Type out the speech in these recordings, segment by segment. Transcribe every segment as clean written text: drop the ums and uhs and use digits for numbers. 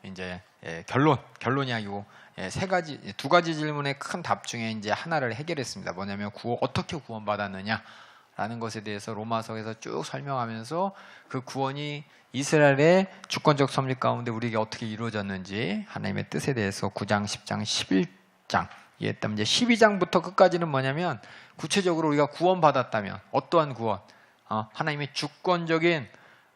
이제 결론이 아니고 두 가지 질문의 큰 답 중에 이제 하나를 해결했습니다. 뭐냐면 어떻게 구원받았느냐라는 것에 대해서 로마서에서 쭉 설명하면서 그 구원이 이스라엘의 주권적 섭리 가운데 우리에게 어떻게 이루어졌는지 하나님의 뜻에 대해서 9장, 10장, 11장 이해했다면, 이제 12장부터 끝까지는 뭐냐면 구체적으로 우리가 구원받았다면 어떠한 구원, 하나님의 주권적인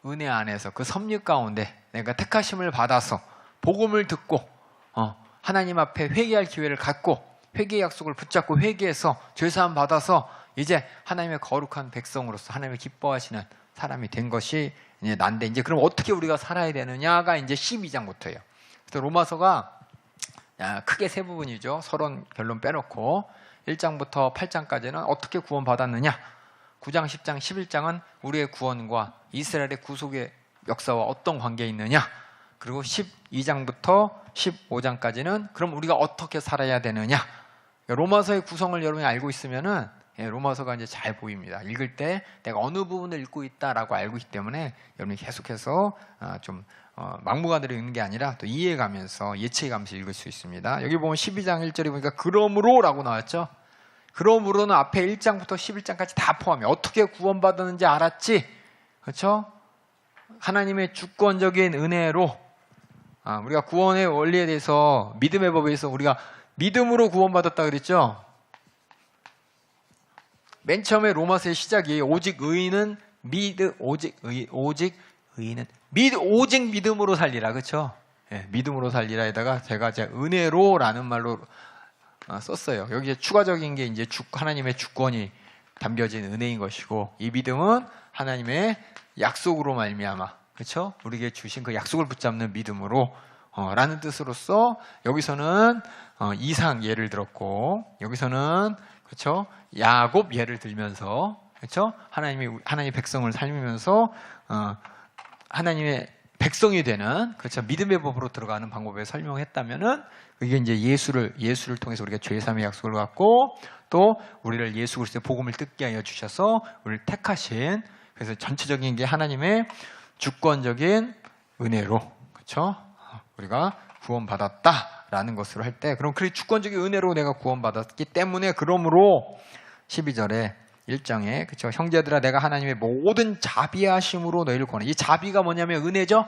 은혜 안에서 그 섭리 가운데 내가 택하심을 받아서 복음을 듣고 하나님 앞에 회개할 기회를 갖고 회개의 약속을 붙잡고 회개해서 죄사함 받아서 이제 하나님의 거룩한 백성으로서 하나님을 기뻐하시는 사람이 된 것이 이제 난데, 이제 그럼 어떻게 우리가 살아야 되느냐가 이제 12장부터예요. 그래서 로마서가 크게 세 부분이죠. 서론 결론 빼놓고 1장부터 8장까지는 어떻게 구원받았느냐, 9장, 10장, 11장은 우리의 구원과 이스라엘의 구속의 역사와 어떤 관계에 있느냐, 그리고 12장부터 15장까지는 그럼 우리가 어떻게 살아야 되느냐. 로마서의 구성을 여러분이 알고 있으면은 로마서가 이제 잘 보입니다. 읽을 때 내가 어느 부분을 읽고 있다라고 알고 있기 때문에 여러분이 계속해서 좀 막무가내로 읽는 게 아니라 또 이해가면서 예측해가면서 읽을 수 있습니다. 여기 보면 12장 1절에 보니까 그러므로라고 나왔죠. 그러므로는 앞에 1장부터 11장까지 다 포함해. 어떻게 구원받았는지 알았지? 그렇죠? 하나님의 주권적인 은혜로 우리가 구원의 원리에 대해서 믿음의 법에 대해서 우리가 믿음으로 구원받았다 그랬죠? 맨 처음에 로마서의 시작이 오직 의인은 오직 믿음으로 살리라, 그렇죠? 믿음으로 살리라에다가 제가 은혜로라는 말로 썼어요. 여기 추가적인 게 이제 하나님의 주권이 담겨진 은혜인 것이고, 이 믿음은 하나님의 약속으로 말미암아, 그렇죠? 우리에게 주신 그 약속을 붙잡는 믿음으로 라는 뜻으로서 여기서는 이삭 예를 들었고, 여기서는 그렇죠? 야곱 예를 들면서, 그렇죠? 하나님의 백성을 살리면서 하나님의 백성이 되는, 그렇죠? 믿음의 법으로 들어가는 방법에 설명했다면은 이게 이제 예수를 통해서 우리가 죄사함의 약속을 갖고 또 우리를 예수 그리스도의 복음을 듣게 하여 주셔서 우리를 택하신, 그래서 전체적인 게 하나님의 주권적인 은혜로, 그렇죠? 우리가 구원받았다라는 것으로 할 때, 그럼 그 주권적인 은혜로 내가 구원받았기 때문에, 그러므로 12절에 1장에 그렇죠? 형제들아 내가 하나님의 모든 자비하심으로 너희를 권해. 이 자비가 뭐냐면 은혜죠.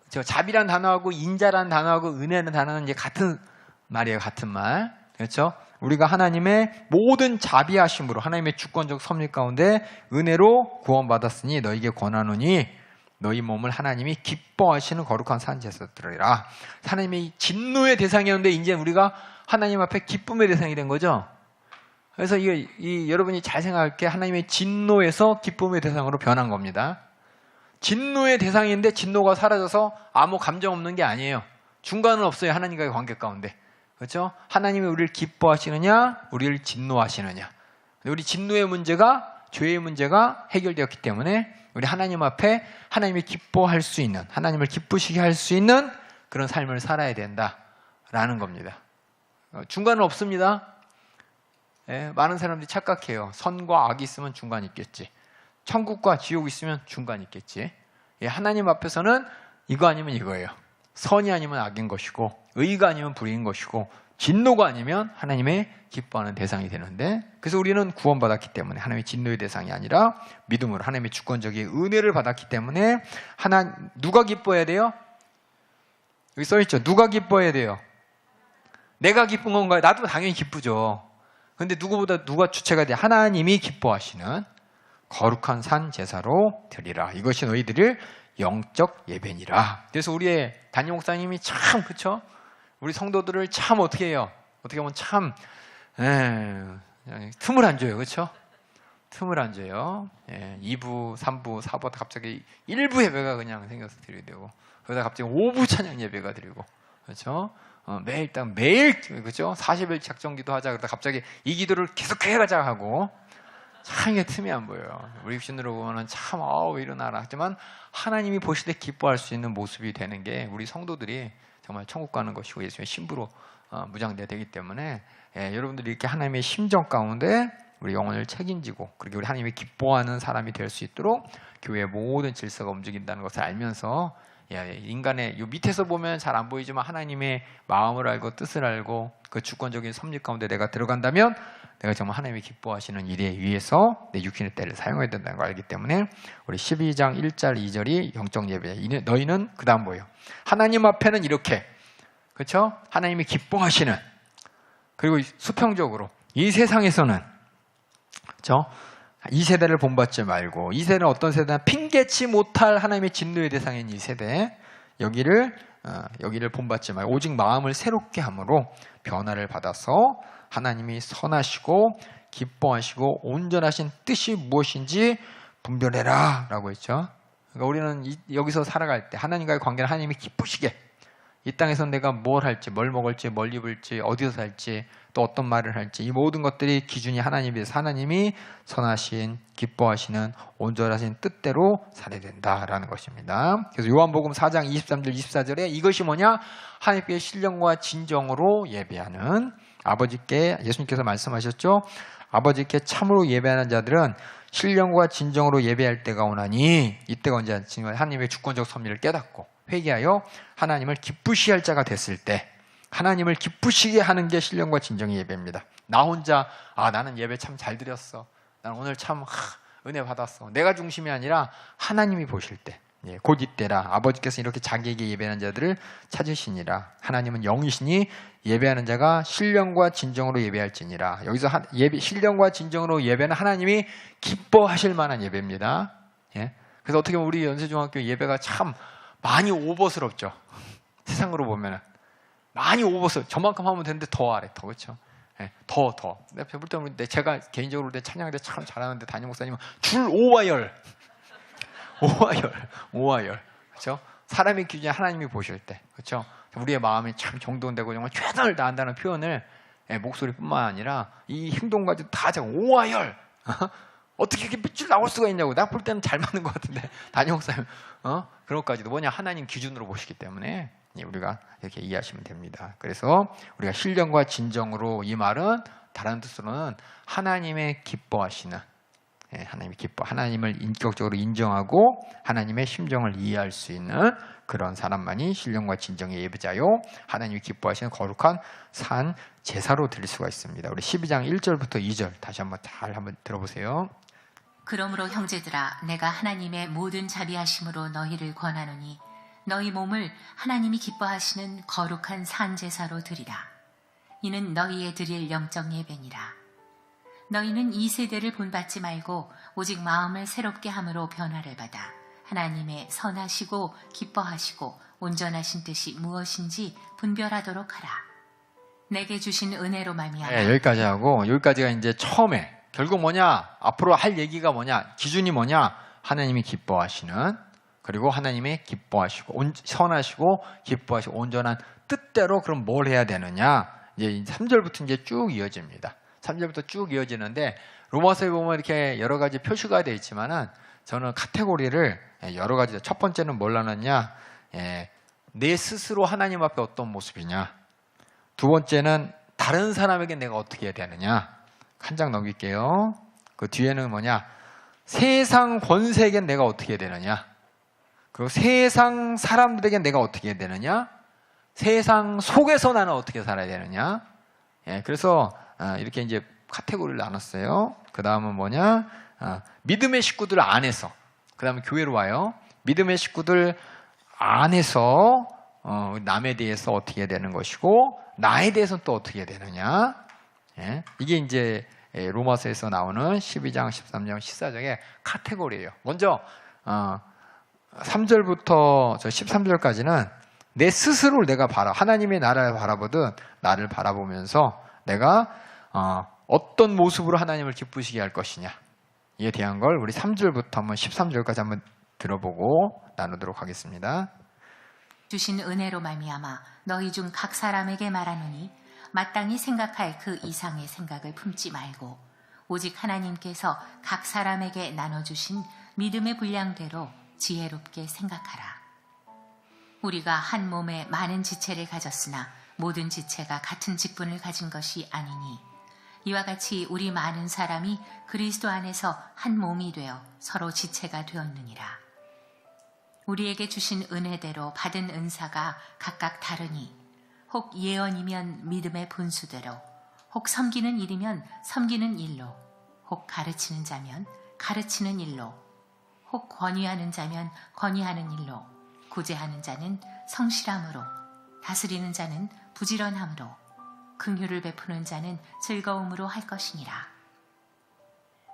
그렇죠? 자비란 단어하고 인자란 단어하고 은혜라는 단어는 이제 같은 말이에요. 같은 말. 그렇죠? 우리가 하나님의 모든 자비하심으로 하나님의 주권적 섭리 가운데 은혜로 구원받았으니 너희에게 권하노니 너희 몸을 하나님이 기뻐하시는 거룩한 산 제사로 드리라. 하나님의 진노의 대상이었는데 이제 우리가 하나님 앞에 기쁨의 대상이 된 거죠. 그래서 여러분이 잘 생각할 게 하나님의 진노에서 기쁨의 대상으로 변한 겁니다. 진노의 대상인데 진노가 사라져서 아무 감정 없는 게 아니에요. 중간은 없어요. 하나님과의 관계 가운데. 그렇죠? 하나님이 우리를 기뻐하시느냐, 우리를 진노하시느냐. 우리 진노의 문제가, 죄의 문제가 해결되었기 때문에 우리 하나님 앞에 하나님이 기뻐할 수 있는, 하나님을 기쁘시게 할 수 있는 그런 삶을 살아야 된다라는 겁니다. 중간은 없습니다. 많은 사람들이 착각해요. 선과 악이 있으면 중간이 있겠지. 천국과 지옥이 있으면 중간이 있겠지. 하나님 앞에서는 이거 아니면 이거예요. 선이 아니면 악인 것이고, 의가 아니면 불의인 것이고, 진노가 아니면 하나님의 기뻐하는 대상이 되는데, 그래서 우리는 구원받았기 때문에 하나님의 진노의 대상이 아니라 믿음으로 하나님의 주권적인 은혜를 받았기 때문에 누가 기뻐해야 돼요? 여기 써있죠. 누가 기뻐해야 돼요? 내가 기쁜 건가요? 나도 당연히 기쁘죠. 근데 누가 주체가 돼? 하나님이 기뻐하시는 거룩한 산 제사로 드리라. 이것이 너희들을 영적 예배니라. 그래서 우리의 담임 목사님이 참, 그렇죠? 우리 성도들을 참 어떻게 해요? 어떻게 보면 참 틈을 안 줘요. 그렇죠? 틈을 안 줘요. 2부, 3부, 4부 갑자기 1부 예배가 그냥 생겨서 드리게 되고, 그러다 갑자기 5부 찬양 예배가 드리고, 그렇죠? 매일 그렇죠? 40일 작정기도 하자 그러다 갑자기 이 기도를 계속해 가자 하고, 참 이게 틈이 안 보여요. 우리 육신으로 보면은 참 일어나라 하지만 하나님이 보실 때 기뻐할 수 있는 모습이 되는 게 우리 성도들이 정말 천국 가는 것이고 예수의 신부로 무장돼야 되기 때문에, 여러분들이 이렇게 하나님의 심정 가운데 우리 영혼을 책임지고, 그리고 우리 하나님이 기뻐하는 사람이 될 수 있도록 교회의 모든 질서가 움직인다는 것을 알면서 인간의 요 밑에서 보면 잘 안 보이지만 하나님의 마음을 알고 뜻을 알고 그 주권적인 섭리 가운데 내가 들어간다면 내가 정말 하나님이 기뻐하시는 일에 의해서 내 육신의 때를 사용해야 된다는 걸 알기 때문에 우리 12장 1절 2절이 영적 예배. 너희는 그 다음 뭐예요? 하나님 앞에는 이렇게, 그렇죠? 하나님이 기뻐하시는, 그리고 수평적으로 이 세상에서는, 그렇죠? 이 세대를 본받지 말고, 이 세대는 어떤 세대냐? 핑계치 못할 하나님의 진노의 대상인 이 세대, 여기를 본받지 말고 오직 마음을 새롭게 함으로 변화를 받아서 하나님이 선하시고 기뻐하시고 온전하신 뜻이 무엇인지 분별해라 라고 했죠. 그러니까 우리는 여기서 살아갈 때 하나님과의 관계는 하나님이 기쁘시게, 이 땅에서 내가 뭘 할지, 뭘 먹을지, 뭘 입을지, 어디서 살지, 또 어떤 말을 할지, 이 모든 것들이 기준이 하나님이어서 하나님이 선하신, 기뻐하시는, 온전하신 뜻대로 살아야 된다라는 것입니다. 그래서 요한복음 4장 23절 24절에 이것이 뭐냐? 하나님께 신령과 진정으로 예배하는, 아버지께, 예수님께서 말씀하셨죠? 아버지께 참으로 예배하는 자들은 신령과 진정으로 예배할 때가 오나니, 이때가 언제? 지금 하나님의 주권적 섭리를 깨닫고 회개하여 하나님을 기쁘시게 할 자가 됐을 때, 하나님을 기쁘시게 하는 게 신령과 진정의 예배입니다. 나 혼자 나는 예배 참 잘 드렸어, 나는 오늘 참 은혜 받았어, 내가 중심이 아니라 하나님이 보실 때, 곧 이때라 아버지께서 이렇게 자기에게 예배하는 자들을 찾으시니라. 하나님은 영이시니 예배하는 자가 신령과 진정으로 예배할지니라. 여기서 신령과 진정으로 예배는 하나님이 기뻐하실 만한 예배입니다. 그래서 어떻게 보면 우리 연세중학교 예배가 참 많이 오버스럽죠. 세상으로 보면은 많이 오버스, 저만큼 하면 되는데 더 아래, 더, 그렇죠? 더. 내가 볼 때는 제가 개인적으로 내 찬양할 때 참 잘하는데 담임 목사님은 줄 5와 열, 그렇죠? 사람의 기준이 하나님이 보실 때, 그렇죠? 우리의 마음이 참 정돈되고 정말 최선을 다한다는 표현을 목소리뿐만 아니라 이 행동까지 다 제가 5와 열. 어떻게 이렇게 밑줄 나올 수가 있냐고. 나 볼 때는 잘 맞는 것 같은데 담임 목사님 그런 것까지도 뭐냐? 하나님 기준으로 보시기 때문에 우리가 이렇게 이해하시면 됩니다. 그래서 우리가 신령과 진정으로, 이 말은 다른 뜻으로는 하나님의 기뻐하시는, 하나님을 인격적으로 인정하고 하나님의 심정을 이해할 수 있는 그런 사람만이 신령과 진정의 예배자요, 하나님이 기뻐하시는 거룩한 산 제사로 드릴 수가 있습니다. 우리 12장 1절부터 2절 다시 한번 들어보세요. 그러므로 형제들아, 내가 하나님의 모든 자비하심으로 너희를 권하노니 너희 몸을 하나님이 기뻐하시는 거룩한 산 제사로 드리라. 이는 너희의 드릴 영적 예배니라. 너희는 이 세대를 본받지 말고 오직 마음을 새롭게 함으로 변화를 받아 하나님의 선하시고 기뻐하시고 온전하신 뜻이 무엇인지 분별하도록 하라. 내게 주신 은혜로 말미암아. 여기까지 하고, 여기까지가 이제 처음에 결국 뭐냐? 앞으로 할 얘기가 뭐냐? 기준이 뭐냐? 하나님이 기뻐하시는, 그리고 하나님이 기뻐하시고 선하시고 기뻐하시고 온전한 뜻대로 그럼 뭘 해야 되느냐? 이제 3절부터 이제 쭉 이어집니다. 3절부터 쭉 이어지는데 로마서에 보면 이렇게 여러 가지 표시가 되어 있지만은 저는 카테고리를 여러 가지, 첫 번째는 뭘 나눴냐? 내 스스로 하나님 앞에 어떤 모습이냐? 두 번째는 다른 사람에게 내가 어떻게 해야 되느냐? 한 장 넘길게요. 그 뒤에는 뭐냐? 세상 권세에게 내가 어떻게 해야 되느냐? 그리고 세상 사람들에게 내가 어떻게 해야 되느냐? 세상 속에서 나는 어떻게 살아야 되느냐? 그래서 이렇게 이제 카테고리를 나눴어요. 그 다음은 뭐냐? 믿음의 식구들 안에서, 그 다음에 교회로 와요. 믿음의 식구들 안에서 남에 대해서 어떻게 해야 되는 것이고, 나에 대해서는 또 어떻게 해야 되느냐? 이게 이제 로마서에서 나오는 12장, 13장, 14장의 카테고리예요. 먼저 3절부터 13절까지는 내 스스로를 내가 하나님의 나라를 바라보듯 나를 바라보면서 내가 어떤 모습으로 하나님을 기쁘시게 할 것이냐, 이에 대한 걸 우리 3절부터 한번 13절까지 한번 들어보고 나누도록 하겠습니다. 주신 은혜로 말미암아 너희 중 각 사람에게 말하노니 마땅히 생각할 그 이상의 생각을 품지 말고 오직 하나님께서 각 사람에게 나눠주신 믿음의 분량대로 지혜롭게 생각하라. 우리가 한 몸에 많은 지체를 가졌으나 모든 지체가 같은 직분을 가진 것이 아니니 이와 같이 우리 많은 사람이 그리스도 안에서 한 몸이 되어 서로 지체가 되었느니라. 우리에게 주신 은혜대로 받은 은사가 각각 다르니 혹 예언이면 믿음의 분수대로, 혹 섬기는 일이면 섬기는 일로, 혹 가르치는 자면 가르치는 일로, 혹 권위하는 자면 권위하는 일로, 구제하는 자는 성실함으로, 다스리는 자는 부지런함으로, 긍휼을 베푸는 자는 즐거움으로 할 것이니라.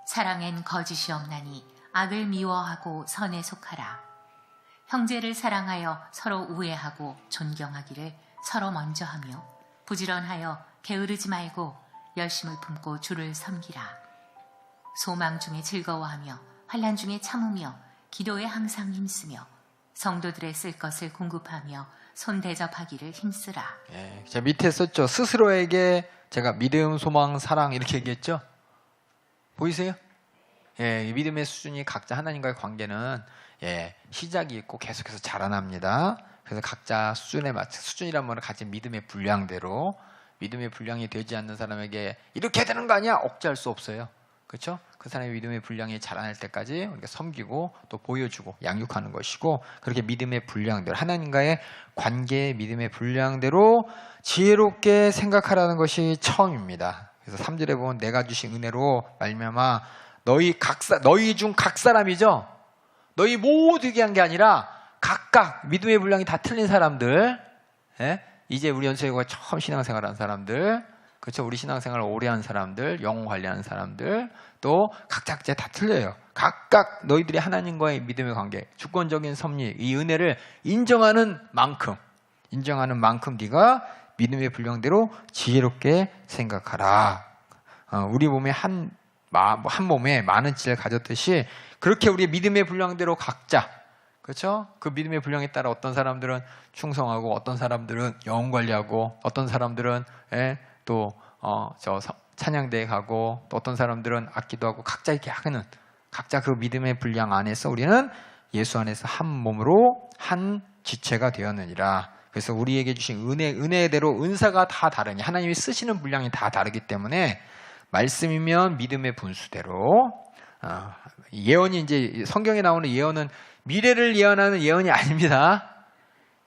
사랑엔 거짓이 없나니 악을 미워하고 선에 속하라. 형제를 사랑하여 서로 우애하고 존경하기를 서로 먼저 하며, 부지런하여 게으르지 말고 열심을 품고 주를 섬기라. 소망 중에 즐거워하며 환난 중에 참으며 기도에 항상 힘쓰며 성도들의 쓸 것을 공급하며 손 대접하기를 힘쓰라. 예, 제가 밑에 썼죠. 스스로에게 제가 믿음, 소망, 사랑 이렇게 얘기했죠. 보이세요? 예, 이 믿음의 수준이 각자 하나님과의 관계는 시작이 있고 계속해서 자라납니다. 그래서 각자 수준에 맞춰, 수준이란 말은 가진 믿음의 분량대로, 믿음의 분량이 되지 않는 사람에게 이렇게 되는 거 아니야? 억제할 수 없어요. 그렇죠? 그 사람의 믿음의 분량이 자라날 때까지 우리가 섬기고 또 보여주고 양육하는 것이고, 그렇게 믿음의 분량대로, 하나님과의 관계의 믿음의 분량대로 지혜롭게 생각하라는 것이 처음입니다. 그래서 3절에 보면 내가 주신 은혜로 말미암아 너희 중 각 사람이죠. 너희 모두에게 한 게 아니라 각각 믿음의 분량이 다 틀린 사람들, 이제 우리 연수회가 처음 신앙생활한 사람들, 그렇죠? 우리 신앙생활을 오래 한 사람들, 영혼 관리하는 사람들, 또 각자 다 틀려요. 각각 너희들이 하나님과의 믿음의 관계, 주권적인 섭리, 이 은혜를 인정하는 만큼 네가 믿음의 분량대로 지혜롭게 생각하라. 우리 몸에 한 몸에 많은 지혜를 가졌듯이 그렇게 우리의 믿음의 분량대로 각자, 그렇죠? 그 믿음의 분량에 따라 어떤 사람들은 충성하고, 어떤 사람들은 영혼 관리하고, 어떤 사람들은 또 찬양대에 가고, 또 어떤 사람들은 악기도 하고, 각자 이렇게 하는, 각자 그 믿음의 분량 안에서 우리는 예수 안에서 한 몸으로 한 지체가 되었느니라. 그래서 우리에게 주신 은혜대로 은사가 다 다르니, 하나님이 쓰시는 분량이 다 다르기 때문에 말씀이면 믿음의 분수대로, 예언이, 이제 성경에 나오는 예언은 미래를 예언하는 예언이 아닙니다.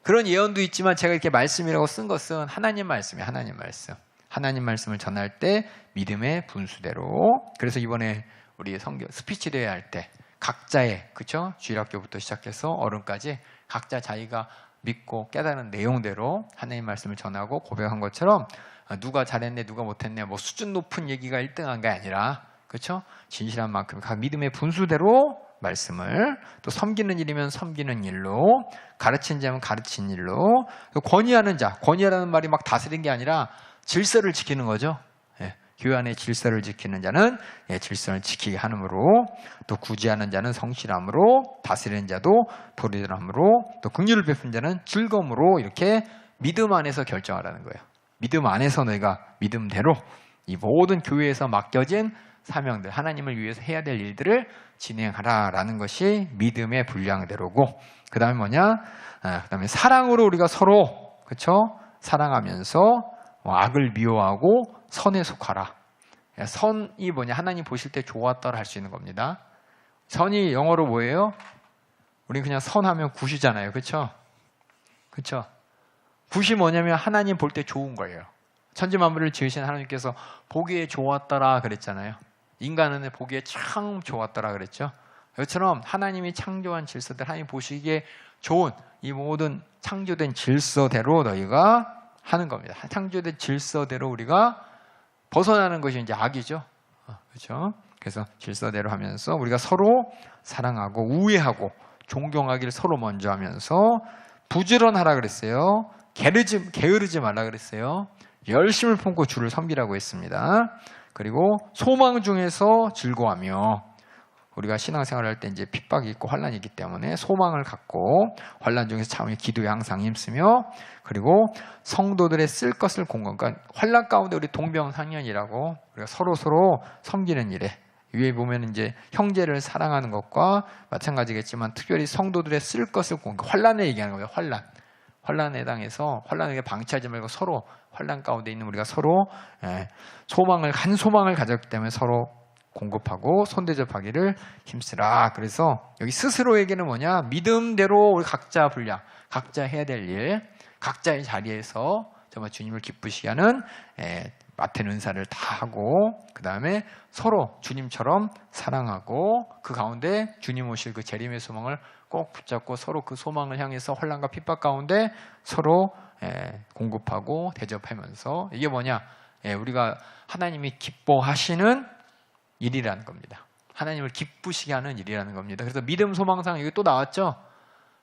그런 예언도 있지만 제가 이렇게 말씀이라고 쓴 것은 하나님 말씀이에요. 하나님 말씀. 하나님 말씀을 전할 때 믿음의 분수대로. 그래서 이번에 우리 성경 스피치 대회 할 때 각자의, 그렇죠? 주일학교부터 시작해서 어른까지 각자 자기가 믿고 깨달은 내용대로 하나님 말씀을 전하고 고백한 것처럼, 누가 잘했네, 누가 못했네, 뭐 수준 높은 얘기가 1등한 게 아니라, 그렇죠? 진실한 만큼 각 믿음의 분수대로 말씀을, 또 섬기는 일이면 섬기는 일로, 가르치는 자면 가르치는 일로, 권위하는 자, 권위하라는 말이 막 다스린 게 아니라 질서를 지키는 거죠. 교회 안에 질서를 지키는 자는 질서를 지키게 하므로, 또 구제하는 자는 성실함으로, 다스리는 자도 보리함으로, 또 긍휼을 베푼 자는 즐거움으로, 이렇게 믿음 안에서 결정하라는 거예요. 믿음 안에서 너희가 믿음대로 이 모든 교회에서 맡겨진 사명들, 하나님을 위해서 해야 될 일들을 진행하라라는 것이 믿음의 분량대로고, 그 다음에 뭐냐? 그 다음에 사랑으로 우리가 서로, 그렇죠? 사랑하면서 악을 미워하고 선에 속하라. 선이 뭐냐? 하나님 보실 때 좋았다를 할 수 있는 겁니다. 선이 영어로 뭐예요? 우리 그냥 선하면 굿이잖아요. 그렇죠? 그렇죠? 굿이 뭐냐면 하나님 볼 때 좋은 거예요. 천지만물을 지으신 하나님께서 보기에 좋았더라 그랬잖아요. 인간은 보기에 참 좋았더라 그랬죠. 이것처럼 하나님이 창조한 질서들, 하나님 보시기에 좋은 이 모든 창조된 질서대로 너희가 하는 겁니다. 창조된 질서대로 우리가 벗어나는 것이 이제 악이죠. 그렇죠? 그래서 질서대로 하면서 우리가 서로 사랑하고 우애하고 존경하기를 서로 먼저 하면서 부지런하라 그랬어요. 게으르지 말라 그랬어요. 열심을 품고 주를 섬기라고 했습니다. 그리고 소망 중에서 즐거워하며, 우리가 신앙생활을 할 때 이제 핍박이 있고 환란이 있기 때문에 소망을 갖고 환란 중에서 참으며 기도에 항상 힘쓰며, 그리고 성도들의 쓸 것을 공감, 그러니까 환란 가운데 우리 동병상련이라고 우리가 서로 섬기는 일에, 위에 보면 이제 형제를 사랑하는 것과 마찬가지겠지만 특별히 성도들의 쓸 것을 공감, 환란에 얘기하는 거예요. 환란에 해당해서 환란에게 방치하지 말고 서로 환란 가운데 있는 우리가 서로 한 소망을 가졌기 때문에 서로 공급하고 손대접하기를 힘쓰라. 그래서 여기 스스로에게는 뭐냐? 믿음대로 우리 각자 분량, 각자 해야 될 일, 각자의 자리에서 정말 주님을 기쁘시게 하는 맡은 은사를 다 하고, 그 다음에 서로 주님처럼 사랑하고, 그 가운데 주님 오실 그 재림의 소망을 꼭 붙잡고 서로 그 소망을 향해서 혼란과 핍박 가운데 서로 공급하고 대접하면서, 이게 뭐냐? 우리가 하나님이 기뻐하시는 일이라는 겁니다. 하나님을 기쁘시게 하는 일이라는 겁니다. 그래서 믿음, 소망상 여기 또 나왔죠?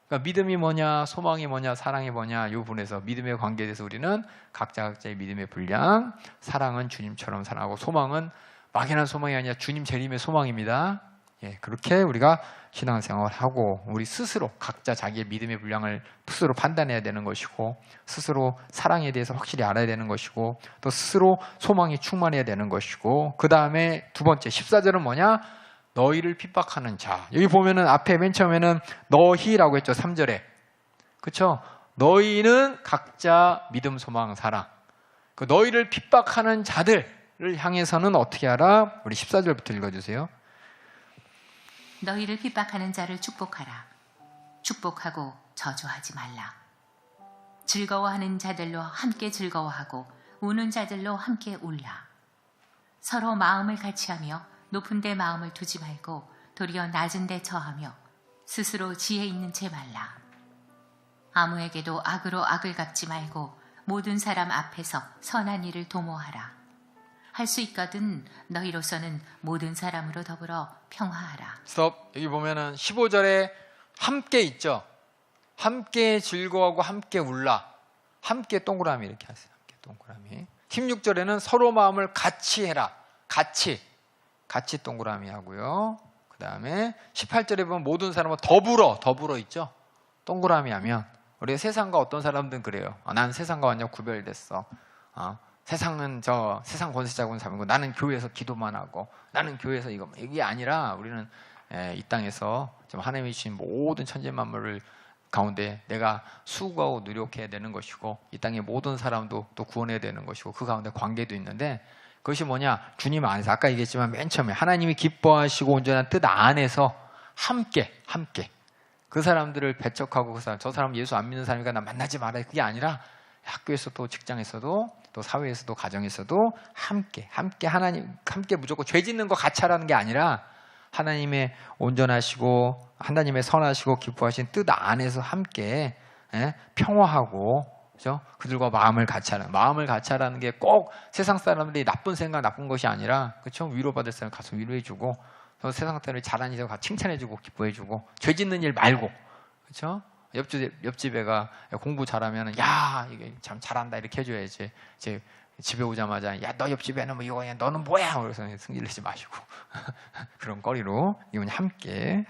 그러니까 믿음이 뭐냐, 소망이 뭐냐, 사랑이 뭐냐, 이 부분에서 믿음의 관계에 대해서 우리는 각자의 믿음의 분량, 사랑은 주님처럼 사랑하고, 소망은 막연한 소망이 아니라 주님 재림의 소망입니다. 그렇게 우리가 신앙생활을 하고, 우리 스스로 각자 자기의 믿음의 분량을 스스로 판단해야 되는 것이고, 스스로 사랑에 대해서 확실히 알아야 되는 것이고, 또 스스로 소망이 충만해야 되는 것이고, 그 다음에 두 번째 14절은 뭐냐? 너희를 핍박하는 자. 여기 보면은 앞에 맨 처음에는 너희라고 했죠. 3절에. 그렇죠? 너희는 각자 믿음, 소망, 사랑. 그 너희를 핍박하는 자들을 향해서는 어떻게 하라? 우리 14절부터 읽어주세요. 너희를 핍박하는 자를 축복하라. 축복하고 저주하지 말라. 즐거워하는 자들로 함께 즐거워하고 우는 자들로 함께 울라. 서로 마음을 같이하며 높은 데 마음을 두지 말고 도리어 낮은 데 처하며 스스로 지혜 있는 채 말라. 아무에게도 악으로 악을 갚지 말고 모든 사람 앞에서 선한 일을 도모하라. 할 수 있거든 너희로서는 모든 사람으로 더불어 평화하라. 스톱. 여기 보면은 15절에 함께 있죠. 함께 즐거워하고 함께 울라. 함께 동그라미 이렇게 하세요. 함께 동그라미. 16절에는 서로 마음을 같이 해라. 같이 동그라미 하고요. 그 다음에 18절에 보면 모든 사람은 더불어 있죠. 동그라미 하면 우리가 세상과 어떤 사람들은 그래요. 난 세상과 완전 구별됐어. 세상은 세상 권세자고는 사람이고 나는 교회에서 기도만 하고 나는 교회에서 이게 아니라 우리는 이 땅에서 좀 하나님이 주신 모든 천지 만물을 가운데 내가 수고하고 노력해야 되는 것이고, 이 땅의 모든 사람도 또 구원해야 되는 것이고, 그 가운데 관계도 있는데, 그것이 뭐냐? 주님 안에서, 아까 얘기했지만 맨 처음에 하나님이 기뻐하시고 온전한 뜻 안에서 함께 그 사람들을 배척하고 저 사람 예수 안 믿는 사람이니까 나 만나지 말아요. 그게 아니라 학교에서도 직장에서도 또 사회에서도 가정에서도 함께 하나님 함께 무조건 죄 짓는 거 같이 하라는 게 아니라 하나님의 온전하시고 하나님의 선하시고 기뻐하신 뜻 안에서 함께 평화하고, 그죠? 그들과 마음을 같이 하라는 게 꼭 세상 사람들이 나쁜 생각, 나쁜 것이 아니라, 그렇죠? 위로받을 사람 가서 위로해주고, 또 세상 사람들이 잘하는 일 가서 칭찬해주고 기뻐해주고, 죄 짓는 일 말고, 그렇죠? 옆집 애가 공부 잘하면 야 이게 참 잘한다 이렇게 해줘야지. 이제 집에 오자마자 야 너 옆집 애는 뭐 이거야 너는 뭐야 그래서 승질내지 마시고 그런 거리로 이건 함께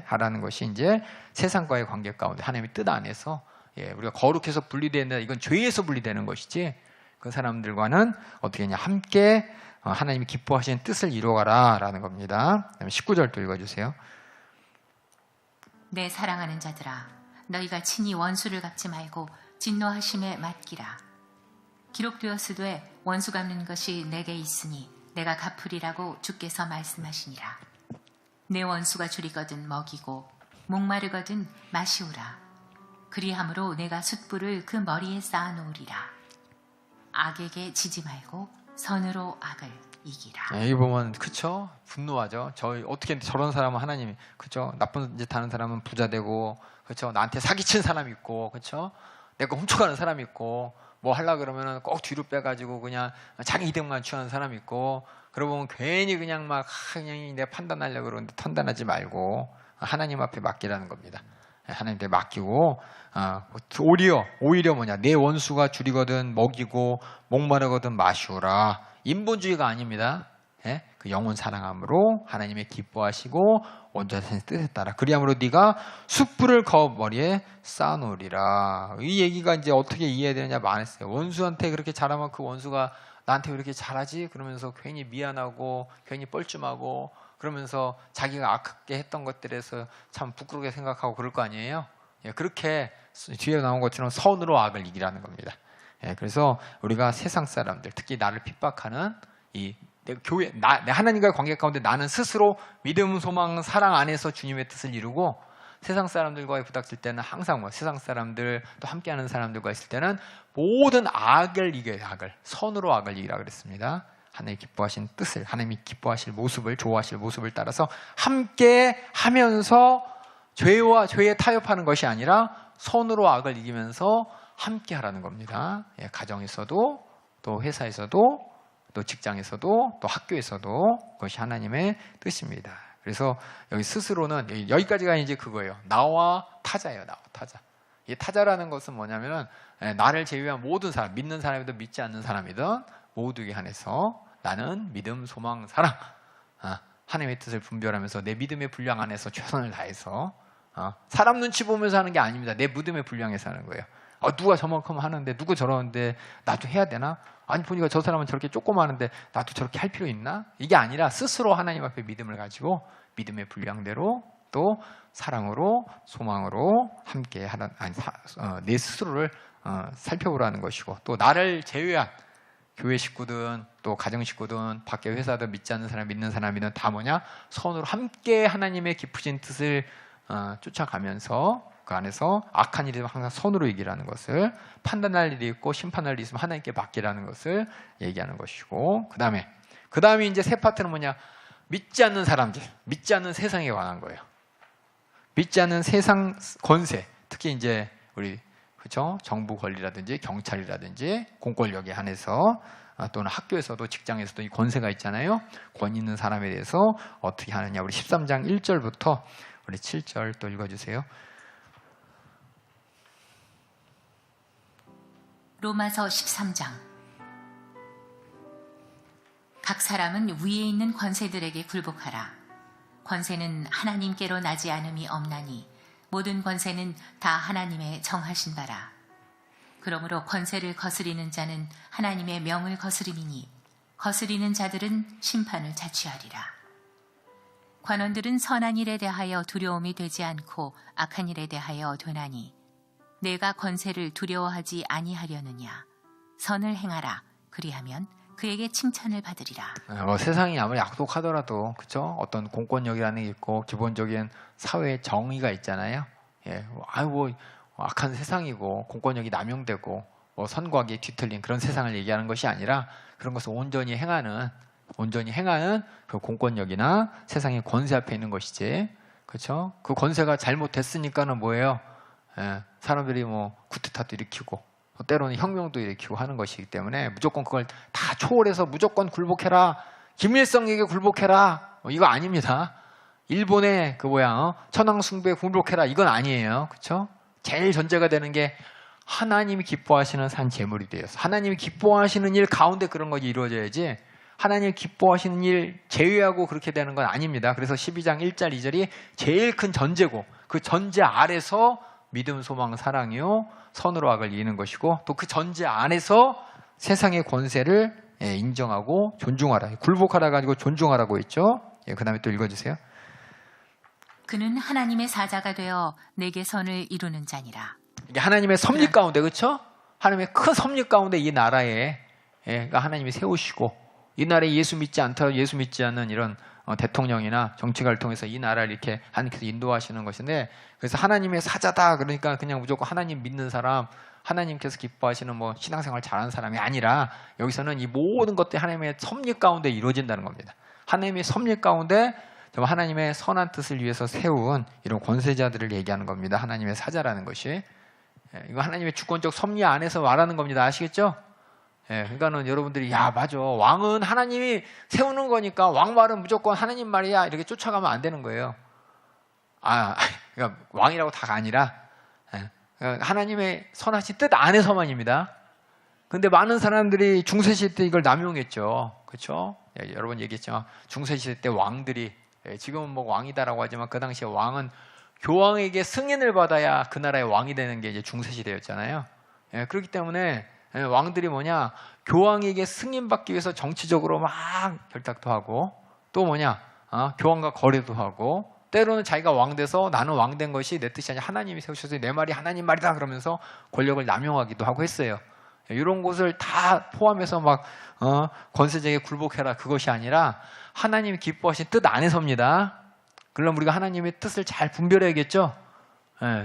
하라는 것이 이제 세상과의 관계 가운데 하나님의 뜻 안에서 우리가 거룩해서 분리되는, 이건 죄에서 분리되는 것이지, 그 사람들과는 어떻게 하냐, 함께 하나님이 기뻐하시는 뜻을 이루어가라라는 겁니다. 19절도 읽어주세요. 내 사랑하는 자들아, 너희가 친히 원수를 갚지 말고 진노하심에 맡기라. 기록되었으되 원수 갚는 것이 내게 있으니 내가 갚으리라고 주께서 말씀하시니라. 내 원수가 줄이거든 먹이고 목마르거든 마시우라. 그리함으로 내가 숯불을 그 머리에 쌓아놓으리라. 악에게 지지 말고 선으로 악을 이기라. 여기 보면 그쵸? 분노하죠. 어떻게 저런 사람은 하나님이, 그쵸? 나쁜 짓 하는 사람은 부자 되고, 그쵸? 나한테 사기친 사람 있고, 그쵸? 내가 훔쳐가는 사람 있고, 뭐 하려 그러면은 꼭 뒤로 빼가지고 그냥 자기 이득만 취하는 사람 있고, 그러고 보면 괜히 그냥 그냥 내가 판단하려고 그러는데 판단하지 말고 하나님 앞에 맡기라는 겁니다. 하나님께 맡기고, 오히려 뭐냐, 내 원수가 줄이거든 먹이고 목마르거든 마시오라. 인본주의가 아닙니다. 그 영혼 사랑함으로 하나님의 기뻐하시고 온전한 뜻에 따라 그리함으로 네가 숯불을 거 머리에 쌓아놓으리라. 이 얘기가 이제 어떻게 이해해야 되느냐 말했어요. 원수한테 그렇게 잘하면 그 원수가 나한테 왜 이렇게 잘하지? 그러면서 괜히 미안하고 괜히 뻘쭘하고 그러면서 자기가 악하게 했던 것들에서 참 부끄럽게 생각하고 그럴 거 아니에요. 그렇게 뒤에 나온 것처럼 선으로 악을 이기라는 겁니다. 그래서 우리가 세상 사람들, 특히 나를 핍박하는 이 내 교회, 내 하나님과의 관계 가운데 나는 스스로 믿음, 소망, 사랑 안에서 주님의 뜻을 이루고 세상 사람들과의 부닥칠 때는 항상 뭐 세상 사람들 또 함께하는 사람들과 있을 때는 모든 악을 이겨야 악을 선으로 악을 이기라 그랬습니다. 하나님 기뻐하신 뜻을 하나님이 기뻐하실 모습을 좋아하실 모습을 따라서 함께 하면서 죄에 타협하는 것이 아니라 선으로 악을 이기면서 함께 하라는 겁니다. 예, 가정에서도 또 회사에서도 또 직장에서도 또 학교에서도 그것이 하나님의 뜻입니다. 그래서 여기 스스로는 여기까지가 이제 그거예요. 나와 타자예요. 나와 타자. 이 타자라는 것은 뭐냐면은 나를 제외한 모든 사람, 믿는 사람이든 믿지 않는 사람이든 모두에게 한해서 나는 믿음, 소망, 사랑 하나님의 뜻을 분별하면서 내 믿음의 분량 안에서 최선을 다해서 사람 눈치 보면서 하는 게 아닙니다. 내 믿음의 분량에서 하는 거예요. 누가 저만큼 하는데 누구 저러는데 나도 해야 되나? 아니 보니까 저 사람은 저렇게 조그마한데 나도 저렇게 할 필요 있나? 이게 아니라 스스로 하나님 앞에 믿음을 가지고 믿음의 분량대로 또 사랑으로 소망으로 함께 하는 내 스스로를 살펴보라는 것이고 또 나를 제외한 교회 식구든 또 가정 식구든 밖에 회사든 믿지 않는 사람 믿는 사람이든 다 뭐냐? 선으로 함께 하나님의 깊으신 뜻을 쫓아가면서 그 안에서 악한 일이 항상 선으로 이기라는 것을 판단할 일이 있고 심판할 일이 있으면 하나님께 맡기라는 것을 얘기하는 것이고 그 다음에 이제 세 파트는 뭐냐? 믿지 않는 사람들, 믿지 않는 세상에 관한 거예요. 믿지 않는 세상 권세, 특히 이제 우리 그렇죠? 정부 권리라든지 경찰이라든지 공권력에 한해서 또는 학교에서도 직장에서도 이 권세가 있잖아요. 권위 있는 사람에 대해서 어떻게 하느냐? 우리 13장 1절부터 우리 7절 또 읽어주세요. 로마서 13장. 각 사람은 위에 있는 권세들에게 굴복하라. 권세는 하나님께로 나지 않음이 없나니 모든 권세는 다 하나님의 정하신 바라. 그러므로 권세를 거스리는 자는 하나님의 명을 거스림이니 거스리는 자들은 심판을 자취하리라. 관원들은 선한 일에 대하여 두려움이 되지 않고 악한 일에 대하여 되나니 내가 권세를 두려워하지 아니하려느냐. 선을 행하라. 그리하면 그에게 칭찬을 받으리라. 세상이 아무리 악독하더라도 그렇죠? 어떤 공권력이라는 게 있고 기본적인 사회의 정의가 있잖아요. 예, 악한 세상이고 공권력이 남용되고 선과 악이 뒤틀린 그런 세상을 얘기하는 것이 아니라 그런 것을 온전히 행하는 그 공권력이나 세상의 권세 앞에 있는 것이지, 그렇죠? 그 권세가 잘못됐으니까는 뭐예요? 예, 사람들이 구테타도 일으키고 때로는 혁명도 일으키고 하는 것이기 때문에 무조건 그걸 다 초월해서 무조건 굴복해라, 김일성에게 굴복해라, 이거 아닙니다. 일본의 천황 숭배에 굴복해라, 이건 아니에요. 그렇죠? 제일 전제가 되는 게 하나님이 기뻐하시는 산 제물이 되어서 하나님이 기뻐하시는 일 가운데 그런 것이 이루어져야지 하나님이 기뻐하시는 일 제외하고 그렇게 되는 건 아닙니다. 그래서 12장 1절 2절이 제일 큰 전제고 그 전제 아래서 믿음, 소망, 사랑이요 선으로 악을 이기는 것이고 또 그 전제 안에서 세상의 권세를 인정하고 존중하라, 굴복하라 가지고 존중하라고 했죠. 그 다음에 또 읽어주세요. 그는 하나님의 사자가 되어 내게 선을 이루는 자니라. 이게 하나님의 섭리 가운데, 그렇죠? 하나님의 큰 섭리 가운데 이 나라에 하나님이 세우시고 이 나라에 예수 믿지 않는 이런 대통령이나 정치가를 통해서 이 나라를 이렇게 하나님께서 인도하시는 것인데, 그래서 하나님의 사자다 그러니까 그냥 무조건 하나님 믿는 사람, 하나님께서 기뻐하시는 신앙생활 잘하는 사람이 아니라 여기서는 이 모든 것들이 하나님의 섭리 가운데 이루어진다는 겁니다. 하나님의 섭리 가운데 하나님의 선한 뜻을 위해서 세운 이런 권세자들을 얘기하는 겁니다. 하나님의 사자라는 것이. 이거 하나님의 주권적 섭리 안에서 말하는 겁니다. 아시겠죠? 그러니까는 여러분들이 맞아, 왕은 하나님이 세우는 거니까 왕 말은 무조건 하나님 말이야 이렇게 쫓아가면 안 되는 거예요. 그러니까 왕이라고 다가 아니라 하나님의 선하신 뜻 안에서만입니다. 근데 많은 사람들이 중세시대 때 이걸 남용했죠. 그렇죠? 여러 번 얘기했지만 중세시대 때 왕들이 지금은 왕이다라고 하지만 그 당시에 왕은 교황에게 승인을 받아야 그 나라의 왕이 되는 게 이제 중세시대였잖아요. 그렇기 때문에 왕들이 교황에게 승인받기 위해서 정치적으로 막 결탁도 하고 또 교황과 거래도 하고 때로는 자기가 왕 돼서 나는 왕 된 것이 내 뜻이 아니라 하나님이 세우셔서 내 말이 하나님 말이다 그러면서 권력을 남용하기도 하고 했어요. 이런 것을 다 포함해서 막 권세자에게 굴복해라 그것이 아니라 하나님이 기뻐하신 뜻 안에서입니다. 그럼 우리가 하나님의 뜻을 잘 분별해야겠죠.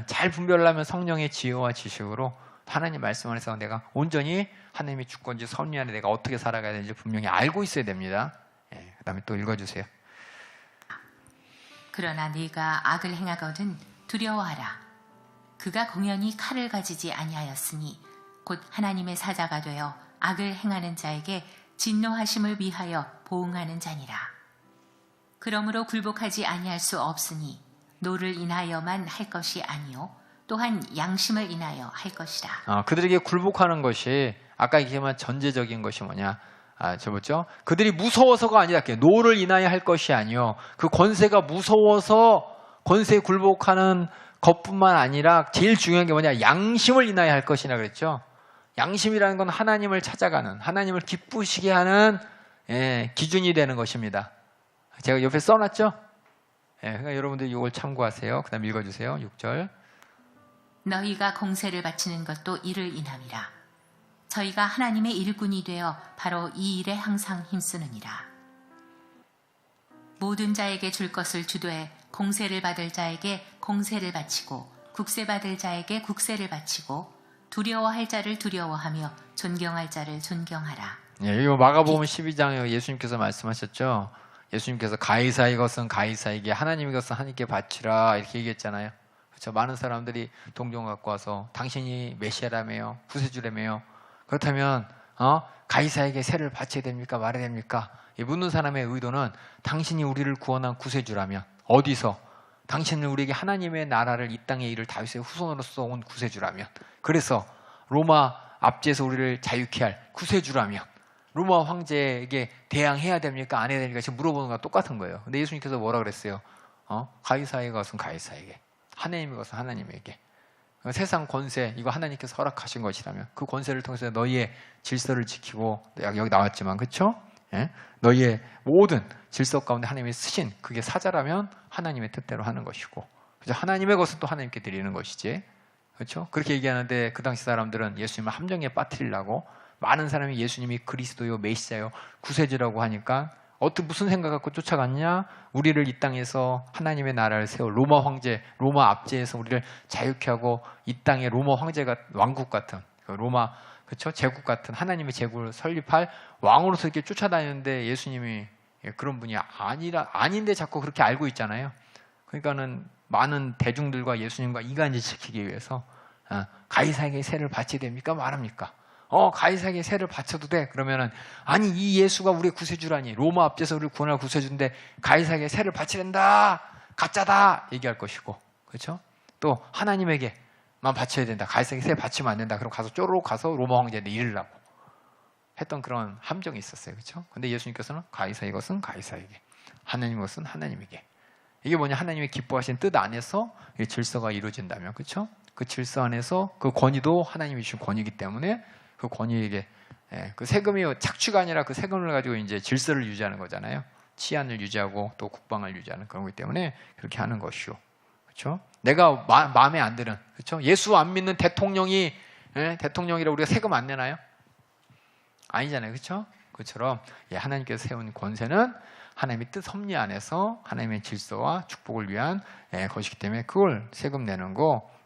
잘 분별하면 성령의 지혜와 지식으로 하나님 말씀 안에서 내가 온전히 하나님의 주권지 섭리 안에 내가 어떻게 살아가야 되는지 분명히 알고 있어야 됩니다. 그 다음에 또 읽어주세요. 그러나 네가 악을 행하거든 두려워하라. 그가 공연히 칼을 가지지 아니하였으니 곧 하나님의 사자가 되어 악을 행하는 자에게 진노하심을 위하여 보응하는 자니라. 그러므로 굴복하지 아니할 수 없으니 노를 인하여만 할 것이 아니요 또한 양심을 인하여 할 것이라. 그들에게 굴복하는 것이 아까 얘기한 전제적인 것이 뭐냐? 뭐죠? 그들이 무서워서가 아니라 노를 인하여 할 것이 아니요 그 권세가 무서워서 권세에 굴복하는 것뿐만 아니라 제일 중요한 게 뭐냐? 양심을 인하여 할 것이라 그랬죠. 양심이라는 건 하나님을 찾아가는 하나님을 기쁘시게 하는 기준이 되는 것입니다. 제가 옆에 써놨죠? 그러니까 여러분들 이걸 참고하세요. 그 다음 읽어주세요. 6절. 너희가 공세를 바치는 것도 이를 인함이라. 저희가 하나님의 일꾼이 되어 바로 이 일에 항상 힘쓰느니라. 모든 자에게 줄 것을 주되 공세를 받을 자에게 공세를 바치고 국세 받을 자에게 국세를 바치고 두려워할 자를 두려워하며 존경할 자를 존경하라. 여기 마가복음 12장에 예수님께서 말씀하셨죠. 예수님께서 가이사의 것은 가이사에게 하나님의 것은 하나님께 바치라 이렇게 얘기했잖아요. 그렇죠? 많은 사람들이 동정 갖고 와서 당신이 메시아라며요, 구세주라며요. 그렇다면 가이사에게 세를 바쳐야 됩니까? 말해야 됩니까? 묻는 사람의 의도는 당신이 우리를 구원한 구세주라면 어디서? 당신은 우리에게 하나님의 나라를 이 땅의 일을 다윗의 후손으로서 온 구세주라면 그래서 로마 압제에서 우리를 자유케 할 구세주라면 로마 황제에게 대항해야 됩니까? 안 해야 됩니까? 지금 물어보는 거랑 똑같은 거예요. 근데 예수님께서 뭐라 그랬어요? 가이사의 것은 가이사에게 하나님의 것은 하나님에게 세상 권세 이거 하나님께서 허락하신 것이라면 그 권세를 통해서 너희의 질서를 지키고 여기 나왔지만 그렇죠? 너희의 모든 질서 가운데 하나님이 쓰신 그게 사자라면 하나님의 뜻대로 하는 것이고 그렇죠? 하나님의 것은 또 하나님께 드리는 것이지 그렇죠? 그렇게 얘기하는데 그 당시 사람들은 예수님을 함정에 빠뜨리려고 많은 사람이 예수님이 그리스도요 메시아요 구세주라고 하니까 무슨 생각 갖고 쫓아갔냐? 우리를 이 땅에서 하나님의 나라를 세워 로마 황제, 로마 압제에서 우리를 자유케 하고 이 땅에 로마 황제가 왕국 같은 로마 그렇죠? 제국 같은 하나님의 제국을 설립할 왕으로서 이렇게 쫓아다니는데 예수님이 그런 분이 아닌데 자꾸 그렇게 알고 있잖아요. 그러니까는 많은 대중들과 예수님과 이간질 시키기 위해서 가이사에게 세를 바쳐야 됩니까? 말합니까? 가이사에게 세를 바쳐도 돼. 그러면은 아니 이 예수가 우리의 구세주라니 로마 압제에서 우리를 구원할 구세주인데 가이사에게 세를 바쳐야 된다. 가짜다. 얘기할 것이고 그렇죠? 또 하나님에게만 바쳐야 된다. 가이사에게 세 바치면 안 된다. 그럼 가서 쪼르륵 가서 로마 황제한테 이르라고 했던 그런 함정이 있었어요. 그렇죠? 근데 예수님께서는 가이사의 것은 가이사에게 하나님의 것은 하나님에게 이게 뭐냐? 하나님의 기뻐하신 뜻 안에서 이 질서가 이루어진다면 그렇죠? 그 질서 안에서 그 권위도 하나님이 주신 권위이기 때문에 그 권위에게 그 세금이 착취가 아니라 그 세금을 가지고 이제 질서를 유지하는 거잖아요. 치안을 유지하고 또 국방을 유지하는 그런 거기 때문에 그렇게 하는 것이요. 그렇죠? 내가 마음에 안 드는 그렇죠? 예수 안 믿는 대통령이라 우리가 세금 안 내나요? 아니잖아요. 그렇죠? 그처럼 하나님께서 세운 권세는 하나님의 뜻 섭리 안에서 하나님의 질서와 축복을 위한 것이기 때문에 그걸 세금 내는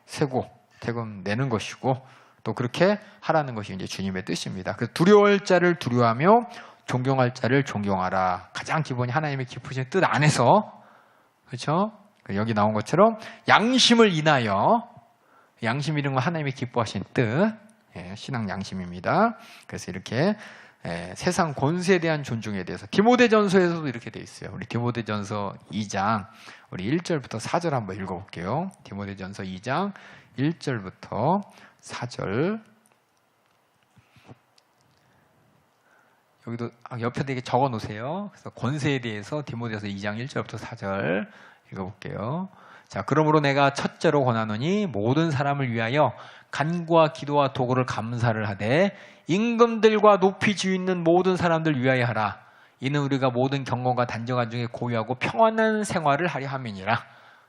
세금 내는 것이고 또 그렇게 하라는 것이 이제 주님의 뜻입니다. 그래서 두려워할 자를 두려워하며 존경할 자를 존경하라. 가장 기본이 하나님의 깊으신 뜻 안에서 그렇죠? 여기 나온 것처럼 양심을 인하여 양심 이런 건 하나님의 기뻐하신 뜻 신앙 양심입니다. 그래서 이렇게 세상 권세에 대한 존중에 대해서 디모데전서에서도 이렇게 돼 있어요. 우리 디모데전서 2장 우리 1절부터 4절 한번 읽어볼게요. 디모데전서 2장 1절부터 4절 여기도 옆에다 이렇게 적어 놓으세요. 그래서 권세에 대해서 디모데전서 2장 1절부터 4절 읽어볼게요. 자, 그러므로 내가 첫째로 권하노니 모든 사람을 위하여 간구와 기도와 도구를 감사를 하되 임금들과 높이 지위 있는 모든 사람들 위하여 하라. 이는 우리가 모든 경건과 단정한 중에 고유하고 평안한 생활을 하려 함이니라.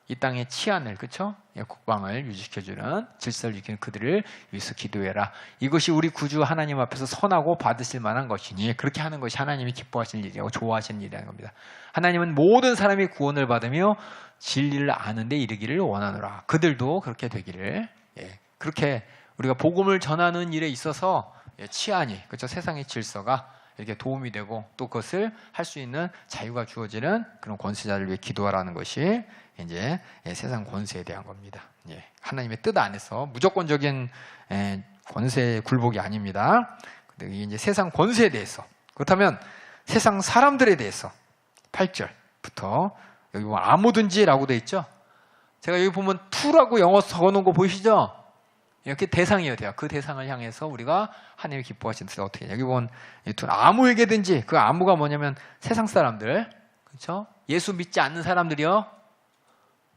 이 땅의 치안을, 그렇죠? 국방을 유지시켜주는, 질서를 지키는 그들을 위해서 기도해라. 이것이 우리 구주 하나님 앞에서 선하고 받으실 만한 것이니 그렇게 하는 것이 하나님이 기뻐하시는 일이고 좋아하시는 일이라는 겁니다. 하나님은 모든 사람이 구원을 받으며 진리를 아는 데 이르기를 원하노라. 그들도 그렇게 되기를, 그렇게 우리가 복음을 전하는 일에 있어서 치안이, 그렇죠? 세상의 질서가 이렇게 도움이 되고 또 그것을 할 수 있는 자유가 주어지는 그런 권세자를 위해 기도하라는 것이 이제 세상 권세에 대한 겁니다. 하나님의 뜻 안에서 무조건적인 권세 굴복이 아닙니다. 근데 이제 세상 권세에 대해서, 그렇다면 세상 사람들에 대해서 8절부터 여기 보면 아무든지라고 돼 있죠. 제가 여기 보면 to라고 영어 적어놓은 거 보이시죠? 이렇게 대상이어야 돼요. 그 대상을 향해서 우리가 하나님이 기뻐하시는 뜻을 어떻게 해요? 여기 보면 아무에게든지, 그 아무가 뭐냐면 세상 사람들, 그렇죠? 예수 믿지 않는 사람들이요.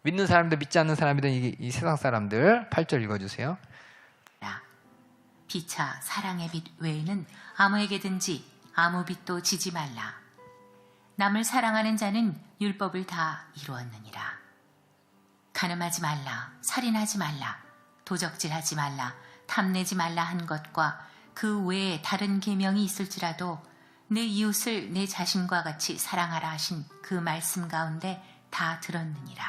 믿는 사람들, 믿지 않는 사람이든 이 세상 사람들. 8절 읽어주세요. 피차 사랑의 빛 외에는 아무에게든지 아무 빛도 지지 말라. 남을 사랑하는 자는 율법을 다 이루었느니라. 간음하지 말라, 살인하지 말라, 도적질하지 말라, 탐내지 말라 한 것과 그 외에 다른 계명이 있을지라도 내 이웃을 내 자신과 같이 사랑하라 하신 그 말씀 가운데 다 들었느니라.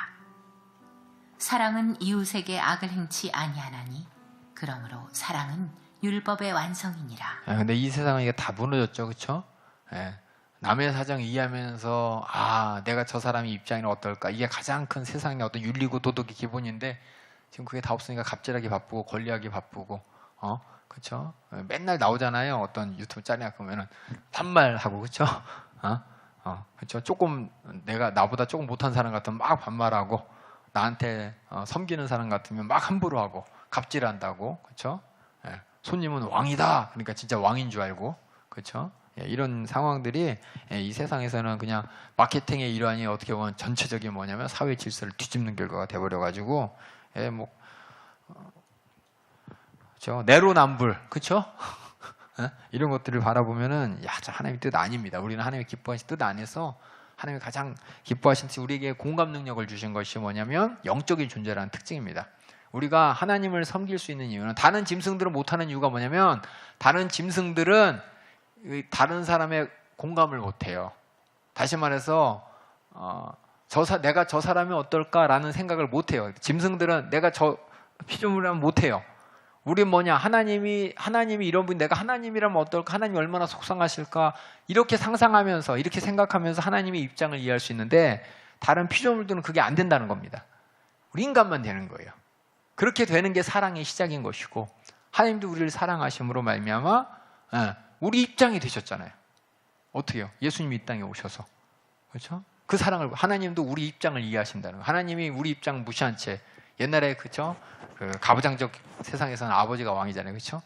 사랑은 이웃에게 악을 행치 아니하나니 그러므로 사랑은 율법의 완성이니라. 근데 이 세상은 이게 다 무너졌죠, 그렇죠? 남의 사정 이해하면서 내가 저 사람의 입장이 어떨까, 이게 가장 큰 세상의 어떤 윤리고 도덕의 기본인데 지금 그게 다 없으니까 갑질하기 바쁘고 권리하기 바쁘고, 그렇죠? 맨날 나오잖아요. 어떤 유튜브 짤이나 보면은 반말하고, 그렇죠? 그렇죠? 조금 나보다 조금 못한 사람 같으면 막 반말하고, 나한테 섬기는 사람 같으면 막 함부로 하고 갑질한다고, 그렇죠? 손님은 왕이다. 그러니까 진짜 왕인 줄 알고, 그렇죠? 이런 상황들이 이 세상에서는 그냥 마케팅의 일환이 어떻게 보면 전체적인 뭐냐면 사회 질서를 뒤집는 결과가 돼버려가지고, 그렇죠? 내로남불, 그렇죠? 이런 것들을 바라보면은 저 하나님의 뜻 아닙니다. 우리는 하나님의 기뻐하신 뜻 안에서 하나님이 가장 기뻐하신 뜻이 우리에게 공감 능력을 주신 것이 뭐냐면 영적인 존재라는 특징입니다. 우리가 하나님을 섬길 수 있는 이유는, 다른 짐승들은 못하는 이유가 뭐냐면 다른 짐승들은 다른 사람의 공감을 못해요. 다시 말해서 내가 저 사람이 어떨까라는 생각을 못해요. 짐승들은 내가 저 피조물이라면 못해요. 우리는 뭐냐, 하나님이 이런 분, 내가 하나님이라면 어떨까, 하나님이 얼마나 속상하실까, 이렇게 상상하면서 이렇게 생각하면서 하나님의 입장을 이해할 수 있는데 다른 피조물들은 그게 안 된다는 겁니다. 우리 인간만 되는 거예요. 그렇게 되는 게 사랑의 시작인 것이고, 하나님도 우리를 사랑하심으로 말미암아 우리 입장이 되셨잖아요. 어떻게요? 예수님이 이 땅에 오셔서, 그렇죠? 그 사랑을, 하나님도 우리 입장을 이해하신다는 거예요. 하나님이 우리 입장 무시한 채, 옛날에, 그렇죠? 그 가부장적 세상에서는 아버지가 왕이잖아요, 그렇죠?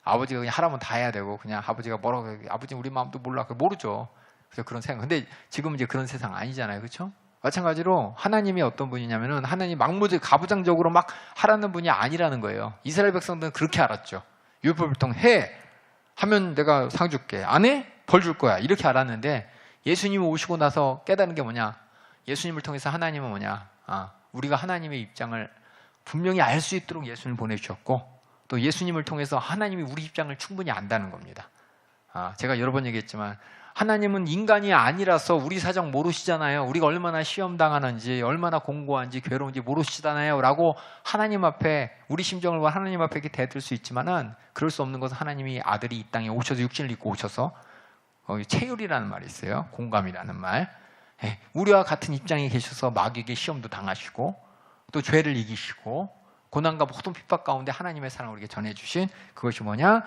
아버지가 그냥 하라면 다 해야 되고, 그냥 아버지가 뭐라고 해요? 아버지 우리 마음도 몰라, 모르죠. 그래서 그런 생각. 근데 지금 이제 그런 세상 아니잖아요, 그렇죠? 마찬가지로 하나님이 어떤 분이냐면은 하나님 가부장적으로 막 하라는 분이 아니라는 거예요. 이스라엘 백성들은 그렇게 알았죠. 율법을 통해 하면 내가 상 줄게, 안 해? 벌 줄 거야, 이렇게 알았는데 예수님이 오시고 나서 깨달은 게 뭐냐, 예수님을 통해서 하나님은 뭐냐, 우리가 하나님의 입장을 분명히 알 수 있도록 예수님을 보내주셨고, 또 예수님을 통해서 하나님이 우리 입장을 충분히 안다는 겁니다. 제가 여러 번 얘기했지만 하나님은 인간이 아니라서 우리 사정 모르시잖아요. 우리가 얼마나 시험 당하는지, 얼마나 공고한지, 괴로운지 모르시잖아요 라고 하나님 앞에, 우리 심정을 하나님 앞에 이렇게 대들 수 있지만은 그럴 수 없는 것은 하나님이 아들이 이 땅에 오셔서 육신을 입고 오셔서, 체휼이라는 말이 있어요. 공감이라는 말. 우리와 같은 입장에 계셔서 마귀에게 시험도 당하시고 또 죄를 이기시고 고난과 모든 핍박 가운데 하나님의 사랑을 우리에게 전해주신 그것이 뭐냐?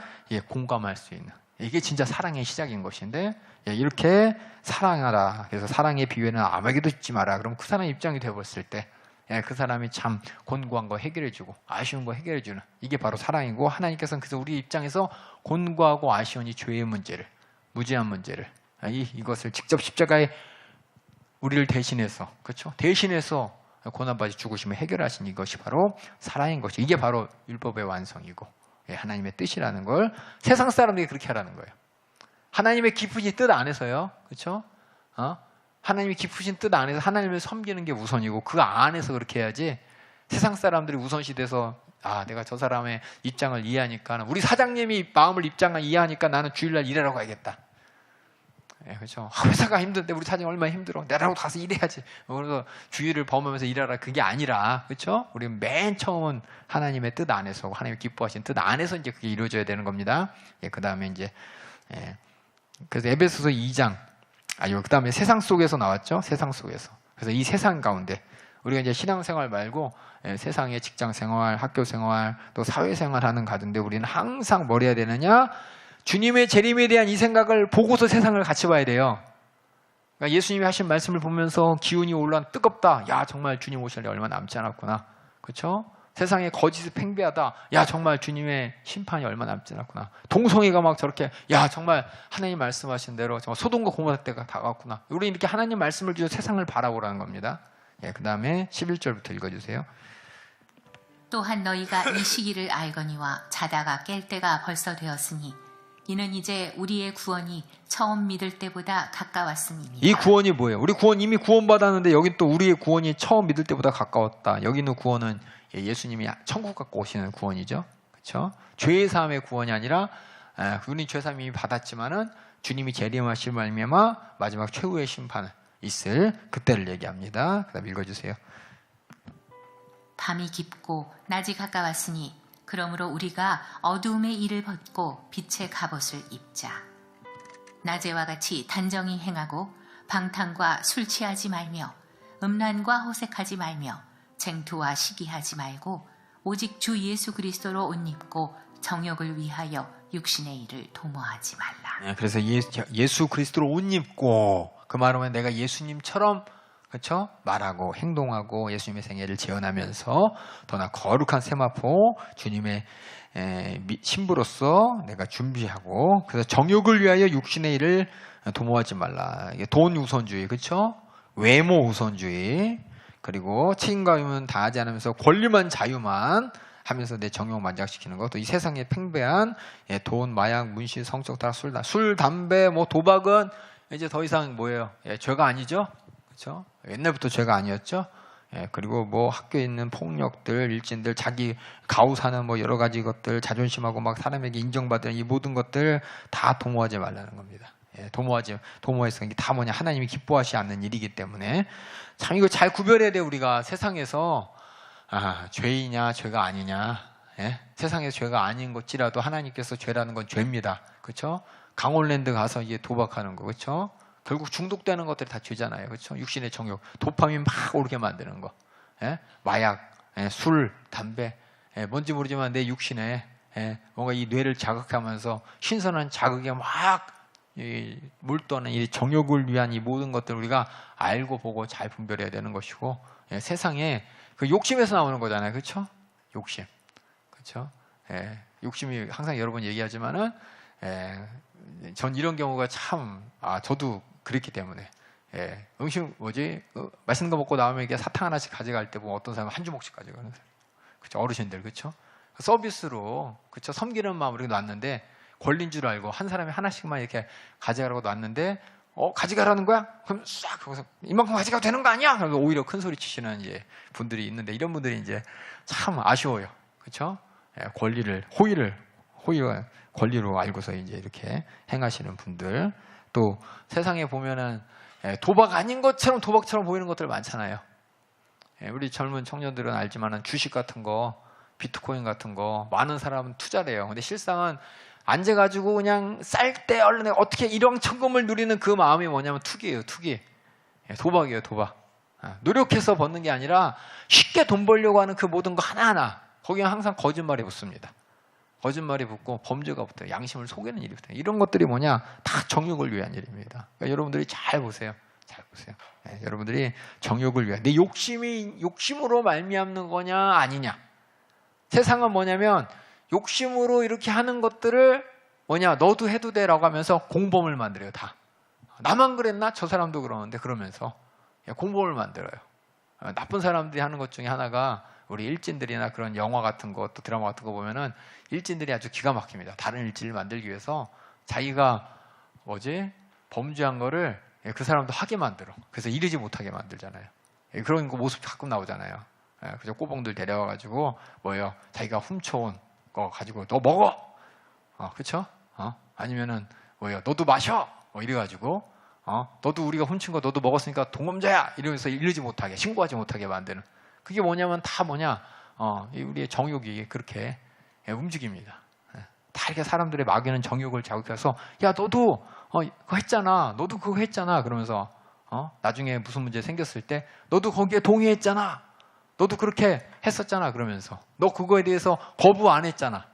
공감할 수 있는, 이게 진짜 사랑의 시작인 것인데, 이렇게 사랑하라. 그래서 사랑의 비유에는 아무에게도 잊지 마라. 그럼 그 사람의 입장이 되어버렸을 때 그 사람이 참 곤고한 거 해결해주고 아쉬운 거 해결해주는, 이게 바로 사랑이고, 하나님께서는 그래서 우리 입장에서 곤고하고 아쉬운 이 죄의 문제를, 무지한 문제를, 이것을 직접 십자가에 우리를 대신해서, 그렇죠? 대신해서 고난받이 죽으시며 해결하신 이것이 바로 사랑인 것이, 이게 바로 율법의 완성이고 하나님의 뜻이라는 걸 세상 사람들이 그렇게 하라는 거예요. 하나님의 깊은 뜻 안에서요, 그렇죠? 하나님이 깊으신 뜻 안에서 하나님을 섬기는 게 우선이고 그 안에서 그렇게 해야지 세상 사람들이 우선시 돼서 내가 저 사람의 입장을 이해하니까 우리 사장님이 마음을 입장을 이해하니까 나는 주일날 일하러 가야겠다. 그렇죠. 회사가 힘든데 우리 사장님 얼마나 힘들어. 내라고 가서 일해야지. 그래서 주일을 범하면서 일하라. 그게 아니라, 그렇죠? 우리는 맨 처음은 하나님의 뜻 안에서, 하나님이 기뻐하신 뜻 안에서 이제 그게 이루어져야 되는 겁니다. 그 다음에 이제, 그래서 에베소서 2장, 그 다음에 세상 속에서 나왔죠. 세상 속에서. 그래서 이 세상 가운데 우리가 이제 신앙생활 말고 세상의 직장생활, 학교생활, 또 사회생활하는 가운데 우리는 항상 뭘 해야 되느냐? 주님의 재림에 대한 이 생각을 보고서 세상을 같이 봐야 돼요. 그러니까 예수님이 하신 말씀을 보면서 기운이 올라 뜨겁다. 야, 정말 주님 오실 때 얼마 남지 않았구나. 그렇죠? 세상에 거짓이 팽배하다. 야, 정말 주님의 심판이 얼마 남지 않았구나. 동성애가 막 저렇게 야, 정말 하나님 말씀하신 대로 정말 소돔과 고모라 때가 다가왔구나. 우리 이렇게 하나님 말씀을 주셔 세상을 바라보라는 겁니다. 그 다음에 11절부터 읽어주세요. 또한 너희가 이 시기를 알거니와 자다가 깰 때가 벌써 되었으니 이는 이제 우리의 구원이 처음 믿을 때보다 가까웠음이니라. 이 구원이 뭐예요? 우리 구원 이미 구원받았는데 여기 또 우리의 구원이 처음 믿을 때보다 가까웠다. 여기 있는 구원은 예수님이 천국 갖고 오시는 구원이죠. 그렇죠? 죄의 사함의 구원이 아니라 우리 죄 사함 이미 받았지만은 주님이 재림하실 말미암아 마지막 최후의 심판 있을 그때를 얘기합니다. 그다음 읽어주세요. 밤이 깊고 낮이 가까웠으니 그러므로 우리가 어두움의 일을 벗고 빛의 갑옷을 입자. 낮에와 같이 단정히 행하고 방탕과 술 취하지 말며 음란과 호색하지 말며 쟁투와 시기하지 말고 오직 주 예수 그리스도로 옷 입고 정욕을 위하여 육신의 일을 도모하지 말라. 그래서 예수 그리스도로 옷 입고 그 말하면 내가 예수님처럼 그렇죠? 말하고 행동하고 예수님의 생애를 재현하면서 더나 거룩한 세마포 주님의 신부로서 내가 준비하고 그래서 정욕을 위하여 육신의 일을 도모하지 말라. 이게 돈 우선주의, 그렇죠? 외모 우선주의, 그리고 책임과 의무는 다하지 않으면서 권리만 자유만 하면서 내 정욕 만족시키는 것. 또 이 세상에 팽배한 돈, 마약, 문신, 성적 타락, 술, 담배, 뭐 도박은 이제 더 이상 뭐예요? 죄가 아니죠? 그렇죠? 옛날부터 죄가 아니었죠. 그리고 뭐 학교에 있는 폭력들, 일진들, 자기 가오사는 뭐 여러 가지 것들, 자존심하고 막 사람에게 인정받는 이 모든 것들 다 도모하지 말라는 겁니다. 도모해서 이게 다 뭐냐? 하나님이 기뻐하시지 않는 일이기 때문에 참 이거 잘 구별해야 돼. 우리가 세상에서 죄이냐 죄가 아니냐. 세상에서 죄가 아닌 것이라도 하나님께서 죄라는 건 죄입니다. 그렇죠? 강원랜드 가서 이게 도박하는 거, 그렇죠? 결국 중독되는 것들이 다 죄잖아요. 그렇죠? 육신의 정욕, 도파민 막 오르게 만드는 거. 마약, 술, 담배. 뭔지 모르지만 내 육신에 뭔가 이 뇌를 자극하면서 신선한 자극에 막 몰두하는 이 정욕을 위한 이 모든 것들을 우리가 알고 보고 잘 분별해야 되는 것이고 세상에 그 욕심에서 나오는 거잖아요. 그렇죠? 욕심. 그렇죠? 욕심이 항상 여러 번 얘기하지만은 전 이런 경우가 참 저도 그랬기 때문에 음식 맛있는 거 먹고 나오면 이게 사탕 하나씩 가져갈 때 보면 어떤 사람은 한 주먹씩 가져가는 사람, 그렇죠? 어르신들, 그렇죠? 서비스로, 그렇죠? 섬기는 마음으로 놨는데 권리인 줄 알고 한 사람이 하나씩만 이렇게 가져가라고 놨는데 가져가라는 거야? 그럼 싹 거기서 이만큼 가져가도 되는 거 아니야? 그러면 오히려 큰 소리 치시는 이제 분들이 있는데 이런 분들이 이제 참 아쉬워요, 그렇죠? 호의를 권리로 알고서 이제 이렇게 행하시는 분들. 또 세상에 보면은 도박 아닌 것처럼 도박처럼 보이는 것들 많잖아요. 우리 젊은 청년들은 알지만은 주식 같은 거, 비트코인 같은 거 많은 사람은 투자를 해요. 근데 실상은 앉아가지고 그냥 쌀 때 얼른 어떻게 일확천금을 누리는 그 마음이 뭐냐면 투기예요, 투기. 도박이에요, 도박. 노력해서 버는 게 아니라 쉽게 돈 벌려고 하는 그 모든 거 하나하나 거기에 항상 거짓말이 붙습니다. 거짓말이 붙고 범죄가 붙어요. 양심을 속이는 일이 붙어요. 이런 것들이 뭐냐? 다 정욕을 위한 일입니다. 그러니까 여러분들이 잘 보세요. 잘 보세요. 여러분들이 정욕을 위한 내 욕심으로 말미암는 거냐 아니냐. 세상은 뭐냐면 욕심으로 이렇게 하는 것들을 뭐냐? 너도 해도 돼라고 하면서 공범을 만들어요. 다. 나만 그랬나? 저 사람도 그러는데 그러면서 공범을 만들어요. 나쁜 사람들이 하는 것 중에 하나가 우리 일진들이나 그런 영화 같은 거, 또 드라마 같은 거 보면은 일진들이 아주 기가 막힙니다. 다른 일진을 만들기 위해서 자기가 범죄한 거를 예, 그 사람도 하게 만들어. 그래서 이르지 못하게 만들잖아요. 예, 그런 거 모습 가끔 나오잖아요. 예, 그래서 꼬봉들 데려와가지고 뭐예요? 자기가 훔쳐온 거 가지고 너 먹어. 그렇죠? 아니면은 뭐예요? 너도 마셔. 뭐 이래가지고 너도 우리가 훔친 거 너도 먹었으니까 동범자야. 이러면서 이르지 못하게 신고하지 못하게 만드는. 그게 뭐냐면 다 뭐냐? 우리의 정욕이 그렇게 움직입니다. 다 이렇게 사람들의 막연한 정욕을 자극해서 야 너도 그거 했잖아. 너도 그거 했잖아. 그러면서 나중에 무슨 문제 생겼을 때 너도 거기에 동의했잖아. 너도 그렇게 했었잖아. 그러면서 너 그거에 대해서 거부 안 했잖아.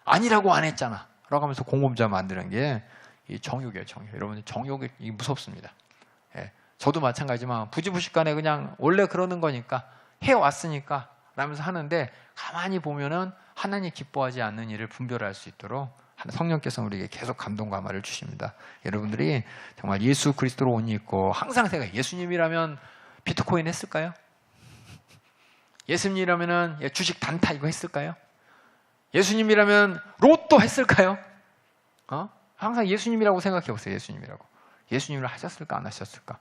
아니라고 안 했잖아. 라고 하면서 공범자 만드는 게 이 정욕이에요. 정욕. 여러분 정욕이 무섭습니다. 예, 저도 마찬가지지만 부지부식간에 그냥 원래 그러는 거니까 해왔으니까 라면서 하는데 가만히 보면은 하나님 기뻐하지 않는 일을 분별할 수 있도록 성령께서 우리에게 계속 감동과 말을 주십니다. 여러분들이 정말 예수 그리스도로 옷 입고 항상 생각해. 예수님이라면 비트코인 했을까요? 예수님이라면 주식 단타 이거 했을까요? 예수님이라면 로또 했을까요? 항상 예수님이라고 생각해 보세요. 예수님이라고. 예수님을 하셨을까 안 하셨을까?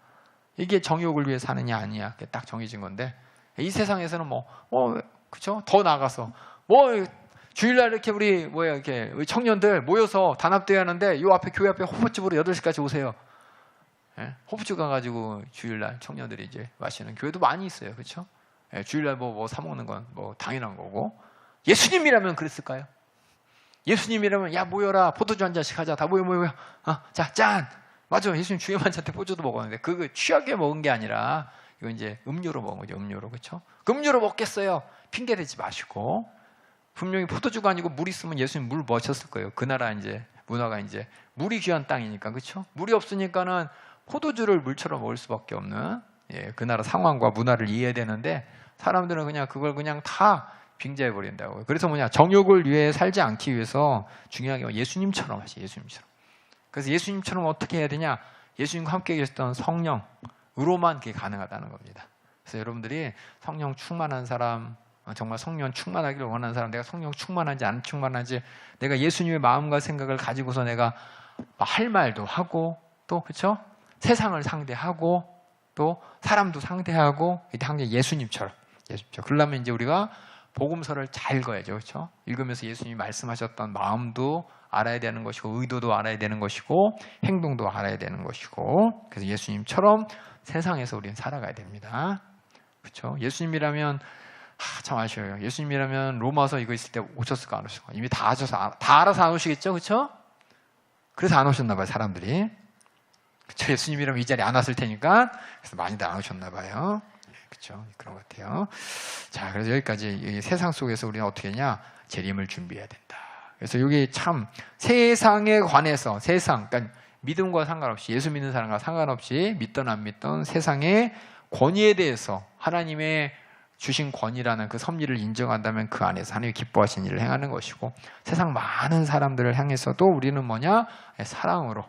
이게 정욕을 위해 사느냐 아니냐 딱 정해진 건데 이 세상에서는 그쵸? 더 나가서 주일날 이렇게 우리 이렇게 청년들 모여서 단합대회 하는데 요 앞에 교회 앞에 호프집으로 8시까지 오세요. 예? 호프집 가가지고 주일날 청년들이 이제 마시는 교회도 많이 있어요. 그렇죠? 예, 주일날 뭐 사 먹는 건 당연한 거고. 예수님이라면 그랬을까요? 예수님이라면 야 모여라 포도주 한 잔씩 하자. 다 모여. 자 짠. 맞아. 예수님 주여 만찬 때 포도도 먹었는데 그거 취하게 먹은 게 아니라 이거 이제 음료로 먹은 거죠. 음료로. 그렇죠? 음료로 먹겠어요. 핑계 대지 마시고 분명히 포도주가 아니고 물 있으면 예수님 물 마셨을 거예요. 그 나라 이제 문화가 이제 물이 귀한 땅이니까. 그렇죠? 물이 없으니까는 포도주를 물처럼 먹을 수밖에 없는 그 나라 상황과 문화를 이해해야 되는데 사람들은 그냥 그걸 그냥 다 빙자해 버린다고요. 그래서 정욕을 위해 살지 않기 위해서 중요한 게 예수님처럼 하시. 예수님처럼. 그래서 예수님처럼 어떻게 해야 되냐? 예수님과 함께 계셨던 성령으로만 그게 가능하다는 겁니다. 그래서 여러분들이 성령 충만한 사람, 정말 성령 충만하기를 원하는 사람, 내가 성령 충만한지 안 충만한지, 내가 예수님의 마음과 생각을 가지고서 내가 할 말도 하고, 또 그렇죠? 세상을 상대하고, 또 사람도 상대하고, 이때 항상 예수님처럼. 그러려면 이제 우리가 복음서를 잘 읽어야죠, 그렇죠? 읽으면서 예수님이 말씀하셨던 마음도 알아야 되는 것이고, 의도도 알아야 되는 것이고, 행동도 알아야 되는 것이고, 그래서 예수님처럼 세상에서 우리는 살아가야 됩니다. 그렇죠? 예수님이라면 참 아쉬워요. 예수님이라면 로마서 이거 있을 때 오셨을까 안 오셨을까? 이미 다 알아서 안 오시겠죠, 그렇죠? 그래서 안 오셨나 봐요, 사람들이. 그렇죠? 예수님이라면 이 자리에 안 왔을 테니까 그래서 많이들 안 오셨나 봐요. 그렇죠? 그런 것 같아요. 자, 그래서 여기까지 이 세상 속에서 우리는 어떻게 하냐? 재림을 준비해야 된다. 그래서 이게 참 세상에 관해서 그러니까 믿음과 상관없이 예수 믿는 사람과 상관없이 믿던 안 믿던 세상의 권위에 대해서 하나님의 주신 권위라는 그 섭리를 인정한다면 그 안에서 하나님이 기뻐하신 일을 행하는 것이고 세상 많은 사람들을 향해서도 우리는 사랑으로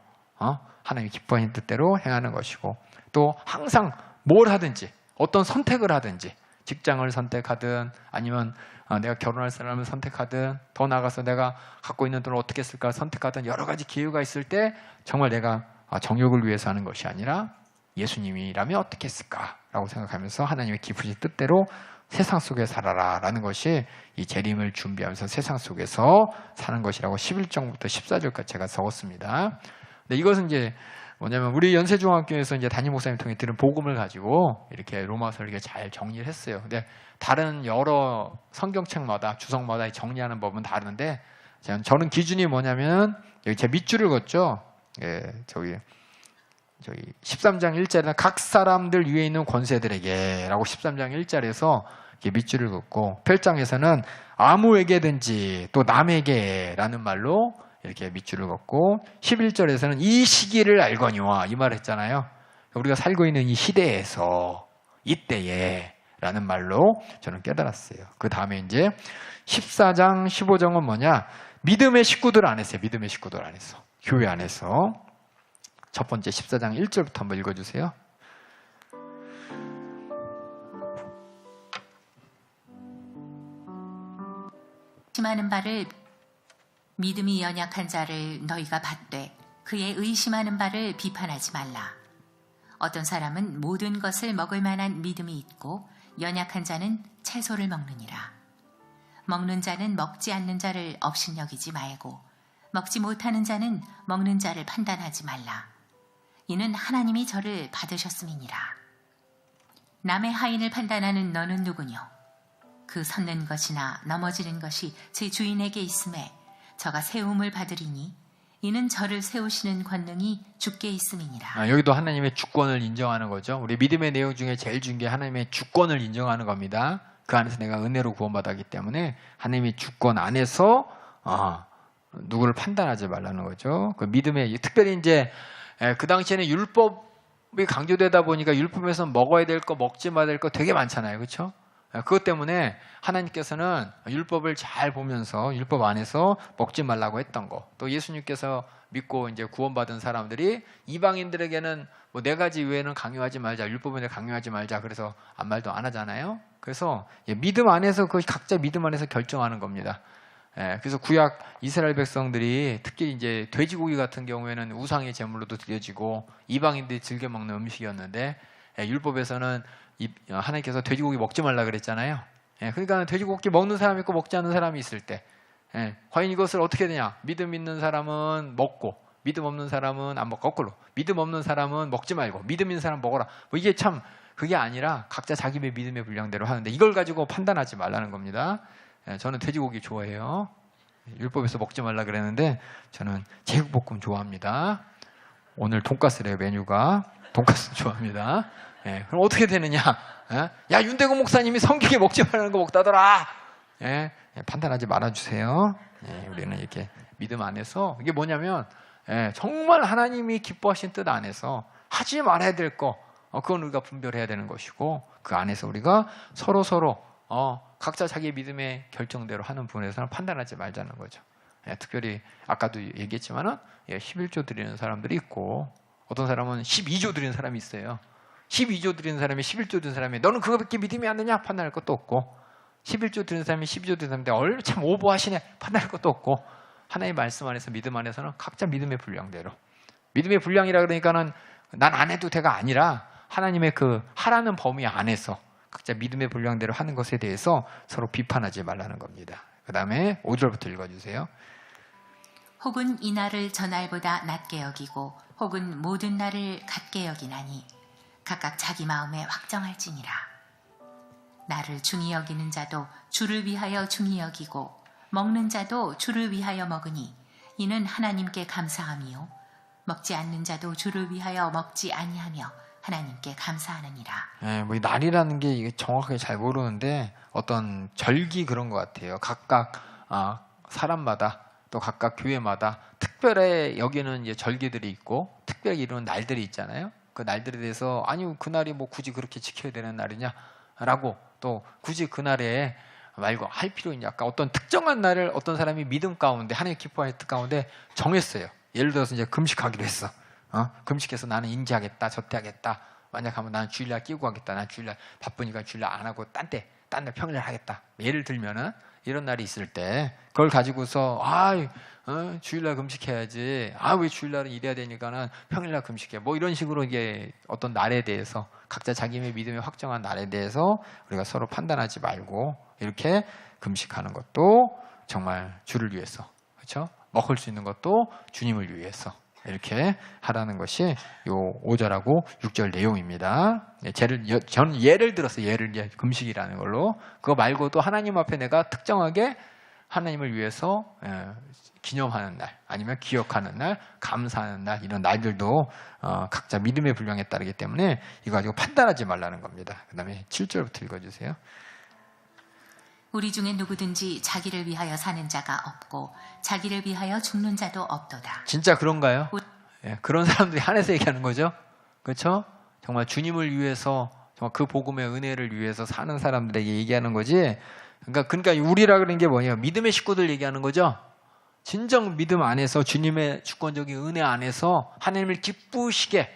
하나님이 기뻐하신 뜻대로 행하는 것이고 또 항상 뭘 하든지 어떤 선택을 하든지 직장을 선택하든 아니면 내가 결혼할 사람을 선택하든 더 나아가서 내가 갖고 있는 돈을 어떻게 쓸까 선택하든 여러 가지 기회가 있을 때 정말 내가 정욕을 위해서 하는 것이 아니라 예수님이라면 어떻게 했을까라고 생각하면서 하나님의 깊으신 뜻대로 세상 속에 살아라 라는 것이 이 재림을 준비하면서 세상 속에서 사는 것이라고 11절부터 14절까지 제가 적었습니다. 근데 이것은 이제 뭐냐면 우리 연세중학교에서 이제 담임 목사님 통해 들은 복음을 가지고 이렇게 로마서를 이렇게 잘 정리를 했어요. 근데 다른 여러 성경책마다 주석마다 정리하는 법은 다른데 저는 기준이 뭐냐면 여기 제 밑줄을 긋죠. 저기 13장 1절에 각 사람들 위에 있는 권세들에게 라고 13장 1절에서 밑줄을 긋고 8장에서는 아무에게든지 또 남에게 라는 말로 이렇게 밑줄을 긋고 11절에서는 이 시기를 알거니와 이 말을 했잖아요. 우리가 살고 있는 이 시대에서 이때에 라는 말로 저는 깨달았어요. 그 다음에 이제 14장 15장은 뭐냐? 믿음의 식구들 안에서 믿음의 식구들 안에서 교회 안에서 첫 번째 14장 1절부터 한번 읽어주세요. 의심하는 바를 믿음이 연약한 자를 너희가 받되 그의 의심하는 바를 비판하지 말라. 어떤 사람은 모든 것을 먹을 만한 믿음이 있고 연약한 자는 채소를 먹느니라. 먹는 자는 먹지 않는 자를 업신여기지 말고 먹지 못하는 자는 먹는 자를 판단하지 말라. 이는 하나님이 저를 받으셨음이니라. 남의 하인을 판단하는 너는 누구뇨? 그 섰는 것이나 넘어지는 것이 제 주인에게 있음에 저가 세움을 받으리니 이는 저를 세우시는 권능이 주께 있음이니라. 여기도 하나님의 주권을 인정하는 거죠. 우리 믿음의 내용 중에 제일 중요한 게 하나님의 주권을 인정하는 겁니다. 그 안에서 내가 은혜로 구원받았기 때문에 하나님의 주권 안에서 누구를 판단하지 말라는 거죠. 그 믿음의 특별히 이제 그 당시에는 율법이 강조되다 보니까 율법에서 먹어야 될 거, 먹지 말아야 될 거 되게 많잖아요, 그렇죠? 그것 때문에 하나님께서는 율법을 잘 보면서 율법 안에서 먹지 말라고 했던 거, 또 예수님께서 믿고 이제 구원받은 사람들이 이방인들에게는 뭐 4가지 외에는 강요하지 말자, 율법에 강요하지 말자, 그래서 아무 말도 안 하잖아요. 그래서 믿음 안에서 그 각자 믿음 안에서 결정하는 겁니다. 그래서 구약 이스라엘 백성들이 특히 이제 돼지고기 같은 경우에는 우상의 제물로도 드려지고 이방인들이 즐겨 먹는 음식이었는데 율법에서는 하나님께서 돼지고기 먹지 말라 그랬잖아요. 그러니까 돼지고기 먹는 사람이 있고 먹지 않는 사람이 있을 때 과연 이것을 어떻게 되냐? 믿음 있는 사람은 먹고 믿음 없는 사람은 안 먹고 거꾸로 믿음 없는 사람은 먹지 말고 믿음 있는 사람 먹어라. 뭐 이게 참 그게 아니라 각자 자기의 믿음의 분량대로 하는데 이걸 가지고 판단하지 말라는 겁니다. 저는 돼지고기 좋아해요. 율법에서 먹지 말라 그랬는데 저는 제육볶음 좋아합니다. 오늘 돈가스래요, 메뉴가. 돈가스 좋아합니다. 그럼 어떻게 되느냐? 야, 윤대건 목사님이 성경에 먹지 말라는 거 먹다더라. 판단하지 말아주세요. 우리는 이렇게 믿음 안에서 이게 뭐냐면 정말 하나님이 기뻐하신 뜻 안에서 하지 말아야 될 거 그건 우리가 분별해야 되는 것이고 그 안에서 우리가 서로 각자 자기의 믿음의 결정대로 하는 부분에서는 판단하지 말자는 거죠. 특별히 아까도 얘기했지만은 11조 드리는 사람들이 있고 어떤 사람은 12조 드리는 사람이 있어요. 12조 드리는 사람이 11조 드리는 사람이 너는 그거밖에 믿음이 안 되냐? 판단할 것도 없고 11조 드리는 사람이 12조 드리는 사람인데 얼마나 참 오버하시네? 판단할 것도 없고 하나님의 말씀 안에서 믿음 안에서는 각자 믿음의 분량대로 믿음의 분량이라 그러니까는 난 안 해도 돼가 아니라 하나님의 그 하라는 범위 안에서 각자 믿음의 분량대로 하는 것에 대해서 서로 비판하지 말라는 겁니다. 그 다음에 5절부터 읽어주세요. 혹은 이 날을 저 날보다 낮게 여기고 혹은 모든 날을 같게 여기나니 각각 자기 마음에 확정할지니라. 나를 중히 여기는 자도 주를 위하여 중히 여기고 먹는 자도 주를 위하여 먹으니 이는 하나님께 감사함이요 먹지 않는 자도 주를 위하여 먹지 아니하며 하나님께 감사하느니라. 뭐 이 날이라는 게 이게 정확하게 잘 모르는데 어떤 절기 그런 것 같아요. 각각 사람마다 또 각각 교회마다 특별히 여기는 이제 절기들이 있고 특별히 이루는 날들이 있잖아요. 그 날들에 대해서 아니 그 날이 뭐 굳이 그렇게 지켜야 되는 날이냐라고 또 굳이 그 날에 말고 할 필요 있냐? 아까 어떤 특정한 날을 어떤 사람이 믿음 가운데 하나님 기뻐할 뜻 가운데 정했어요. 예를 들어서 이제 금식하기로 했어. 금식해서 나는 인지하겠다, 저태하겠다. 만약 하면 나는 주일날 끼고 가겠다. 난 주일날 바쁘니까 주일날 안 하고 딴 데 평일날 하겠다. 예를 들면은 이런 날이 있을 때 그걸 가지고서 주일날 금식해야지. 왜 주일날은 일해야 되니까는 평일날 금식해. 뭐 이런 식으로 이게 어떤 날에 대해서 각자 자기의 믿음에 확정한 날에 대해서 우리가 서로 판단하지 말고 이렇게 금식하는 것도 정말 주를 위해서, 그렇죠? 먹을 수 있는 것도 주님을 위해서 이렇게 하라는 것이 요 5절하고 6절 내용입니다. 저는 예를 들어서 금식이라는 걸로 그거 말고도 하나님 앞에 내가 특정하게 하나님을 위해서 기념하는 날 아니면 기억하는 날, 감사하는 날 이런 날들도 각자 믿음의 분량에 따르기 때문에 이거 가지고 판단하지 말라는 겁니다. 그 다음에 7절부터 읽어주세요. 우리 중에 누구든지 자기를 위하여 사는 자가 없고 자기를 위하여 죽는 자도 없도다. 진짜 그런가요? 그런 사람들이 한해서 얘기하는 거죠. 그렇죠? 정말 주님을 위해서 정말 그 복음의 은혜를 위해서 사는 사람들에게 얘기하는 거지. 그러니까 우리라 그러는 게 뭐냐? 믿음의 식구들 얘기하는 거죠. 진정 믿음 안에서 주님의 주권적인 은혜 안에서 하나님을 기쁘시게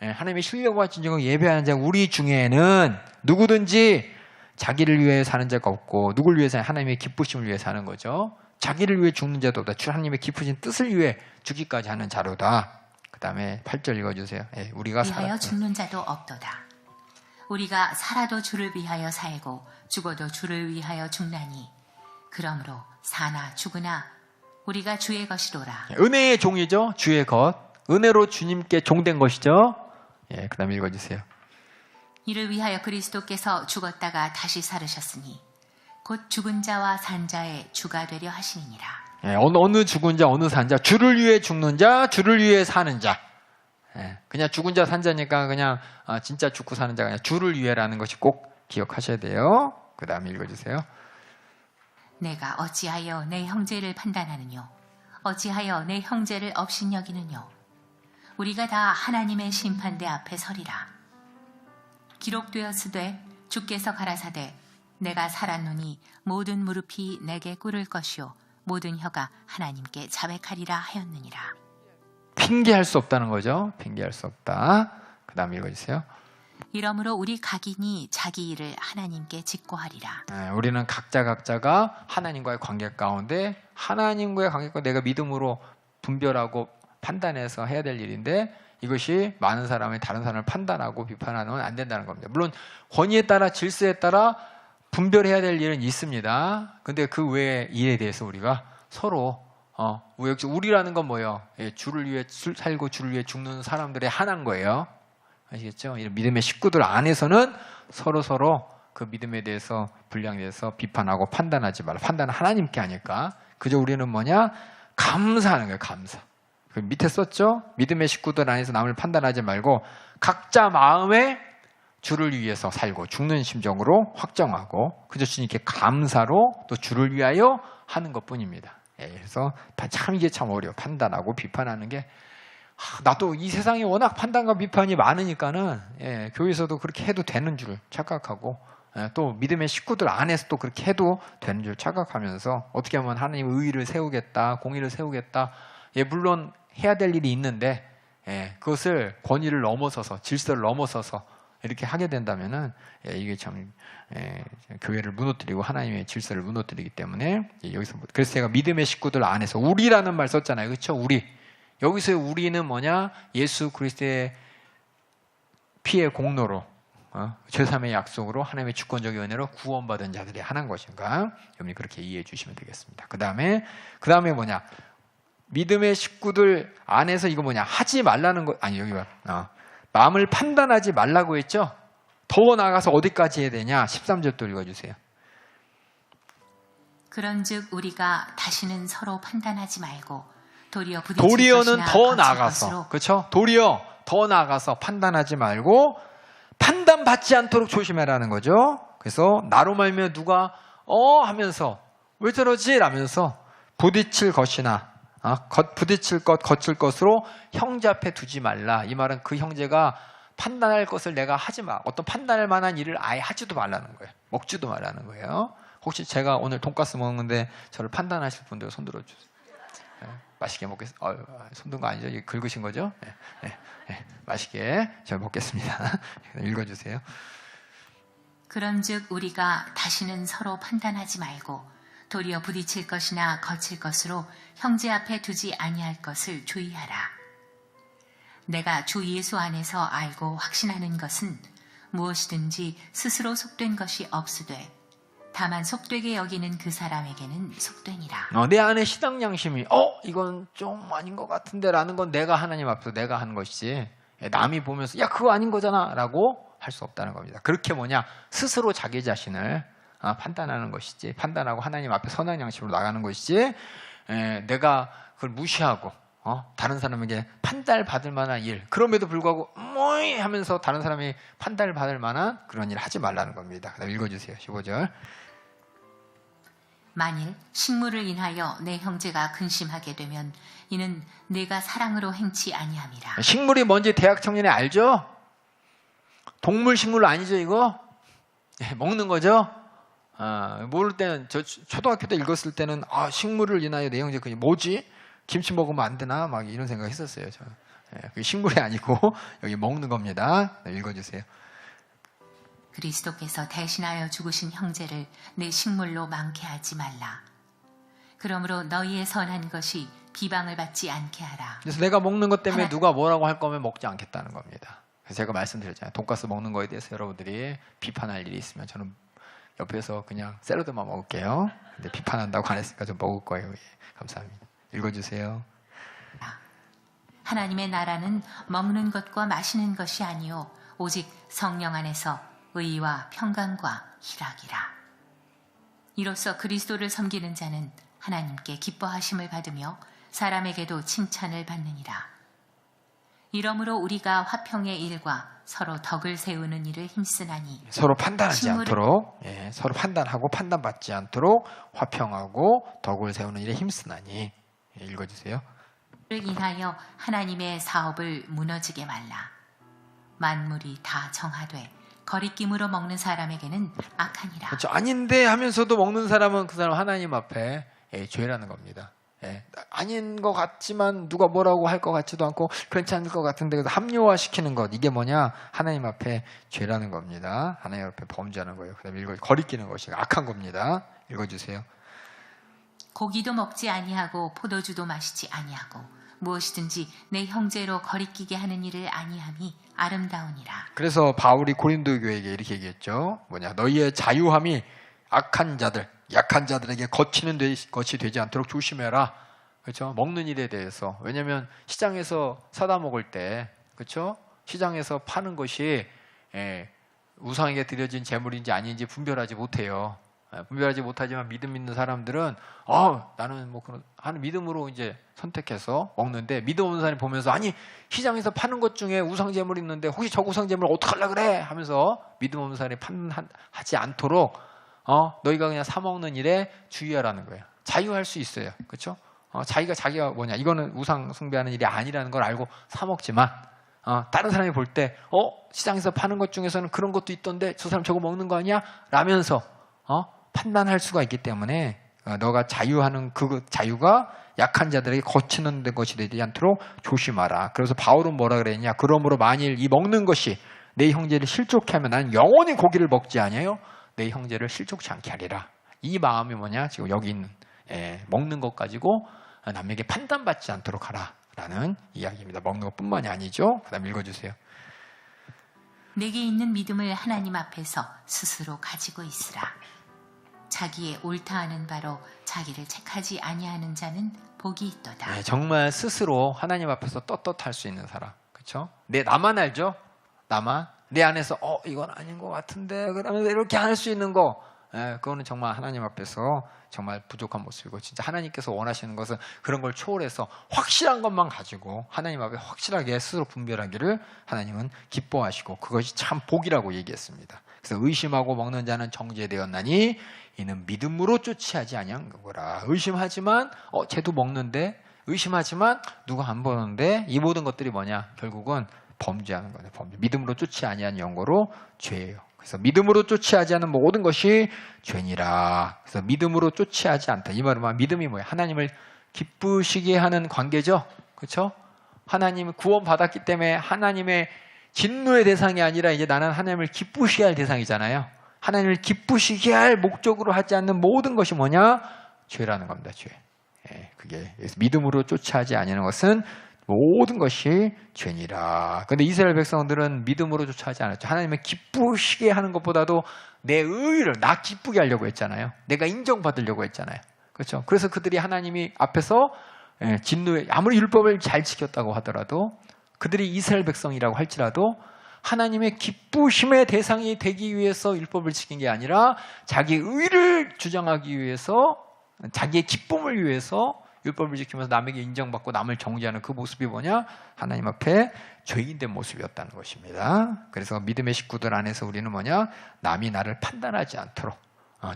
하나님의 신령과 진정을 예배하는 자 우리 중에는 누구든지 자기를 위해 사는 자가 없고 누굴 위해서 하나님의 기쁘심을 위해 사는 거죠. 자기를 위해 죽는 자도 없다. 하나님의 기쁘신 뜻을 위해 죽기까지 하는 자로다. 그 다음에 8절 읽어주세요. 예, 우리가 위하여 죽는 자도 없도다. 우리가 살아도 주를 위하여 살고 죽어도 주를 위하여 죽나니 그러므로 사나 죽으나 우리가 주의 것이로라. 은혜의 종이죠. 주의 것. 은혜로 주님께 종된 것이죠. 예, 그 다음에 읽어주세요. 이를 위하여 그리스도께서 죽었다가 다시 살으셨으니 곧 죽은 자와 산 자의 주가 되려 하시니라. 예, 어느 죽은 자, 어느 산 자, 주를 위해 죽는 자, 주를 위해 사는 자. 예, 그냥 죽은 자, 산 자니까 그냥 진짜 죽고 사는 자가 아니라 주를 위해라는 것이 꼭 기억하셔야 돼요. 그 다음에 읽어주세요. 내가 어찌하여 내 형제를 판단하느뇨? 어찌하여 내 형제를 업신여기느뇨? 우리가 다 하나님의 심판대 앞에 서리라. 기록되었으되 주께서 가라사대 내가 살았노니 모든 무릎이 내게 꿇을 것이요 모든 혀가 하나님께 자백하리라 하였느니라. 핑계할 수 없다는 거죠. 핑계할 수 없다. 그 다음에 읽어주세요. 이러므로 우리 각인이 자기 일을 하나님께 직고하리라. 우리는 각자가 하나님과의 관계 가운데 하나님과의 관계가 내가 믿음으로 분별하고 판단해서 해야 될 일인데 이것이 많은 사람이 다른 사람을 판단하고 비판하는 건 안 된다는 겁니다. 물론 권위에 따라 질서에 따라 분별해야 될 일은 있습니다. 근데 그 외의 일에 대해서 우리가 서로 우리라는 건 뭐예요? 예, 주를 위해 살고 주를 위해 죽는 사람들의 하나인 거예요. 아시겠죠? 이런 믿음의 식구들 안에서는 서로 그 믿음에 대해서 분량에 대해서 비판하고 판단하지 말라. 판단은 하나님께 하니까. 그저 우리는 뭐냐? 감사하는 거예요. 감사. 그 밑에 썼죠? 믿음의 식구들 안에서 남을 판단하지 말고 각자 마음에 주를 위해서 살고 죽는 심정으로 확정하고 그저 주님께 감사로 또 주를 위하여 하는 것뿐입니다. 예, 그래서 참 이게 참 어려워. 판단하고 비판하는 게 나도 이 세상에 워낙 판단과 비판이 많으니까는 교회에서도 그렇게 해도 되는 줄 착각하고 또 믿음의 식구들 안에서 또 그렇게 해도 되는 줄 착각하면서 어떻게 하면 하나님의 의의를 세우겠다, 공의를 세우겠다. 물론 해야 될 일이 있는데 그것을 권위를 넘어서서 질서를 넘어서서 이렇게 하게 된다면은 이게 참 교회를 무너뜨리고 하나님의 질서를 무너뜨리기 때문에 여기서 그래서 제가 믿음의 식구들 안에서 우리라는 말 썼잖아요, 그렇죠? 우리 여기서의 우리는 뭐냐? 예수 그리스도의 피의 공로로 제3의 약속으로 하나님의 주권적 은혜로 구원받은 자들이 하나인 것인가? 여러분이 그렇게 이해해 주시면 되겠습니다. 그 다음에 뭐냐? 믿음의 식구들 안에서 이거 뭐냐? 하지 말라는 거 아니 여기 봐. 마음을 판단하지 말라고 했죠? 더 나아가서 어디까지 해야 되냐? 13절 또 읽어주세요. 그런즉 우리가 다시는 서로 판단하지 말고 도리어는 더 나아가서 그렇죠? 도리어 더 나아가서 판단하지 말고 판단받지 않도록 조심해라는 거죠. 그래서 나로 말미암아 누가 하면서 왜 저러지? 라면서 부딪힐 것이나 부딪힐 것 거칠 것으로 형제 앞에 두지 말라. 이 말은 그 형제가 판단할 것을 내가 하지 마. 어떤 판단할 만한 일을 아예 하지도 말라는 거예요. 먹지도 말라는 거예요. 혹시 제가 오늘 돈가스 먹는데 저를 판단하실 분들 손 들어주세요. 맛있게 먹겠습니다. 손든 거 아니죠? 이게 긁으신 거죠? 맛있게 저 먹겠습니다. 읽어주세요. 그런즉 우리가 다시는 서로 판단하지 말고 도리어 부딪힐 것이나 거칠 것으로 형제 앞에 두지 아니할 것을 주의하라. 내가 주 예수 안에서 알고 확신하는 것은 무엇이든지 스스로 속된 것이 없으되 다만 속되게 여기는 그 사람에게는 속되니라. 내 안에 신앙 양심이 이건 좀 아닌 것 같은데 라는 건 내가 하나님 앞에서 내가 하는 것이지 남이 보면서 야 그거 아닌 거잖아 라고 할 수 없다는 겁니다. 그렇게 뭐냐 스스로 자기 자신을 판단하는 것이지 판단하고 하나님 앞에 선한 양심으로 나가는 것이지 내가 그걸 무시하고 다른 사람에게 판단을 받을 만한 일 그럼에도 불구하고 뭐이 하면서 다른 사람이 판단을 받을 만한 그런 일을 하지 말라는 겁니다. 그다음 읽어주세요. 15절. 만일 식물을 인하여 내 형제가 근심하게 되면 이는 내가 사랑으로 행치 아니함이라. 식물이 뭔지 대학 청년이 알죠? 동물 식물 아니죠 이거? 먹는 거죠? 모를 때는 저 초등학교 때 읽었을 때는 식물을 인하여 내 형제 그게 뭐지? 김치 먹으면 안 되나? 막 이런 생각 했었어요. 저는. 그게 식물이 아니고 여기 먹는 겁니다. 읽어주세요. 그리스도께서 대신하여 죽으신 형제를 내 식물로 많게 하지 말라. 그러므로 너희의 선한 것이 비방을 받지 않게 하라. 그래서 내가 먹는 것 때문에 하나- 누가 뭐라고 할 거면 먹지 않겠다는 겁니다. 그래서 제가 말씀드렸잖아요. 돈가스 먹는 거에 대해서 여러분들이 비판할 일이 있으면 저는 옆에서 그냥 샐러드만 먹을게요. 근데 비판한다고 안 했으니까 좀 먹을 거예요. 예, 감사합니다. 읽어주세요. 하나님의 나라는 먹는 것과 마시는 것이 아니요 오직 성령 안에서 의와 평강과 희락이라. 이로써 그리스도를 섬기는 자는 하나님께 기뻐하심을 받으며 사람에게도 칭찬을 받느니라. 이러므로 우리가 화평의 일과 서로 덕을 세우는 일을 힘쓰나니 서로 판단하지 식물을- 않도록, 예, 서로 판단하고 판단받지 않도록 화평하고 덕을 세우는 일에 힘쓰나니. 예, 읽어주세요. 를 인하여 하나님의 사업을 무너지게 말라. 만물이 다 정하되 거리낌으로 먹는 사람에게는 악하니라. 그렇죠. 아닌데 하면서도 먹는 사람은 그 사람 하나님 앞에 죄라는 겁니다. 예, 아닌 것 같지만 누가 뭐라고 할 것 같지도 않고 괜찮을 것 같은데 그래서 합리화시키는 것, 이게 뭐냐? 하나님 앞에 죄라는 겁니다. 하나님 앞에 범죄하는 거예요. 그 다음에 거리끼는 것이 악한 겁니다. 읽어주세요. 고기도 먹지 아니하고 포도주도 마시지 아니하고 무엇이든지 내 형제로 거리끼게 하는 일을 아니함이 아름다우니라. 그래서 바울이 고린도 교회에게 이렇게 얘기했죠. 뭐냐? 너희의 자유함이 악한 자들, 약한 자들에게 거치는 것이 되지 않도록 조심해라. 그렇죠? 먹는 일에 대해서. 왜냐하면 시장에서 사다 먹을 때, 그렇죠? 시장에서 파는 것이 우상에게 드려진 제물인지 아닌지 분별하지 못해요. 분별하지 못하지만 믿음 있는 사람들은 나는 뭐 그런 하는 믿음으로 이제 선택해서 먹는데, 믿음 없는 사람이 보면서 아니 시장에서 파는 것 중에 우상 제물 있는데 혹시 저 우상 제물 어떡하려 그래 하면서 믿음 없는 사람이 판단하지 않도록 너희가 그냥 사 먹는 일에 주의하라는 거예요. 자유할 수 있어요. 그렇죠? 자기가 뭐냐, 이거는 우상 숭배하는 일이 아니라는 걸 알고 사 먹지만 다른 사람이 볼 때 시장에서 파는 것 중에서는 그런 것도 있던데 저 사람 저거 먹는 거 아니야? 라면서 판단할 수가 있기 때문에 너가 자유하는 그 자유가 약한 자들에게 거치는 것이 되지 않도록 조심하라. 그래서 바울은 뭐라 그랬냐? 그러므로 만일 이 먹는 것이 내 형제를 실족케 하면 나는 영원히 고기를 먹지 아니하여 내 형제를 실족치 않게 하리라. 이 마음이 뭐냐? 지금 여기 있는 먹는 것 가지고 남에게 판단받지 않도록 하라라는 이야기입니다. 먹는 것뿐만이 아니죠. 그다음 읽어주세요. 내게 있는 믿음을 하나님 앞에서 스스로 가지고 있으라. 자기의 옳다 하는 바로 자기를 책하지 아니하는 자는 복이 있도다. 정말 스스로 하나님 앞에서 떳떳할 수 있는 사람, 그렇죠? 나만 알죠? 나만 내 안에서 이건 아닌 것 같은데 그러면서 이렇게 할 수 있는 거, 그거는 정말 하나님 앞에서 정말 부족한 모습이고, 진짜 하나님께서 원하시는 것은 그런 걸 초월해서 확실한 것만 가지고 하나님 앞에 확실하게 스스로 분별하기를 하나님은 기뻐하시고 그것이 참 복이라고 얘기했습니다. 그래서 의심하고 먹는 자는 정죄되었나니 이는 믿음으로 쫓아하지 아니한 거라. 의심하지만 쟤도 먹는데, 의심하지만 누가 안 보는데, 이 모든 것들이 뭐냐? 결국은 범죄하는 거예요. 범죄. 믿음으로 쫓지 아니한 영어로 죄예요. 그래서 믿음으로 쫓아하지 않은 모든 것이 죄니라. 그래서 믿음으로 쫓아하지 않다. 이 말은 믿음이 뭐예요? 하나님을 기쁘시게 하는 관계죠. 그렇죠? 하나님을 구원받았기 때문에 하나님의 진노의 대상이 아니라 이제 나는 하나님을 기쁘시게 할 대상이잖아요. 하나님을 기쁘시게 할 목적으로 하지 않는 모든 것이 뭐냐? 죄라는 겁니다. 죄. 그게 믿음으로 쫓아하지 아니하는 것은 모든 것이 죄니라. 그런데 이스라엘 백성들은 믿음으로 쫓아하지 않았죠. 하나님을 기쁘시게 하는 것보다도 내 의를 나 기쁘게 하려고 했잖아요. 내가 인정받으려고 했잖아요. 그렇죠? 그래서 그들이 하나님이 앞에서 진노에, 아무리 율법을 잘 지켰다고 하더라도, 그들이 이스라엘 백성이라고 할지라도 하나님의 기쁘심의 대상이 되기 위해서 율법을 지킨 게 아니라 자기 의를 주장하기 위해서, 자기의 기쁨을 위해서 율법을 지키면서 남에게 인정받고 남을 정죄하는 그 모습이 뭐냐? 하나님 앞에 죄인된 모습이었다는 것입니다. 그래서 믿음의 식구들 안에서 우리는 뭐냐? 남이 나를 판단하지 않도록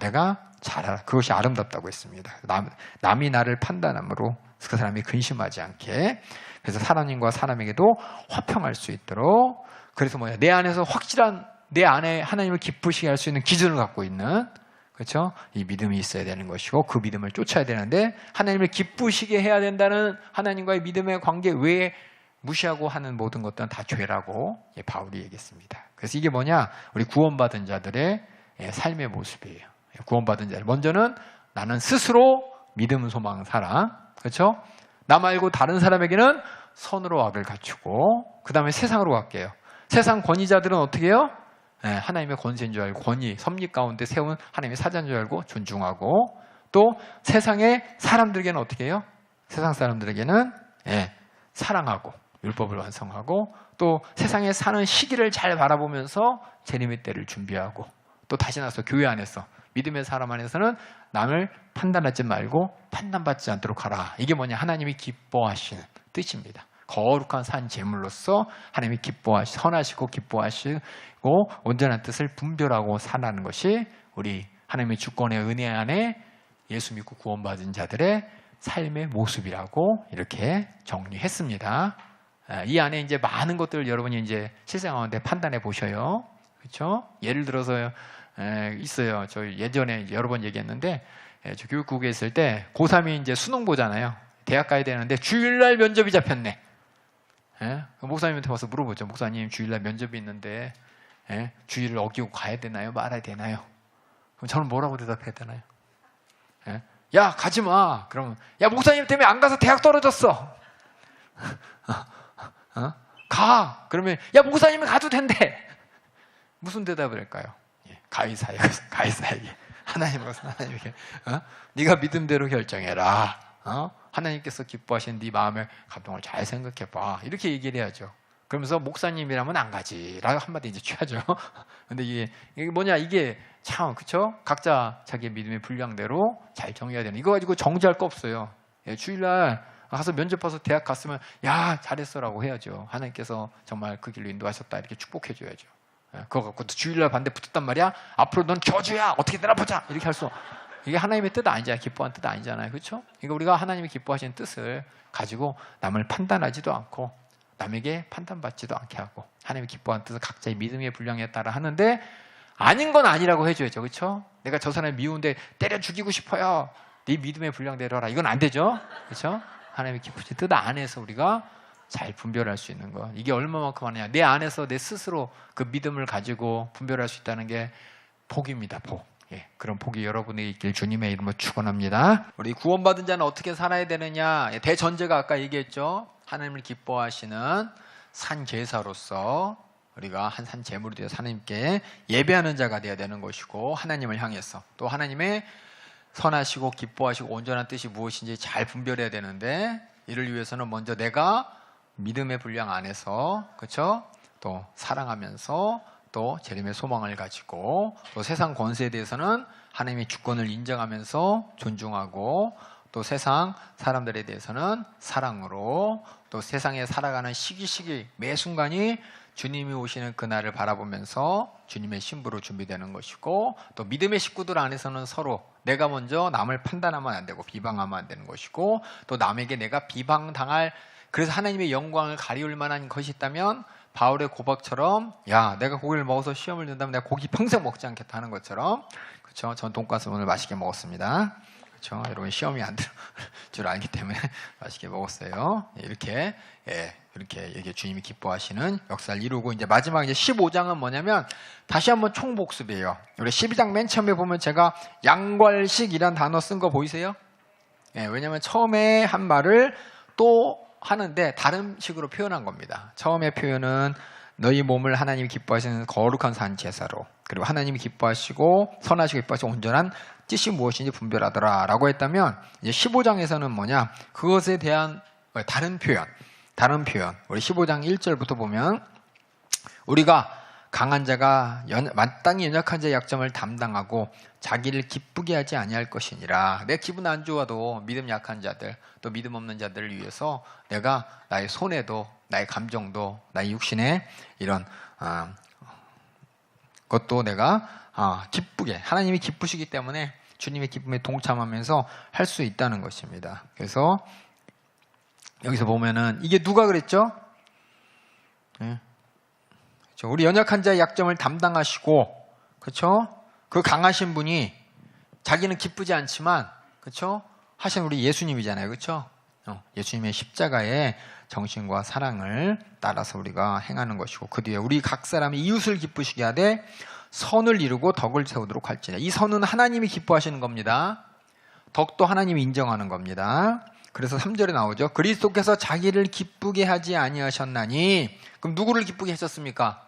내가 잘하라. 그것이 아름답다고 했습니다. 남이 나를 판단함으로 그 사람이 근심하지 않게, 그래서 사람과 사람에게도 화평할 수 있도록, 그래서 뭐냐? 내 안에서 확실한, 내 안에 하나님을 기쁘시게 할 수 있는 기준을 갖고 있는, 그렇죠? 이 믿음이 있어야 되는 것이고 그 믿음을 쫓아야 되는데, 하나님을 기쁘시게 해야 된다는 하나님과의 믿음의 관계 외에 무시하고 하는 모든 것들은 다 죄라고 바울이 얘기했습니다. 그래서 이게 뭐냐? 우리 구원받은 자들의 삶의 모습이에요. 구원받은 자들. 먼저는 나는 스스로 믿음, 소망, 사랑, 그렇죠? 나 말고 다른 사람에게는 선으로 악을 갖추고 그 다음에 세상으로 갈게요. 세상 권위자들은 어떻게 해요? 하나님의 권세인 줄 알고 권위, 섭리 가운데 세운 하나님의 사자인 줄 알고 존중하고 또 세상의 사람들에게는 어떻게 해요? 세상 사람들에게는 사랑하고 율법을 완성하고 또 세상에 사는 시기를 잘 바라보면서 재림의 때를 준비하고 또 다시 나서 교회 안에서 믿음의 사람 안에서는 남을 판단하지 말고 판단받지 않도록 하라. 이게 뭐냐? 하나님이 기뻐하시는 뜻입니다. 거룩한 산 제물로서 하나님이 선하시고 기뻐하시고 온전한 뜻을 분별하고 살아가는 것이 우리 하나님의 주권의 은혜 안에 예수 믿고 구원받은 자들의 삶의 모습이라고 이렇게 정리했습니다. 이 안에 이제 많은 것들을 여러분이 이제 실생 가운데 판단해 보셔요. 그렇죠? 예를 들어서 있어요. 저 예전에 여러 번 얘기했는데 저 교육국에 있을 때 고3이 이제 수능 보잖아요. 대학 가야 되는데 주일날 면접이 잡혔네. 목사님한테 와서 물어보죠. 목사님 주일날 면접이 있는데 주일을 어기고 가야 되나요? 말아야 되나요? 그럼 저는 뭐라고 대답해야 되나요? 야 가지마. 그러면 야 목사님 때문에 안 가서 대학 떨어졌어. 가. 그러면 야 목사님이 가도 된대. 무슨 대답을 할까요? 가이사에게 하나님에게 네가 믿음대로 결정해라. 하나님께서 기뻐하시는 네 마음의 감동을 잘 생각해봐. 이렇게 얘기를 해야죠. 그러면서 목사님이라면 안 가지 라고 한마디 이제 취하죠. 근데 이게 뭐냐, 이게 참 그쵸? 각자 자기의 믿음의 분량대로 잘 정해야 되는, 이거 가지고 정지할 거 없어요. 주일날 가서 면접 봐서 대학 갔으면 야 잘했어라고 해야죠. 하나님께서 정말 그 길로 인도하셨다 이렇게 축복해줘야죠. 그거 갖고 주일날 반대 붙었단 말이야. 앞으로 넌 저주야. 어떻게 되나 보자. 이렇게 할 수. 이게 하나님의 뜻 아니잖아요. 기뻐하는 뜻 아니잖아요. 그렇죠? 그러니까 우리가 하나님이 기뻐하시는 뜻을 가지고 남을 판단하지도 않고 남에게 판단받지도 않게 하고 하나님이 기뻐하는 뜻을 각자의 믿음의 분량에 따라 하는데 아닌 건 아니라고 해줘야죠. 그렇죠? 내가 저 사람을 미운데 때려 죽이고 싶어요. 네 믿음의 분량대로 하라. 이건 안 되죠. 그렇죠? 하나님의 기쁘신 뜻 안에서 우리가 잘 분별할 수 있는 거. 이게 얼마만큼 하느냐. 내 안에서 내 스스로 그 믿음을 가지고 분별할 수 있다는 게 복입니다. 복. 그런 복이 여러분에게 있길 주님의 이름으로 축원합니다. 우리 구원받은 자는 어떻게 살아야 되느냐. 대전제가 아까 얘기했죠. 하나님을 기뻐하시는 산 제사로서 우리가 한 산 제물이 되어서 하나님께 예배하는 자가 되어야 되는 것이고, 하나님을 향해서 또 하나님의 선하시고 기뻐하시고 온전한 뜻이 무엇인지 잘 분별해야 되는데, 이를 위해서는 먼저 내가 믿음의 분량 안에서, 그렇죠? 또 사랑하면서 또 재림의 소망을 가지고, 또 세상 권세에 대해서는 하나님의 주권을 인정하면서 존중하고, 또 세상 사람들에 대해서는 사랑으로, 또 세상에 살아가는 시기 매 순간이 주님이 오시는 그날을 바라보면서 주님의 신부로 준비되는 것이고, 또 믿음의 식구들 안에서는 서로 내가 먼저 남을 판단하면 안 되고 비방하면 안 되는 것이고, 또 남에게 내가 비방당할, 그래서 하나님의 영광을 가리울 만한 것이 있다면 바울의 고백처럼, 야 내가 고기를 먹어서 시험을 든다면 내가 고기 평생 먹지 않겠다 하는 것처럼, 그렇죠? 전 돈가스 오늘 맛있게 먹었습니다. 그렇죠? 여러분 시험이 안 들 줄 알기 때문에 맛있게 먹었어요. 이렇게 이렇게 주님이 기뻐하시는 역사를 이루고, 이제 마지막 이제 15장은 뭐냐면 다시 한번 총복습이에요. 우리 12장 맨 처음에 보면 제가 양괄식이란 단어 쓴 거 보이세요? 왜냐하면 처음에 한 말을 또 하는데 다른 식으로 표현한 겁니다. 처음에 표현은 너희 몸을 하나님이 기뻐하시는 거룩한 산 제사로, 그리고 하나님이 기뻐하시고 선하시고 기뻐하시고 온전한 뜻이 무엇인지 분별하더라 라고 했다면, 이제 15장에서는 뭐냐, 그것에 대한 다른 표현. 우리 15장 1절부터 보면, 우리가 강한 자가 마땅히 연약한 자의 약점을 담당하고 자기를 기쁘게 하지 아니할 것이니라. 내 기분 안 좋아도 믿음 약한 자들, 또 믿음 없는 자들을 위해서 내가 나의 손해도, 나의 감정도, 나의 육신의 이런 것도 내가 기쁘게, 하나님이 기쁘시기 때문에 주님의 기쁨에 동참하면서 할 수 있다는 것입니다. 그래서 여기서 보면은 이게 누가 그랬죠? 그렇죠? 우리 연약한 자의 약점을 담당하시고, 그렇죠? 그 강하신 분이 자기는 기쁘지 않지만, 그렇죠? 하신 우리 예수님이잖아요, 그렇죠? 예수님의 십자가의 정신과 사랑을 따라서 우리가 행하는 것이고, 그 뒤에 우리 각 사람이 이웃을 기쁘시게 하되 선을 이루고 덕을 세우도록 할지니. 이 선은 하나님이 기뻐하시는 겁니다. 덕도 하나님이 인정하는 겁니다. 그래서 3절에 나오죠. 그리스도께서 자기를 기쁘게 하지 아니하셨나니. 그럼 누구를 기쁘게 하셨습니까?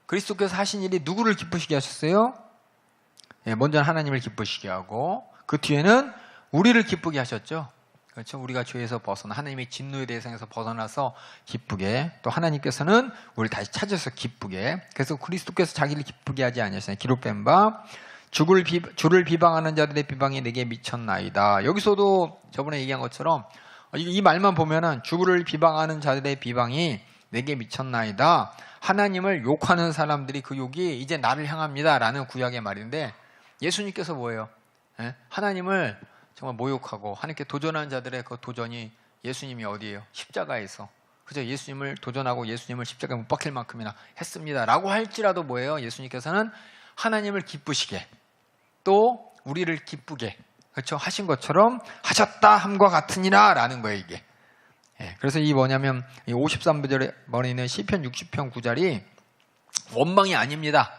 그리스도께서 하신 일이 누구를 기쁘시게 하셨어요? 먼저 하나님을 기쁘시게 하고 그 뒤에는 우리를 기쁘게 하셨죠. 그렇죠? 우리가 죄에서 벗어나 하나님의 진노의 대상에서 벗어나서 기쁘게, 또 하나님께서는 우리를 다시 찾아서 기쁘게. 그래서 그리스도께서 자기를 기쁘게 하지 아니하셨나니 기록된 바 주를 비방하는 자들의 비방이 내게 미쳤나이다. 여기서도 저번에 얘기한 것처럼 이 말만 보면은 주를 비방하는 자들의 비방이 내게 미쳤나이다. 하나님을 욕하는 사람들이 그 욕이 이제 나를 향합니다 라는 구약의 말인데, 예수님께서 뭐예요? 하나님을 정말 모욕하고 하나님께 도전하는 자들의 그 도전이 예수님이 어디예요? 십자가에서. 그죠? 예수님을 도전하고 예수님을 십자가에 못 박힐 만큼이나 했습니다 라고 할지라도 뭐예요? 예수님께서는 하나님을 기쁘시게, 또 우리를 기쁘게, 그렇죠? 하신 것처럼 하셨다 함과 같으니라 라는 거예요, 이게. 그래서 이 뭐냐면 이 53절에 있는 시편 60편 9절이 원망이 아닙니다.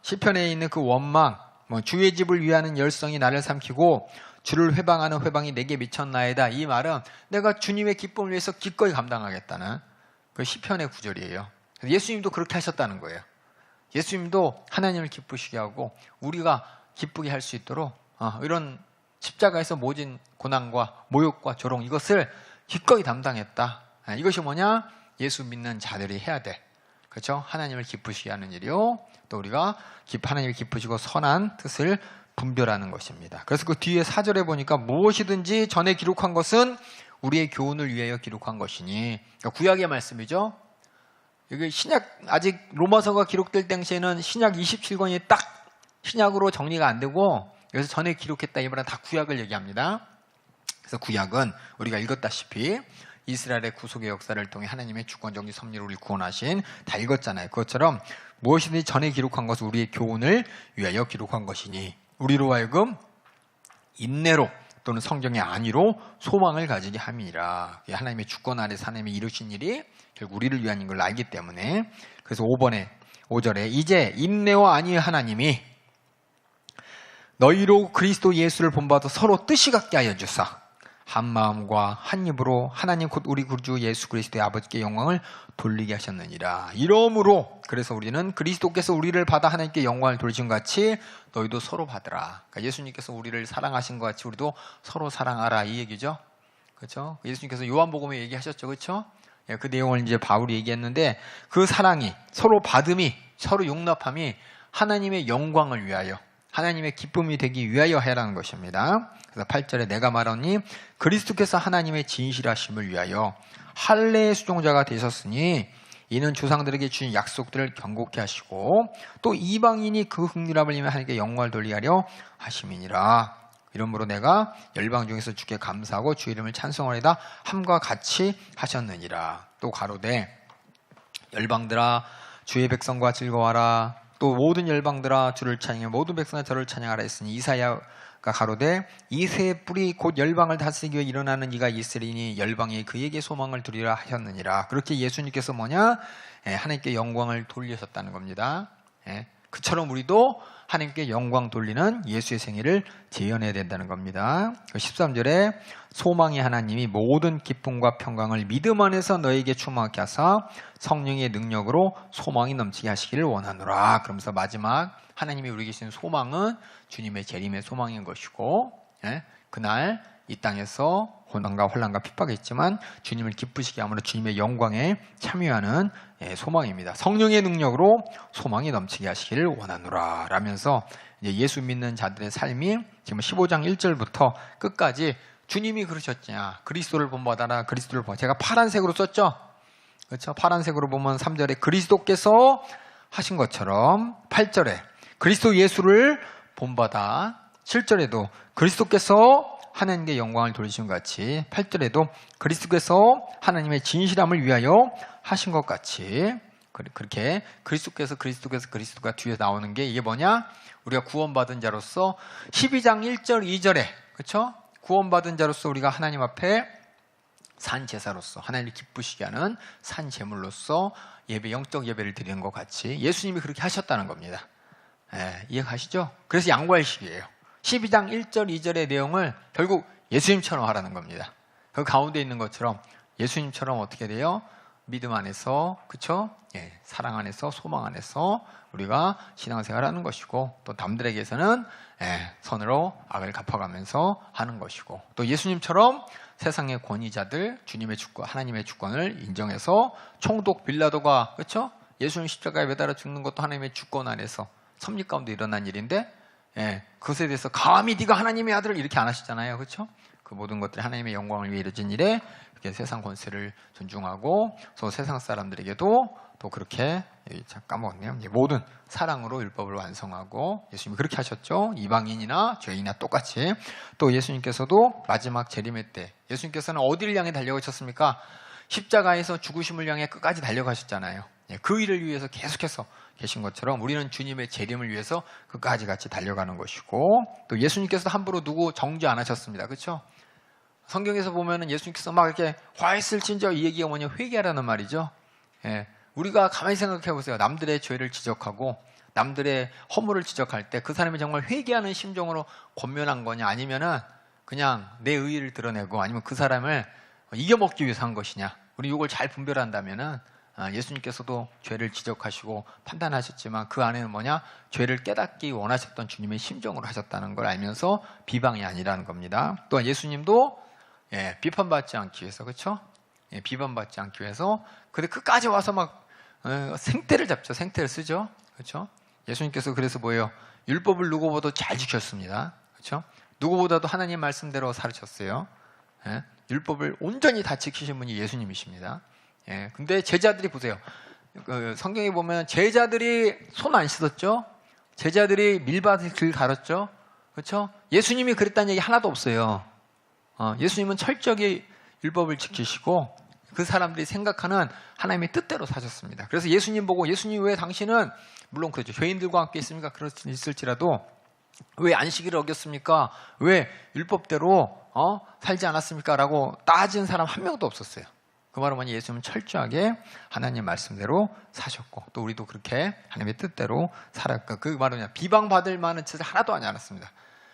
시편에 있는 그 원망, 주의 집을 위하는 열성이 나를 삼키고 주를 회방하는 회방이 내게 미쳤나이다. 이 말은 내가 주님의 기쁨을 위해서 기꺼이 감당하겠다는 그 시편의 구절이에요. 예수님도 그렇게 하셨다는 거예요. 예수님도 하나님을 기쁘시게 하고 우리가 기쁘게 할 수 있도록 이런 십자가에서 모진 고난과 모욕과 조롱, 이것을 기꺼이 담당했다. 이것이 뭐냐? 예수 믿는 자들이 해야 돼. 그렇죠? 하나님을 기쁘시게 하는 일이요, 또 우리가 하나님을 기쁘시고 선한 뜻을 분별하는 것입니다. 그래서 그 뒤에 4절에 보니까 무엇이든지 전에 기록한 것은 우리의 교훈을 위하여 기록한 것이니, 그러니까 구약의 말씀이죠. 여기 신약, 아직 로마서가 기록될 당시에는 신약 27권이 딱 신약으로 정리가 안 되고, 여기서 전에 기록했다 이 말은 다 구약을 얘기합니다. 그래서 구약은 우리가 읽었다시피 이스라엘의 구속의 역사를 통해 하나님의 주권, 정직, 섭리로 우리를 구원하신, 다 읽었잖아요. 그것처럼 무엇이든지 전에 기록한 것은 우리의 교훈을 위하여 기록한 것이니 우리로 하여금 인내로 또는 성경의 안위로 소망을 가지게 함이니라. 하나님의 주권 아래서 하나님이 이루신 일이 결국 우리를 위한 걸 알기 때문에. 그래서 5절에 이제 인내와 안위의 하나님이 너희로 그리스도 예수를 본받아 서로 뜻이 같게 하여 주사 한 마음과 한 입으로 하나님 곧 우리 구주 예수 그리스도의 아버지께 영광을 돌리게 하셨느니라. 이러므로 그래서 우리는 그리스도께서 우리를 받아 하나님께 영광을 돌리신 것 같이 너희도 서로 받으라. 그러니까 예수님께서 우리를 사랑하신 것 같이 우리도 서로 사랑하라, 이 얘기죠. 그렇죠? 예수님께서 요한복음에 얘기하셨죠. 그렇죠? 그 내용을 이제 바울이 얘기했는데, 그 사랑이, 서로 받음이, 서로 용납함이 하나님의 영광을 위하여, 하나님의 기쁨이 되기 위하여 해라는 것입니다. 그래서 8절에 내가 말하니 그리스도께서 하나님의 진실하심을 위하여 할례의 수종자가 되셨으니 이는 조상들에게 주신 약속들을 경고케 하시고 또 이방인이 그 흥률함을 입으며 하나님께 영광을 돌리게 하려 하심이니라. 이러므로 내가 열방 중에서 주께 감사하고 주 이름을 찬송하리다 함과 같이 하셨느니라. 또 가로되 열방들아 주의 백성과 즐거워하라. 또 모든 열방들아 주를 찬양해 모든 백성아 저를 찬양하라 했으니 이사야가 가로되 이새의 뿌리 곧 열방을 다스리기 위해 일어나는 이가 있으리니 열방이 그에게 소망을 두리라 하셨느니라. 그렇게 예수님께서 뭐냐? 하나님께 영광을 돌리셨다는 겁니다. 그처럼 우리도 하나님께 영광 돌리는 예수의 생애를 재현해야 된다는 겁니다. 13절에 소망의 하나님이 모든 기쁨과 평강을 믿음 안에서 너에게 충만하게 하사 성령의 능력으로 소망이 넘치게 하시기를 원하노라. 그러면서 마지막 하나님이 우리에게 주신 소망은 주님의 재림의 소망인 것이고, 그날 이 땅에서 고난과 환난과 핍박이 있지만 주님을 기쁘시게 함으로 주님의 영광에 참여하는 소망입니다. 성령의 능력으로 소망이 넘치게 하시기를 원하노라 라면서 이제 예수 믿는 자들의 삶이 지금 15장 1절부터 끝까지 주님이 그러셨냐, 그리스도를 본받아라, 그리스도를 본받아라. 제가 파란색으로 썼죠. 그렇죠? 파란색으로 보면 3절에 그리스도께서 하신 것처럼, 8절에 그리스도 예수를 본받아, 7절에도 그리스도께서 하나님께 영광을 돌리신 것 같이 8절에도 그리스도께서 하나님의 진실함을 위하여 하신 것 같이, 그렇게 그리스도가 뒤에 나오는 게 이게 뭐냐? 우리가 구원받은 자로서 12장 1절 2절에 그렇죠? 구원받은 자로서 우리가 하나님 앞에 산 제사로서 하나님을 기쁘시게 하는 산 제물로서 예배, 영적 예배를 드리는 것 같이 예수님이 그렇게 하셨다는 겁니다. 이해가시죠? 그래서 양보할 시기예요. 12장 1절, 2절의 내용을 결국 예수님처럼 하라는 겁니다. 그 가운데 있는 것처럼 예수님처럼 어떻게 돼요? 믿음 안에서, 그쵸? 예, 사랑 안에서, 소망 안에서 우리가 신앙생활을 하는 것이고, 또 남들에게서는 선으로 악을 갚아가면서 하는 것이고, 또 예수님처럼 세상의 권위자들, 주님의 주권, 하나님의 주권을 인정해서 총독 빌라도가, 그쵸? 예수님 십자가에 매달아 죽는 것도 하나님의 주권 안에서 섭리 가운데 일어난 일인데, 그것에 대해서 감히 네가 하나님의 아들을 이렇게 안 하시잖아요. 그렇죠? 그 모든 것들이 하나님의 영광을 위해 이루어진 일에 그렇게 세상 권세를 존중하고, 또 세상 사람들에게도 또 그렇게, 까먹었네요. 모든 사랑으로 율법을 완성하고, 예수님이 그렇게 하셨죠. 이방인이나 죄인이나 똑같이. 또 예수님께서도 마지막 재림의 때, 예수님께서는 어디를 향해 달려가셨습니까? 십자가에서 죽으심을 향해 끝까지 달려가셨잖아요. 그 일을 위해서 계속해서 계신 것처럼 우리는 주님의 재림을 위해서 끝까지 같이 달려가는 것이고, 또 예수님께서도 함부로 누구 정죄 안 하셨습니다. 그렇죠? 성경에서 보면은 예수님께서 막 이렇게 화했을진저, 이 얘기가 뭐냐, 회개하라는 말이죠. 우리가 가만히 생각해 보세요. 남들의 죄를 지적하고 남들의 허물을 지적할 때 그 사람이 정말 회개하는 심정으로 권면한 거냐, 아니면은 그냥 내 의의를 드러내고, 아니면 그 사람을 이겨먹기 위해서 한 것이냐. 우리 이걸 잘 분별한다면은 예수님께서도 죄를 지적하시고 판단하셨지만 그 안에는 뭐냐? 죄를 깨닫기 원하셨던 주님의 심정으로 하셨다는 걸 알면서 비방이 아니라는 겁니다. 또한 예수님도 비판받지 않기 위해서, 그렇죠? 비판받지 않기 위해서, 근데 끝까지 와서 막 생태를 잡죠. 생태를 쓰죠. 그렇죠? 예수님께서 그래서 뭐예요? 율법을 누구보다도 잘 지켰습니다. 그렇죠? 누구보다도 하나님 말씀대로 살으셨어요. 율법을 온전히 다 지키신 분이 예수님이십니다. 근데 제자들이 보세요. 성경에 보면 제자들이 손 안 씻었죠? 제자들이 밀밭을 갈았죠? 그렇죠? 예수님이 그랬다는 얘기 하나도 없어요. 예수님은 철저히 율법을 지키시고 그 사람들이 생각하는 하나님의 뜻대로 사셨습니다. 그래서 예수님 보고, 예수님 왜 당신은, 물론 그렇죠, 죄인들과 함께 있습니까? 그랬을지라도 왜 안식일을 어겼습니까? 왜 율법대로 살지 않았습니까? 라고 따진 사람 한 명도 없었어요. 그 말은 뭐냐? 예수님은 철저하게 하나님 말씀대로 사셨고, 또 우리도 그렇게 하나님의 뜻대로 살았고, 그 말은 뭐냐? 비방받을 만한 짓을 하나도 하지 않았습니다.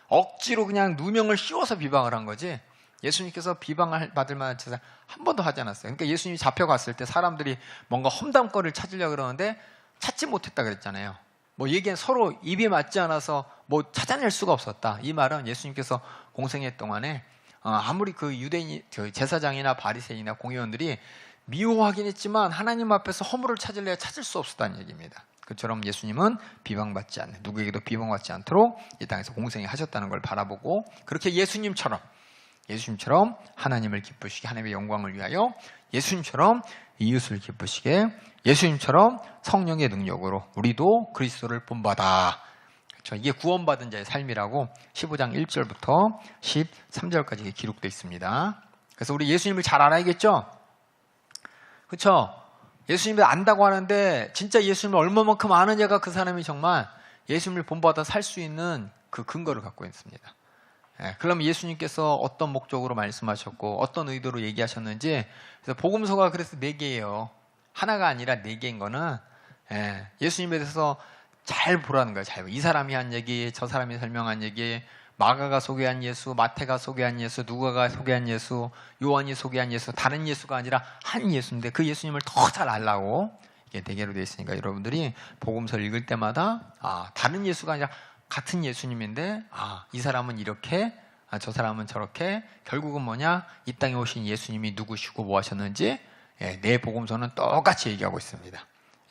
억지로 그냥 누명을 씌워서 비방을 한 거지, 예수님께서 비방을 받을 만한 짓을 한 번도 하지 않았어요. 그러니까 예수님이 잡혀갔을 때 사람들이 뭔가 험담거리를 찾으려고 그러는데 찾지 못했다 그랬잖아요. 뭐 얘기는 서로 입이 맞지 않아서 뭐 찾아낼 수가 없었다. 이 말은 예수님께서 공생애 동안에 아무리 그 유대인, 제사장이나 바리새인이나 공의원들이 미워하긴 했지만 하나님 앞에서 허물을 찾으려야 찾을 수 없었다는 얘기입니다. 그처럼 예수님은 비방받지 않는, 누구에게도 비방받지 않도록 이 땅에서 공생애 하셨다는 걸 바라보고, 그렇게 예수님처럼 하나님을 기쁘시게, 하나님의 영광을 위하여 예수님처럼 이웃을 기쁘시게, 예수님처럼 성령의 능력으로 우리도 그리스도를 본받아. 그렇죠? 이게 구원받은 자의 삶이라고 15장 1절부터 13절까지 기록되어 있습니다. 그래서 우리 예수님을 잘 알아야겠죠? 그렇죠? 예수님을 안다고 하는데 진짜 예수님을 얼마만큼 아느냐가 그 사람이 정말 예수님을 본받아 살 수 있는 그 근거를 갖고 있습니다. 그러면 예수님께서 어떤 목적으로 말씀하셨고 어떤 의도로 얘기하셨는지, 그래서 복음서가 그래서 4개예요. 하나가 아니라 4개인 거는 예수님에 대해서 잘 보라는 거예요. 잘. 이 사람이 한 얘기, 저 사람이 설명한 얘기, 마가가 소개한 예수, 마태가 소개한 예수, 누가가 소개한 예수, 요한이 소개한 예수, 다른 예수가 아니라 한 예수인데 그 예수님을 더 잘 알라고 이게 4개로 되어 있으니까 여러분들이 복음서를 읽을 때마다 다른 예수가 아니라 같은 예수님인데 이 사람은 이렇게, 저 사람은 저렇게, 결국은 뭐냐? 이 땅에 오신 예수님이 누구시고 뭐 하셨는지 내 복음서는 똑같이 얘기하고 있습니다.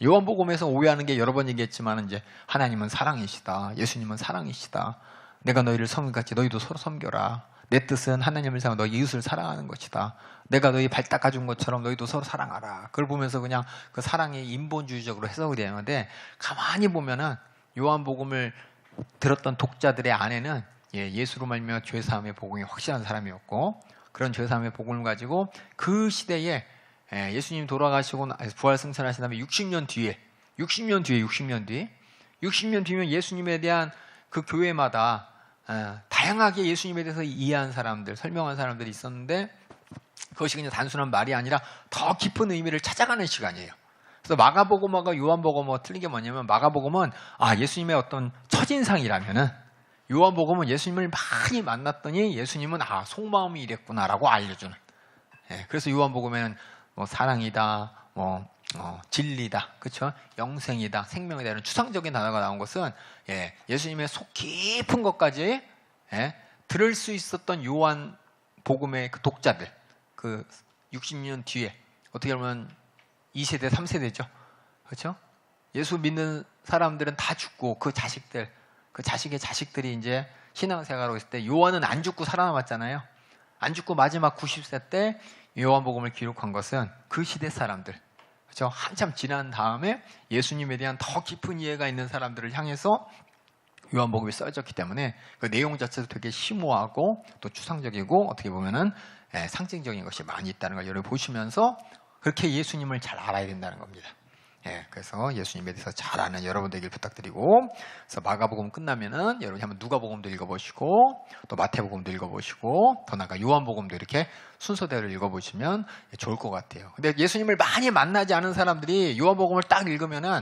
요한복음에서 오해하는 게 여러 번 얘기했지만, 이제 하나님은 사랑이시다, 예수님은 사랑이시다, 내가 너희를 섬기같이 너희도 서로 섬겨라, 내 뜻은 하나님을 사랑하고 너희 이웃을 사랑하는 것이다, 내가 너희 발 닦아준 것처럼 너희도 서로 사랑하라. 그걸 보면서 그냥 그 사랑이 인본주의적으로 해석이 되는데, 가만히 보면은 요한복음을 들었던 독자들의 안에는 예수로 말미암아 죄사함의 복음이 확실한 사람이었고, 그런 죄사함의 복음을 가지고 그 시대에 예수님 돌아가시고 부활 승천하신 다음에 60년 뒤면 예수님에 대한 그 교회마다 다양하게 예수님에 대해서 이해한 사람들, 설명한 사람들이 있었는데, 그것이 그냥 단순한 말이 아니라 더 깊은 의미를 찾아가는 시간이에요. 그래서 마가복음하고 요한복음하고 틀린 게 뭐냐면, 마가복음은 예수님의 어떤 첫인상이라면은, 요한복음은 예수님을 많이 만났더니 예수님은 속마음이 이랬구나라고 알려주는. 그래서 요한복음에는 뭐 사랑이다, 진리다, 그렇죠? 영생이다, 생명이다 이런 추상적인 단어가 나온 것은 예수님의 속 깊은 것까지 들을 수 있었던 요한복음의 그 독자들, 그 60년 뒤에 어떻게 보면 2세대, 3세대죠, 그렇죠? 예수 믿는 사람들은 다 죽고 그 자식들, 그 자식의 자식들이 이제 신앙생활하고 있을 때 요한은 안 죽고 살아남았잖아요. 안 죽고 마지막 90세 때 요한복음을 기록한 것은 그 시대 사람들, 그렇죠? 한참 지난 다음에 예수님에 대한 더 깊은 이해가 있는 사람들을 향해서 요한복음이 써졌기 때문에 그 내용 자체도 되게 심오하고 또 추상적이고 어떻게 보면은 상징적인 것이 많이 있다는 걸 여러분 보시면서 그렇게 예수님을 잘 알아야 된다는 겁니다. 그래서 예수님에 대해서 잘 아는 여러분 되길 부탁드리고, 그래서 마가복음 끝나면은 여러분이 한번 누가복음도 읽어보시고 또 마태복음도 읽어보시고 더 나아가 요한복음도 이렇게 순서대로 읽어보시면 좋을 것 같아요. 근데 예수님을 많이 만나지 않은 사람들이 요한복음을 딱 읽으면은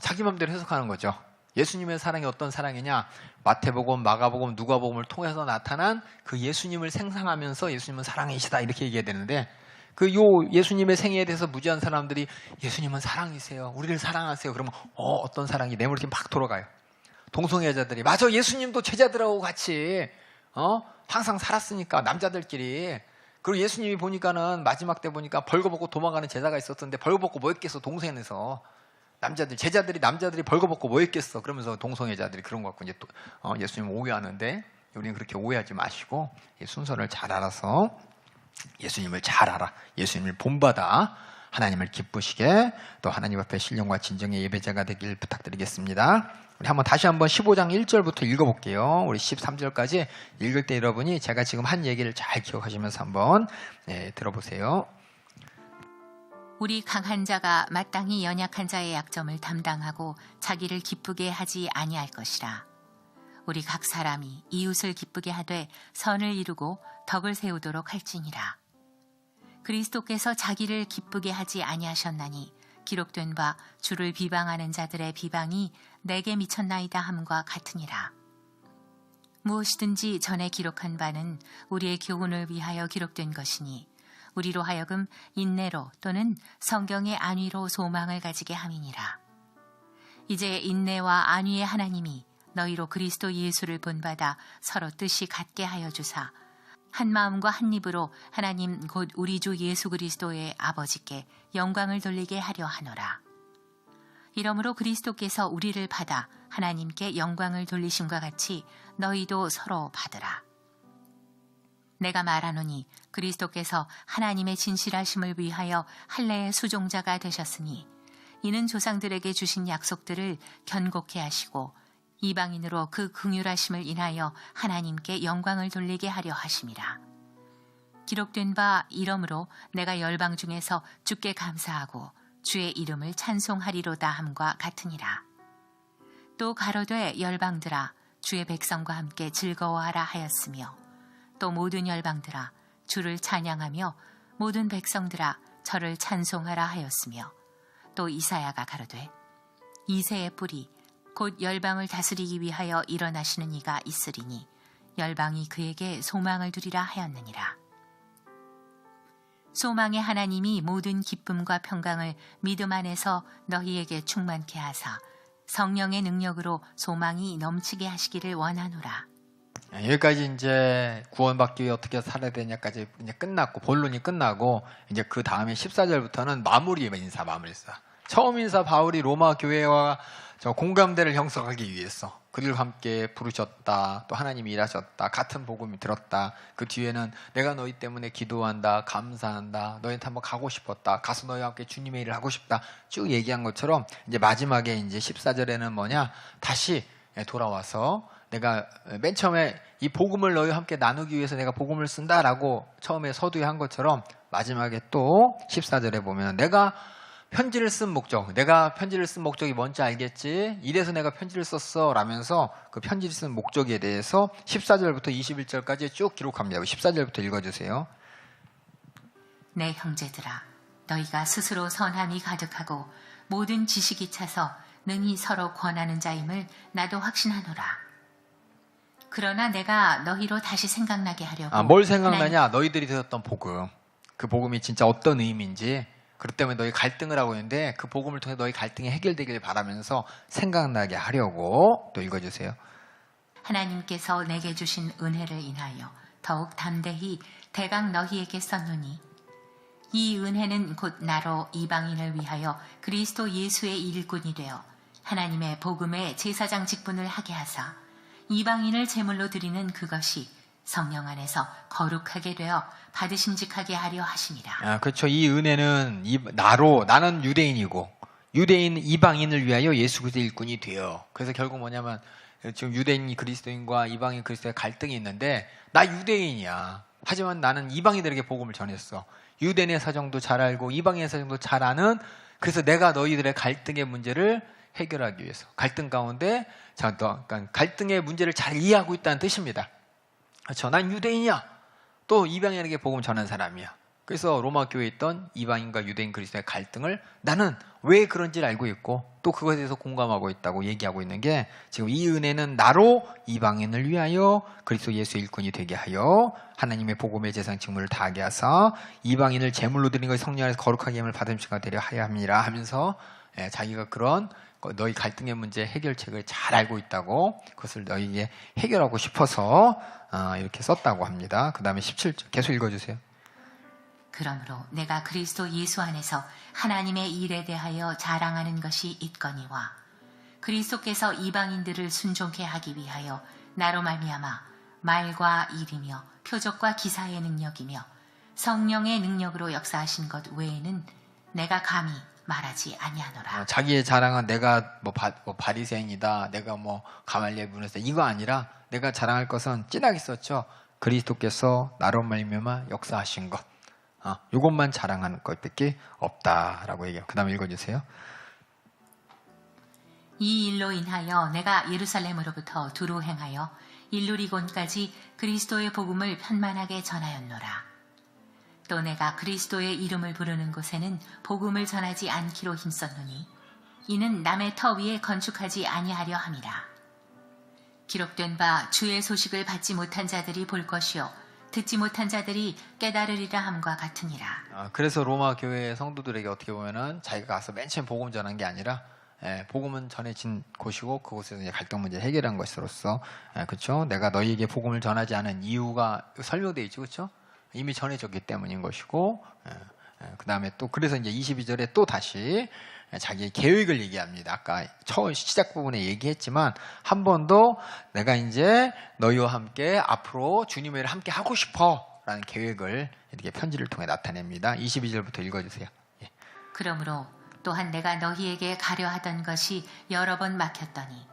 자기 마음대로 해석하는 거죠. 예수님의 사랑이 어떤 사랑이냐? 마태복음, 마가복음, 누가복음을 통해서 나타난 그 예수님을 생상하면서 예수님은 사랑이시다 이렇게 얘기해야 되는데, 예수님의 생애에 대해서 무지한 사람들이 예수님은 사랑이세요, 우리를 사랑하세요, 그러면 어떤 사랑이 내 머리에 막 돌아가요. 동성애자들이 맞아, 예수님도 제자들하고 같이 항상 살았으니까 남자들끼리. 그리고 예수님이 보니까는 마지막 때 보니까 벌거벗고 도망가는 제자가 있었던데 벌거벗고 뭐 했겠어, 동성애에서 제자들이 남자들이 벌거벗고 뭐 했겠어, 그러면서 동성애자들이 그런 거 갖고 이제 또 예수님 오해하는데, 우리는 그렇게 오해하지 마시고 순서를 잘 알아서 예수님을 잘 알아, 예수님을 본받아 하나님을 기쁘시게 또 하나님 앞에 신령과 진정의 예배자가 되길 부탁드리겠습니다. 우리 다시 한번 15장 1절부터 읽어볼게요. 우리 13절까지 읽을 때 여러분이 제가 지금 한 얘기를 잘 기억하시면서 한번 들어보세요. 우리 강한 자가 마땅히 연약한 자의 약점을 담당하고 자기를 기쁘게 하지 아니할 것이라. 우리 각 사람이 이웃을 기쁘게 하되 선을 이루고 덕을 세우도록 할지니라. 그리스도께서 자기를 기쁘게 하지 아니하셨나니 기록된 바 주를 비방하는 자들의 비방이 내게 미쳤나이다 함과 같으니라. 무엇이든지 전에 기록한 바는 우리의 교훈을 위하여 기록된 것이니 우리로 하여금 인내로 또는 성경의 안위로 소망을 가지게 함이니라. 이제 인내와 안위의 하나님이 너희로 그리스도 예수를 본받아 서로 뜻이 같게 하여 주사 한 마음과 한 입으로 하나님 곧 우리 주 예수 그리스도의 아버지께 영광을 돌리게 하려 하노라. 이러므로 그리스도께서 우리를 받아 하나님께 영광을 돌리심과 같이 너희도 서로 받으라. 내가 말하노니 그리스도께서 하나님의 진실하심을 위하여 할례의 수종자가 되셨으니 이는 조상들에게 주신 약속들을 견고케 하시고 이방인으로 그 긍휼하심을 인하여 하나님께 영광을 돌리게 하려 하심이라. 기록된 바 이러므로 내가 열방 중에서 주께 감사하고 주의 이름을 찬송하리로다 함과 같으니라. 또 가로되 열방들아 주의 백성과 함께 즐거워하라 하였으며 또 모든 열방들아 주를 찬양하며 모든 백성들아 저를 찬송하라 하였으며 또 이사야가 가로되 이새의 뿌리 곧 열방을 다스리기 위하여 일어나시는 이가 있으리니 열방이 그에게 소망을 두리라 하였느니라. 소망의 하나님이 모든 기쁨과 평강을 믿음 안에서 너희에게 충만케 하사 성령의 능력으로 소망이 넘치게 하시기를 원하노라. 여기까지 이제 구원받기 위해 어떻게 살아야 되냐까지 이제 끝났고, 본론이 끝나고, 이제 그 다음에 14절부터는 마무리 인사. 처음 인사 바울이 로마 교회와 공감대를 형성하기 위해서 그들과 함께 부르셨다, 또 하나님이 일하셨다, 같은 복음이 들었다, 그 뒤에는 내가 너희 때문에 기도한다, 감사한다, 너희한테 한번 가고 싶었다, 가서 너희와 함께 주님의 일을 하고 싶다 쭉 얘기한 것처럼 이제 마지막에 이제 14절에는 다시 돌아와서 내가 맨 처음에 이 복음을 너희와 함께 나누기 위해서 내가 복음을 쓴다라고 처음에 서두에 한 것처럼 마지막에 또 14절에 보면 내가 편지를 쓴 목적이 뭔지 알겠지? 이래서 내가 편지를 썼어 라면서 그 편지를 쓴 목적에 대해서 14절부터 21절까지 쭉 기록합니다. 14절부터 읽어주세요. 내 형제들아 너희가 스스로 선함이 가득하고 모든 지식이 차서 능히 서로 권하는 자임을 나도 확신하노라. 그러나 내가 너희로 다시 생각나게 하려고 뭘 생각나냐? 너희들이 들었던 복음. 그 복음이 진짜 어떤 의미인지, 그것 때문에 너희 갈등을 하고 있는데 그 복음을 통해 너희 갈등이 해결되길 바라면서 생각나게 하려고. 또 읽어주세요. 하나님께서 내게 주신 은혜를 인하여 더욱 담대히 대강 너희에게 썼노니 이 은혜는 곧 나로 이방인을 위하여 그리스도 예수의 일꾼이 되어 하나님의 복음의 제사장 직분을 하게 하사 이방인을 제물로 드리는 그것이 성령 안에서 거룩하게 되어 받으심직하게 하려 하심이라. 그렇죠. 이 은혜는 나는 유대인이고 유대인 이방인을 위하여 예수 그리스도의 일꾼이 되어. 그래서 결국 뭐냐면 지금 유대인이 그리스도인과 이방인 그리스도의 갈등이 있는데 나 유대인이야. 하지만 나는 이방인들에게 복음을 전했어. 유대인의 사정도 잘 알고 이방인의 사정도 잘 아는. 그래서 내가 너희들의 갈등의 문제를 해결하기 위해서 갈등 가운데 그러니까 갈등의 문제를 잘 이해하고 있다는 뜻입니다. 그렇죠. 난 유대인이야. 또 이방인에게 복음 전한 사람이야. 그래서 로마 교회에 있던 이방인과 유대인 그리스도의 갈등을 나는 왜 그런지를 알고 있고 또 그것에 대해서 공감하고 있다고 얘기하고 있는 게 지금 이 은혜는 나로 이방인을 위하여 그리스도 예수의 일꾼이 되게 하여 하나님의 복음의 제사장 직무를 다하게 하사 이방인을 제물로 드리는 것이 성령 안에서 거룩하게 함을 받음직하게 되려 하여 함이라 하면서 자기가 그런 너희 갈등의 문제 해결책을 잘 알고 있다고 그것을 너희에게 해결하고 싶어서 이렇게 썼다고 합니다. 그 다음에 17절 계속 읽어주세요. 그러므로 내가 그리스도 예수 안에서 하나님의 일에 대하여 자랑하는 것이 있거니와 그리스도께서 이방인들을 순종케 하기 위하여 나로 말미암아 말과 일이며 표적과 기사의 능력이며 성령의 능력으로 역사하신 것 외에는 내가 감히 말하지 아니하노라. 자기의 자랑은 내가 바리새인이다, 내가 가말리엘 문에서 이거 아니라 내가 자랑할 것은 진하게 썼죠. 그리스도께서 나로 말미암아 역사하신 것. 이것만 자랑하는 것밖에 없다라고 얘기해요. 그 다음에 읽어주세요. 이 일로 인하여 내가 예루살렘으로부터 두루 행하여 일루리곤까지 그리스도의 복음을 편만하게 전하였노라. 또 내가 그리스도의 이름을 부르는 곳에는 복음을 전하지 않기로 힘썼노니 이는 남의 터 위에 건축하지 아니하려 함이라. 기록된 바 주의 소식을 받지 못한 자들이 볼 것이요 듣지 못한 자들이 깨달으리라 함과 같으니라. 그래서 로마 교회 성도들에게 어떻게 보면은 자기가 가서 맨 처음 복음 전한 게 아니라 복음은 전해진 곳이고 그곳에서 이제 갈등 문제 해결한 것으로서 그렇죠. 내가 너희에게 복음을 전하지 않은 이유가 설명되어 있죠, 그렇죠? 이미 전해졌기 때문인 것이고 그 다음에 또 그래서 이제 22절에 또 다시 자기의 계획을 얘기합니다. 아까 처음 시작 부분에 얘기했지만 한 번 더 내가 이제 너희와 함께 앞으로 주님의 일을 함께 하고 싶어 라는 계획을 이렇게 편지를 통해 나타냅니다. 22절부터 읽어주세요. 그러므로 또한 내가 너희에게 가려 하던 것이 여러 번 막혔더니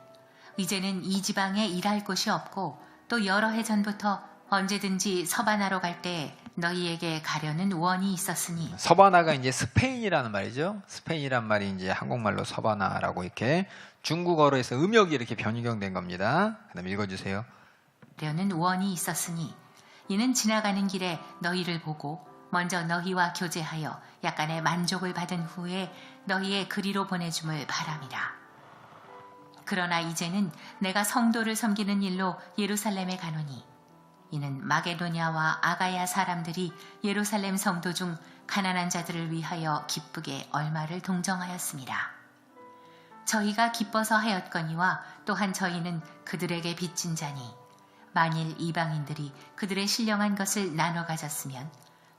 이제는 이 지방에 일할 곳이 없고 또 여러 해 전부터 언제든지 서바나로 갈 때 너희에게 가려는 원이 있었으니. 서바나가 이제 스페인이라는 말이죠. 스페인이란 말이 이제 한국말로 서바나라고 이렇게 중국어로 해서 음역이 이렇게 변경된 겁니다. 그다음 읽어주세요. 가려는 원이 있었으니 이는 지나가는 길에 너희를 보고 먼저 너희와 교제하여 약간의 만족을 받은 후에 너희의 그리로 보내줌을 바람이라. 그러나 이제는 내가 성도를 섬기는 일로 예루살렘에 가노니 이는 마게도냐와 아가야 사람들이 예루살렘 성도 중 가난한 자들을 위하여 기쁘게 얼마를 동정하였습니다. 저희가 기뻐서 하였거니와 또한 저희는 그들에게 빚진 자니 만일 이방인들이 그들의 신령한 것을 나눠 가졌으면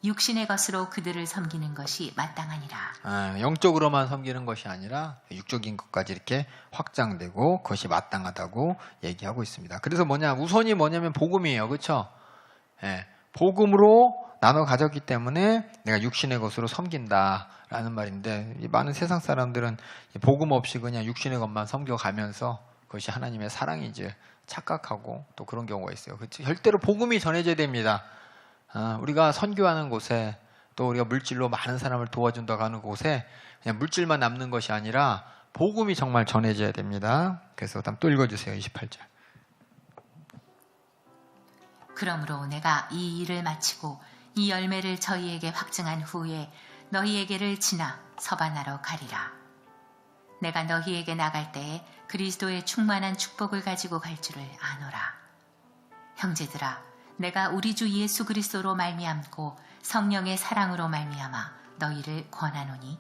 육신의 것으로 그들을 섬기는 것이 마땅하니라. 영적으로만 섬기는 것이 아니라 육적인 것까지 이렇게 확장되고 그것이 마땅하다고 얘기하고 있습니다. 그래서 우선이 뭐냐면 복음이에요. 그렇죠? 복음으로 나눠 가졌기 때문에 내가 육신의 것으로 섬긴다라는 말인데 많은 세상 사람들은 복음 없이 그냥 육신의 것만 섬겨가면서 그것이 하나님의 사랑인지 착각하고 또 그런 경우가 있어요. 그렇죠? 절대로 복음이 전해져야 됩니다. 우리가 선교하는 곳에 또 우리가 물질로 많은 사람을 도와준다고 하는 곳에 그냥 물질만 남는 것이 아니라 복음이 정말 전해져야 됩니다. 그래서 다음 또 읽어주세요. 28절. 그러므로 내가 이 일을 마치고 이 열매를 저희에게 확증한 후에 너희에게를 지나 서바나로 가리라. 내가 너희에게 나갈 때에 그리스도의 충만한 축복을 가지고 갈 줄을 아노라. 형제들아, 내가 우리 주 예수 그리스도로 말미암고 성령의 사랑으로 말미암아 너희를 권하노니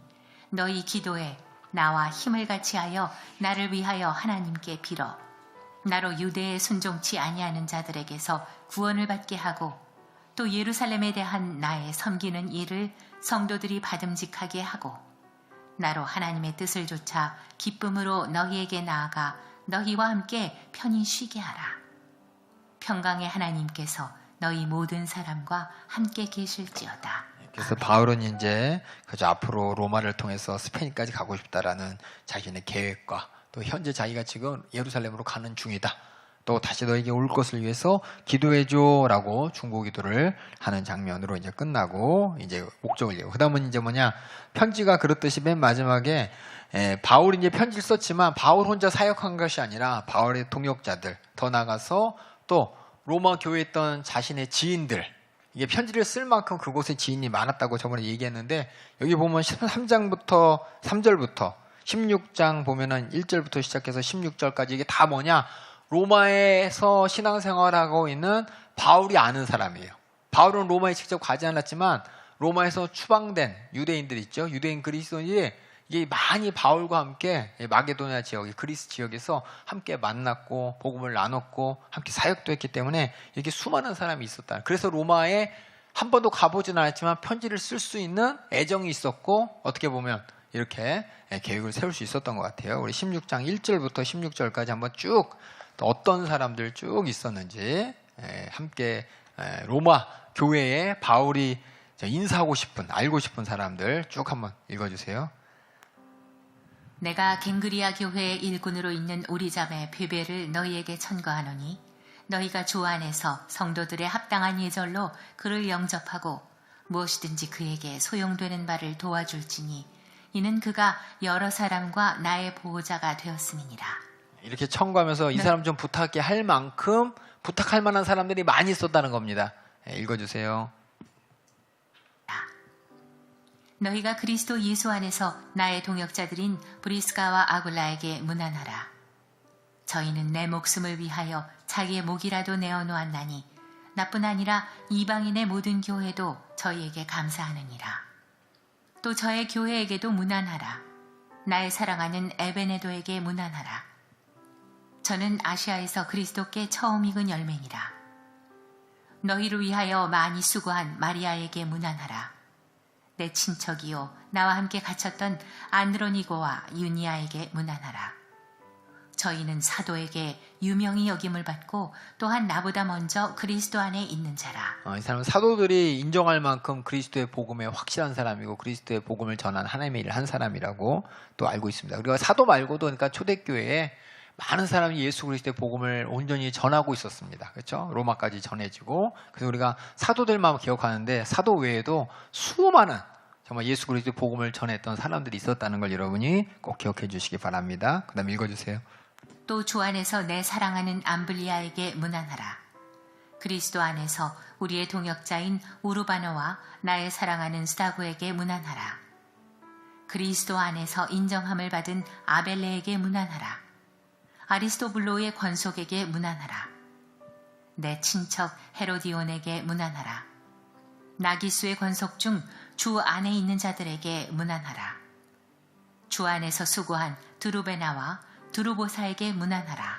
너희 기도에 나와 힘을 같이 하여 나를 위하여 하나님께 빌어 나로 유대에 순종치 아니하는 자들에게서 구원을 받게 하고 또 예루살렘에 대한 나의 섬기는 일을 성도들이 받음직하게 하고 나로 하나님의 뜻을 좇아 기쁨으로 너희에게 나아가 너희와 함께 편히 쉬게 하라. 평강의 하나님께서 너희 모든 사람과 함께 계실지어다. 그래서 바울은 이제 그저 앞으로 로마를 통해서 스페인까지 가고 싶다라는 자신의 계획과 또 현재 자기가 지금 예루살렘으로 가는 중이다. 또 다시 너에게 올 것을 위해서 기도해줘라고 중보기도를 하는 장면으로 이제 끝나고 이제 목적을 얘기하고 그다음은 이제 뭐냐 편지가 그렇듯이 맨 마지막에 바울이 이제 편지를 썼지만 바울 혼자 사역한 것이 아니라 바울의 동역자들 더 나가서 또 로마 교회에 있던 자신의 지인들 이게 편지를 쓸 만큼 그곳에 지인이 많았다고 저번에 얘기했는데 여기 보면 3장부터 3절부터 16장 보면은 1절부터 시작해서 16절까지 이게 다 뭐냐 로마에서 신앙생활하고 있는 바울이 아는 사람이에요. 바울은 로마에 직접 가지 않았지만 로마에서 추방된 유대인들 있죠. 유대인 그리스도인이 이게 많이 바울과 함께 마게도냐 지역, 그리스 지역에서 함께 만났고 복음을 나눴고 함께 사역도 했기 때문에 이렇게 수많은 사람이 있었다. 그래서 로마에 한 번도 가보진 않았지만 편지를 쓸 수 있는 애정이 있었고 어떻게 보면 이렇게 계획을 세울 수 있었던 것 같아요. 우리 16장 1절부터 16절까지 한번 쭉 어떤 사람들 쭉 있었는지 함께 로마 교회에 바울이 인사하고 싶은 알고 싶은 사람들 쭉 한번 읽어주세요. 내가 갱그리아 교회의 일꾼으로 있는 우리 자매 베베를 너희에게 천거하노니 너희가 주 안에서 성도들의 합당한 예절로 그를 영접하고 무엇이든지 그에게 소용되는 바를 도와줄지니 이는 그가 여러 사람과 나의 보호자가 되었음이니라. 이렇게 청구하면서 이 사람 좀 부탁해 할 만큼 부탁할 만한 사람들이 많이 있었다는 겁니다. 읽어주세요. 너희가 그리스도 예수 안에서 나의 동역자들인 브리스가와 아굴라에게 문안하라. 저희는 내 목숨을 위하여 자기의 목이라도 내어놓았나니 나뿐 아니라 이방인의 모든 교회도 저희에게 감사하느니라. 또 저의 교회에게도 문안하라. 나의 사랑하는 에베네도에게 문안하라. 저는 아시아에서 그리스도께 처음 익은 열매니라. 너희를 위하여 많이 수고한 마리아에게 문안하라. 내 친척이요 나와 함께 갇혔던 안드로니고와 유니아에게 문안하라. 저희는 사도에게 유명히 여김을 받고 또한 나보다 먼저 그리스도 안에 있는 자라. 이 사람은 사도들이 인정할 만큼 그리스도의 복음에 확실한 사람이고 그리스도의 복음을 전한 하나님의 일을 한 사람이라고 또 알고 있습니다. 그리고 사도 말고도 그러니까 초대교회에 많은 사람이 예수 그리스도의 복음을 온전히 전하고 있었습니다. 그렇죠? 로마까지 전해지고 그래서 우리가 사도들만 기억하는데 사도 외에도 수많은 정말 예수 그리스도의 복음을 전했던 사람들이 있었다는 걸 여러분이 꼭 기억해 주시기 바랍니다. 그 다음에 읽어주세요. 또 주 안에서 내 사랑하는 암블리아에게 문안하라. 그리스도 안에서 우리의 동역자인 우르바노와 나의 사랑하는 스타구에게 문안하라. 그리스도 안에서 인정함을 받은 아벨레에게 문안하라. 아리스토블로의 권속에게 문안하라. 내 친척 헤로디온에게 문안하라. 나기수의 권속 중 주 안에 있는 자들에게 문안하라. 주 안에서 수고한 드루베나와 드루보사에게 문안하라.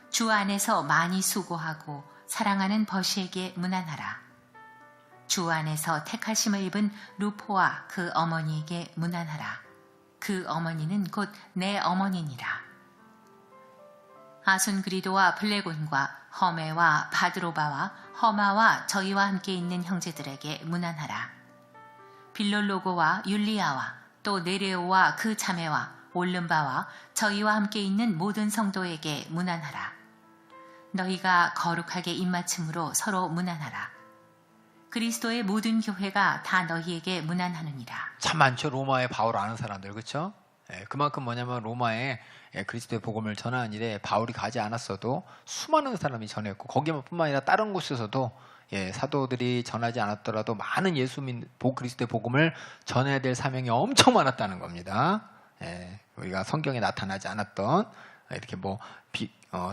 주 안에서 많이 수고하고 사랑하는 버시에게 문안하라. 주 안에서 택하심을 입은 루포와 그 어머니에게 문안하라. 그 어머니는 곧 내 어머니니라. 아순그리도와 블레곤과 허메와 바드로바와 허마와 저희와 함께 있는 형제들에게 문안하라. 빌롤로고와 율리아와 또 네레오와 그 자매와 올름바와 저희와 함께 있는 모든 성도에게 문안하라. 너희가 거룩하게 입맞춤으로 서로 문안하라. 그리스도의 모든 교회가 다 너희에게 문안하느니라. 참 많죠. 로마에 바울 아는 사람들 그렇죠? 그만큼 뭐냐면 로마에 그리스도의 복음을 전하는 일에 바울이 가지 않았어도 수많은 사람이 전했고 거기뿐만 아니라 다른 곳에서도 사도들이 전하지 않았더라도 많은 예수민 그리스도의 복음을 전해야 될 사명이 엄청 많았다는 겁니다. 우리가 성경에 나타나지 않았던 이렇게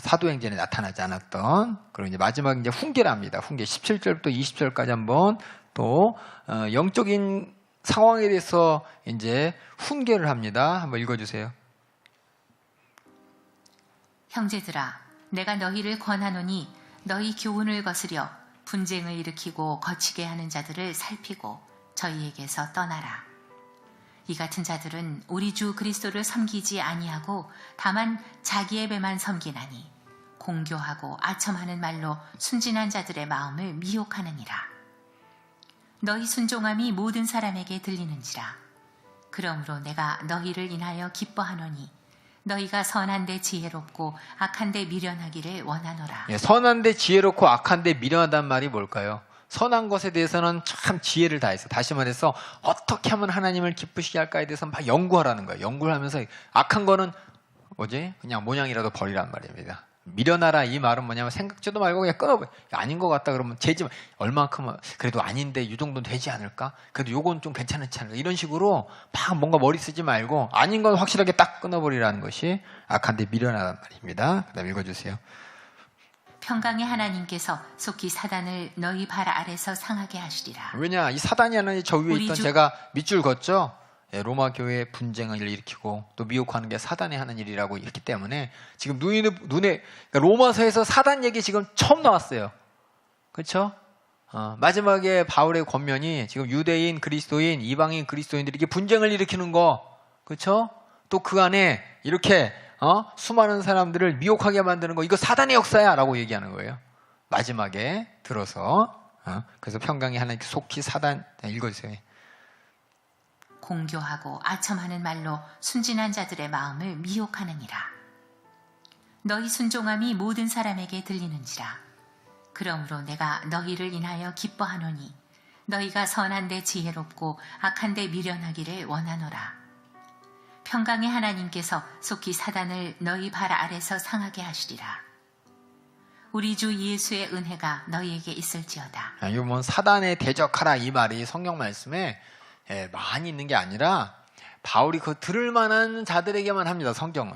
사도행전에 나타나지 않았던 그리고 이제 마지막 이제 훈계랍니다. 훈계 17절부터 20절까지 한번 또 영적인 상황에 대해서 이제 훈계를 합니다. 한번 읽어주세요. 형제들아, 내가 너희를 권하노니 너희 교훈을 거스려 분쟁을 일으키고 거치게 하는 자들을 살피고 저희에게서 떠나라. 이 같은 자들은 우리 주 그리스도를 섬기지 아니하고 다만 자기의 배만 섬기나니 공교하고 아첨하는 말로 순진한 자들의 마음을 미혹하느니라. 너희 순종함이 모든 사람에게 들리는지라. 그러므로 내가 너희를 인하여 기뻐하노니 너희가 선한데 지혜롭고 악한데 미련하기를 원하노라. 예, 선한데 지혜롭고 악한데 미련하단 말이 뭘까요? 선한 것에 대해서는 참 지혜를 다해서, 다시 말해서 어떻게 하면 하나님을 기쁘시게 할까에 대해서 막 연구하라는 거예요. 연구를 하면서 악한 거는 뭐지? 그냥 모양이라도 버리란 말입니다. 미련하라 이 말은 뭐냐면 생각지도 말고 그냥 끊어버려. 아닌 것 같다 그러면 재지 마. 얼만큼은 그래도 아닌데 이 정도는 되지 않을까? 그래도 요건 좀 괜찮지 않을까? 이런 식으로 막 뭔가 머리 쓰지 말고 아닌 건 확실하게 딱 끊어버리라는 것이 악한데 미련하단 말입니다. 그 다음 읽어주세요. 평강의 하나님께서 속히 사단을 너희 발 아래서 상하게 하시리라. 왜냐? 이 사단이 하나님 저 위에 우리 있던 주- 제가 밑줄 걷죠? 예, 로마 교회의 분쟁을 일으키고 또 미혹하는 게 사단이 하는 일이라고 있기 때문에 지금 눈에 그러니까 로마서에서 사단 얘기 지금 처음 나왔어요. 그렇죠? 마지막에 바울의 권면이 지금 유대인, 그리스도인, 이방인 그리스도인들에게 분쟁을 일으키는 거, 그렇죠? 또 그 안에 이렇게 수많은 사람들을 미혹하게 만드는 거, 이거 사단의 역사야라고 얘기하는 거예요. 마지막에 들어서 그래서 평강이 하나님께 속히 사단 읽어주세요. 공교하고 아첨하는 말로 순진한 자들의 마음을 미혹하느니라. 너희 순종함이 모든 사람에게 들리는지라. 그러므로 내가 너희를 인하여 기뻐하노니 너희가 선한데 지혜롭고 악한데 미련하기를 원하노라. 평강의 하나님께서 속히 사단을 너희 발 아래서 상하게 하시리라. 우리 주 예수의 은혜가 너희에게 있을지어다. 이거 뭐 사단에 대적하라 이 말이 성경 말씀에 많이 있는 게 아니라 바울이 그 들을 만한 자들에게만 합니다. 성경은.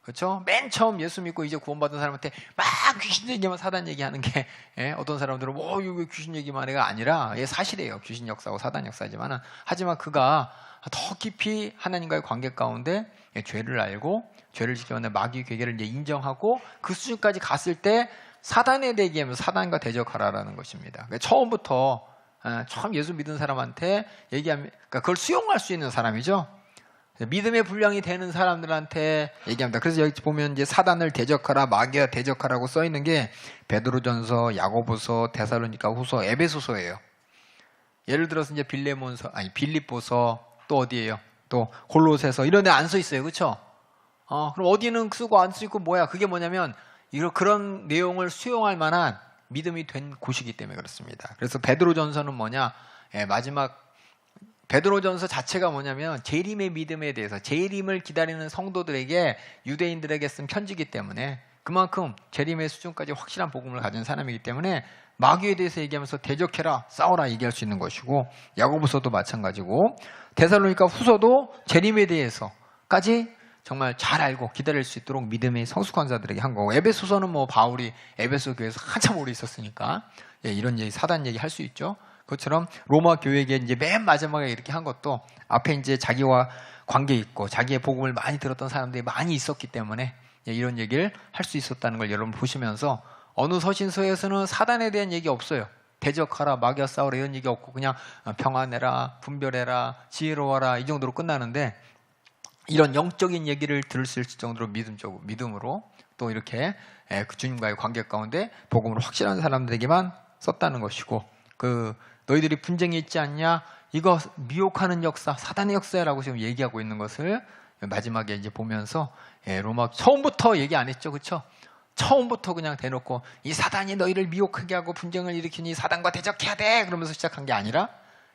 그렇죠? 맨 처음 예수 믿고 이제 구원받은 사람한테 막 귀신 얘기만 사단 얘기하는 게 어떤 사람들은 이거 귀신 얘기만 해가 아니라 사실이에요. 귀신 역사고 사단 역사지만은 하지만 그가 더 깊이 하나님과의 관계 가운데 죄를 알고 죄를 지켜내 마귀 괴계를 이제 인정하고 그 수준까지 갔을 때 사단에 대기하면서 사단과 대적하라라는 것입니다. 그러니까 처음부터 처음 예수 믿은 사람한테 얘기하면 그러니까 그걸 수용할 수 있는 사람이죠. 믿음의 분량이 되는 사람들한테 얘기합니다. 그래서 여기 보면 이제 사단을 대적하라, 마귀와 대적하라고 써 있는 게 베드로전서, 야고보서, 데살로니가 후서, 에베소서예요. 예를 들어서 이제 빌립보서 또 어디예요? 또 골로새서 이런 데 안 써 있어요. 그렇죠? 그럼 어디는 쓰고 안 쓰고 뭐야? 그게 뭐냐면 그런 내용을 수용할 만한 믿음이 된 곳이기 때문에 그렇습니다. 그래서 베드로전서는 뭐냐? 마지막 베드로전서 자체가 뭐냐면 재림의 믿음에 대해서 재림을 기다리는 성도들에게 유대인들에게 쓴 편지이기 때문에 그만큼 재림의 수준까지 확실한 복음을 가진 사람이기 때문에 마귀에 대해서 얘기하면서 대적해라, 싸워라 얘기할 수 있는 것이고 야고보서도 마찬가지고 데살로니가 후서도 재림에 대해서까지 정말 잘 알고 기다릴 수 있도록 믿음의 성숙한 자들에게 한 거고 에베소서는 뭐 바울이 에베소 교회에서 한참 오래 있었으니까 이런 얘기 사단 얘기 할 수 있죠. 그것처럼 로마 교회에게 이제 맨 마지막에 이렇게 한 것도 앞에 이제 자기와 관계 있고 자기의 복음을 많이 들었던 사람들이 많이 있었기 때문에 이런 얘기를 할 수 있었다는 걸 여러분 보시면서 어느 서신서에서는 사단에 대한 얘기 없어요. 대적하라, 마귀와 싸우라 이런 얘기 없고 그냥 평안해라, 분별해라, 지혜로워라 이 정도로 끝나는데 이런 영적인 얘기를 들을 수 있을 정도로 믿음으로 또 이렇게 그 주님과의 관계 가운데 복음을 확실한 사람들에게만 썼다는 것이고 너희들이 분쟁이 있지 않냐? 이거 미혹하는 역사, 사단의 역사라고 지금 얘기하고 있는 것을 마지막에 이제 보면서 로마 처음부터 얘기 안 했죠, 그렇죠? 처음부터 그냥 대놓고 이 사단이 너희를 미혹하게 하고 분쟁을 일으키니 사단과 대적해야 돼 그러면서 시작한 게 아니라,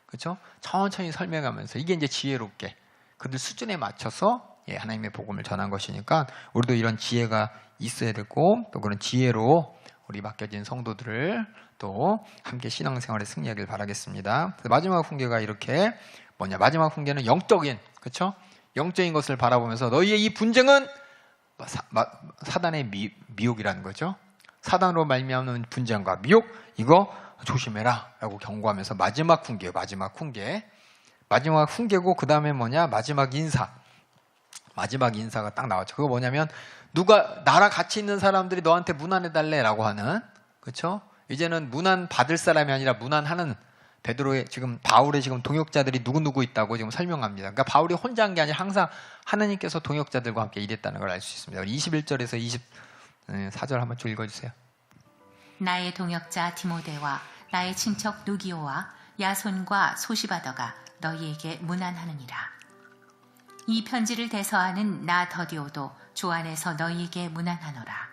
그렇죠? 천천히 설명하면서 이게 이제 지혜롭게 그들 수준에 맞춰서 하나님의 복음을 전한 것이니까 우리도 이런 지혜가 있어야 되고 또 그런 지혜로 우리 맡겨진 성도들을 또 함께 신앙생활에 승리하길 바라겠습니다. 마지막 훈계가 이렇게 마지막 훈계는 영적인, 그렇죠? 영적인 것을 바라보면서 너희의 이 분쟁은 사단의 미혹이라는 거죠. 사단으로 말미암는 분쟁과 미혹, 이거 조심해라 라고 경고하면서 마지막 훈계예요. 마지막 훈계고 그 다음에 뭐냐? 마지막 인사가 딱 나왔죠. 그거 뭐냐면 누가 나랑 같이 있는 사람들이 너한테 문안해달래 라고 하는, 그렇죠? 이제는 문안 받을 사람이 아니라 문안하는, 베드로의 지금 바울의 지금 동역자들이 누구누구 있다고 지금 설명합니다. 그러니까 바울이 혼자 한 게 아니라 항상 하나님께서 동역자들과 함께 일했다는 걸 알 수 있습니다. 21절에서 24절 한번 쭉 읽어주세요. 나의 동역자 디모데와 나의 친척 누기오와 야손과 소시바더가 너희에게 문안하느니라. 이 편지를 대서하는 나 더디오도 주 안에서 너희에게 문안하노라.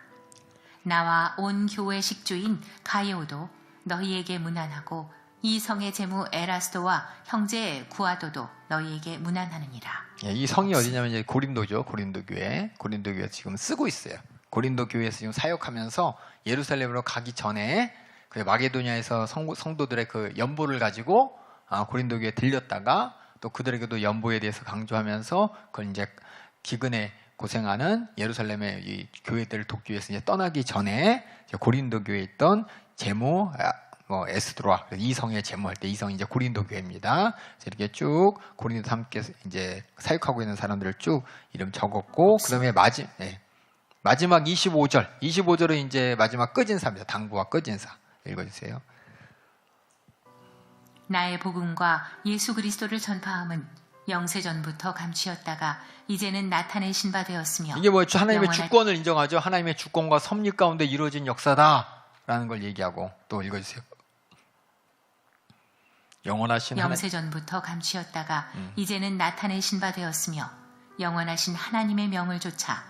나와 온 교회 식주인 가이오도 너희에게 문안하고 이 성의 제무 에라스도와 형제 구아도도 너희에게 문안하느니라. 예, 이 성이 어디냐면 이제 고린도죠. 고린도 교회 지금 쓰고 있어요. 고린도 교회에서 지금 사역하면서 예루살렘으로 가기 전에 그 마게도냐에서 성도들의 그 연보를 가지고 고린도 교회에 들렸다가 또 그들에게도 연보에 대해서 강조하면서 그걸 이제 기근에 고생하는 예루살렘의 이 교회들을 돕기 위해서 이제 떠나기 전에 이제 고린도 교회에 있던 제모 에스드로아, 이 성의 제모할 때 이 성이 이제 고린도 교회입니다. 이렇게 쭉 고린도 함께 이제 사역하고 있는 사람들을 쭉 이름 적었고, 그다음에 마지막 25절은 이제 마지막 끝인사입니다. 당부와 끝인사 읽어주세요. 나의 복음과 예수 그리스도를 전파함은 영세전부터 감추었다가 이제는 나타내신 바 되었으며, 이게 뭐였죠? 하나님의 주권을 인정하죠. 하나님의 주권과 섭리 가운데 이루어진 역사다라는 걸 얘기하고, 또 읽어주세요. 영세전부터 감추었다가 이제는 나타내신 바 되었으며 영원하신 하나님의 명을 좇아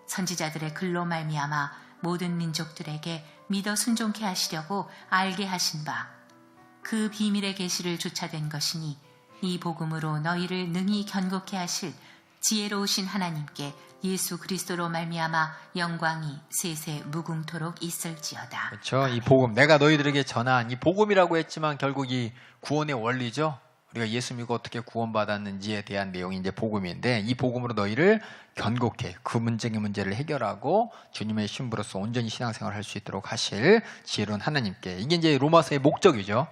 선지자들의 글로 말미암아 모든 민족들에게 믿어 순종케 하시려고 알게 하신 바, 그 비밀의 계시를 쫓아낸 것이니 이 복음으로 너희를 능히 견고케 하실 지혜로우신 하나님께 예수 그리스도로 말미암아 영광이 세세 무궁토록 있을지어다. 그렇죠. 이 복음, 내가 너희들에게 전한 이 복음이라고 했지만 결국 이 구원의 원리죠. 우리가 예수 믿고 어떻게 구원받았는지에 대한 내용이 이제 복음인데, 이 복음으로 너희를 견고케, 그 문제를 해결하고 주님의 신부로서 온전히 신앙생활을 할 수 있도록 하실 지혜로운 하나님께, 이게 이제 로마서의 목적이죠.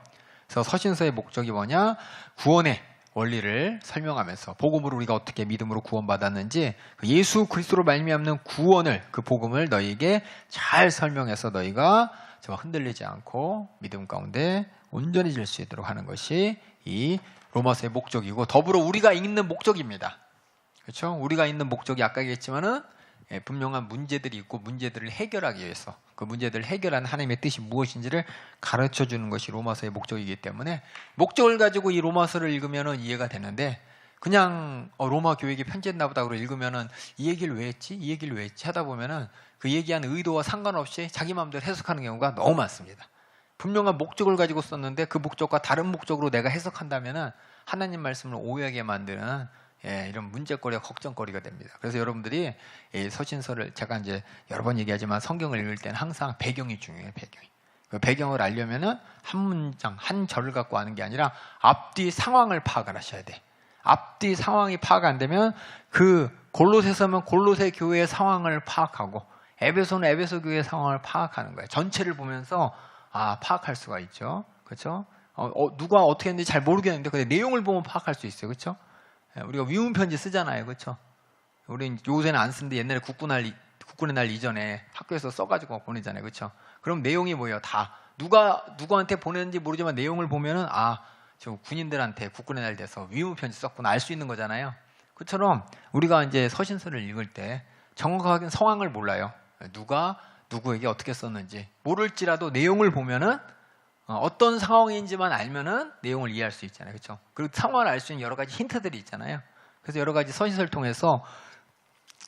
그래서 서신서의 목적이 뭐냐? 구원의 원리를 설명하면서 복음으로 우리가 어떻게 믿음으로 구원받았는지, 그 예수 그리스도로 말미암는 구원을, 그 복음을 너희에게 잘 설명해서 너희가 정말 흔들리지 않고 믿음 가운데 온전해질 수 있도록 하는 것이 이 로마서의 목적이고, 더불어 우리가 있는 목적입니다. 그렇죠? 우리가 있는 목적이 아까 얘기했지만은 분명한 문제들이 있고, 문제들을 해결하기 위해서 그 문제들을 해결하는 하나님의 뜻이 무엇인지를 가르쳐 주는 것이 로마서의 목적이기 때문에, 목적을 가지고 이 로마서를 읽으면 이해가 되는데, 그냥 로마 교회에게 편지했나 보다 그러고 읽으면은 이 얘기를 왜 했지? 이 얘기를 왜 했지? 하다 보면은 그 얘기한 의도와 상관없이 자기 마음대로 해석하는 경우가 너무 많습니다. 분명한 목적을 가지고 썼는데 그 목적과 다른 목적으로 내가 해석한다면은 하나님 말씀을 오해하게 만드는 이런 문제거리가 걱정거리가 됩니다. 그래서 여러분들이 서신서를, 제가 이제 여러 번 얘기하지만 성경을 읽을 때는 항상 배경이 중요해요. 그 배경을 알려면은 한 문장, 한 절을 갖고 아는 게 아니라 앞뒤 상황을 파악을 하셔야 돼. 앞뒤 상황이 파악 안 되면 그 골로새서면 골로새 교회의 상황을 파악하고, 에베소는 에베소 교회의 상황을 파악하는 거예요. 전체를 보면서 파악할 수가 있죠. 그렇죠? 누가 어떻게 했는지 잘 모르겠는데 근데 내용을 보면 파악할 수 있어요. 그렇죠? 우리가 위문 편지 쓰잖아요. 그렇죠? 우리 요새는 안 쓰는데 옛날에 국군의 날 이전에 학교에서 써가지고 보내잖아요. 그렇죠? 그럼 내용이 뭐예요? 다 누구한테 보냈는지 모르지만 내용을 보면은 저 군인들한테 국군의 날 돼서 위문 편지 썼구나 알 수 있는 거잖아요. 그처럼 우리가 이제 서신서를 읽을 때 정확하게 상황을 몰라요. 누가 누구에게 어떻게 썼는지 모를지라도 내용을 보면은 어떤 상황인지만 알면은 내용을 이해할 수 있잖아요. 그렇죠? 그리고 상황을 알 수 있는 여러 가지 힌트들이 있잖아요. 그래서 여러 가지 서신서를 통해서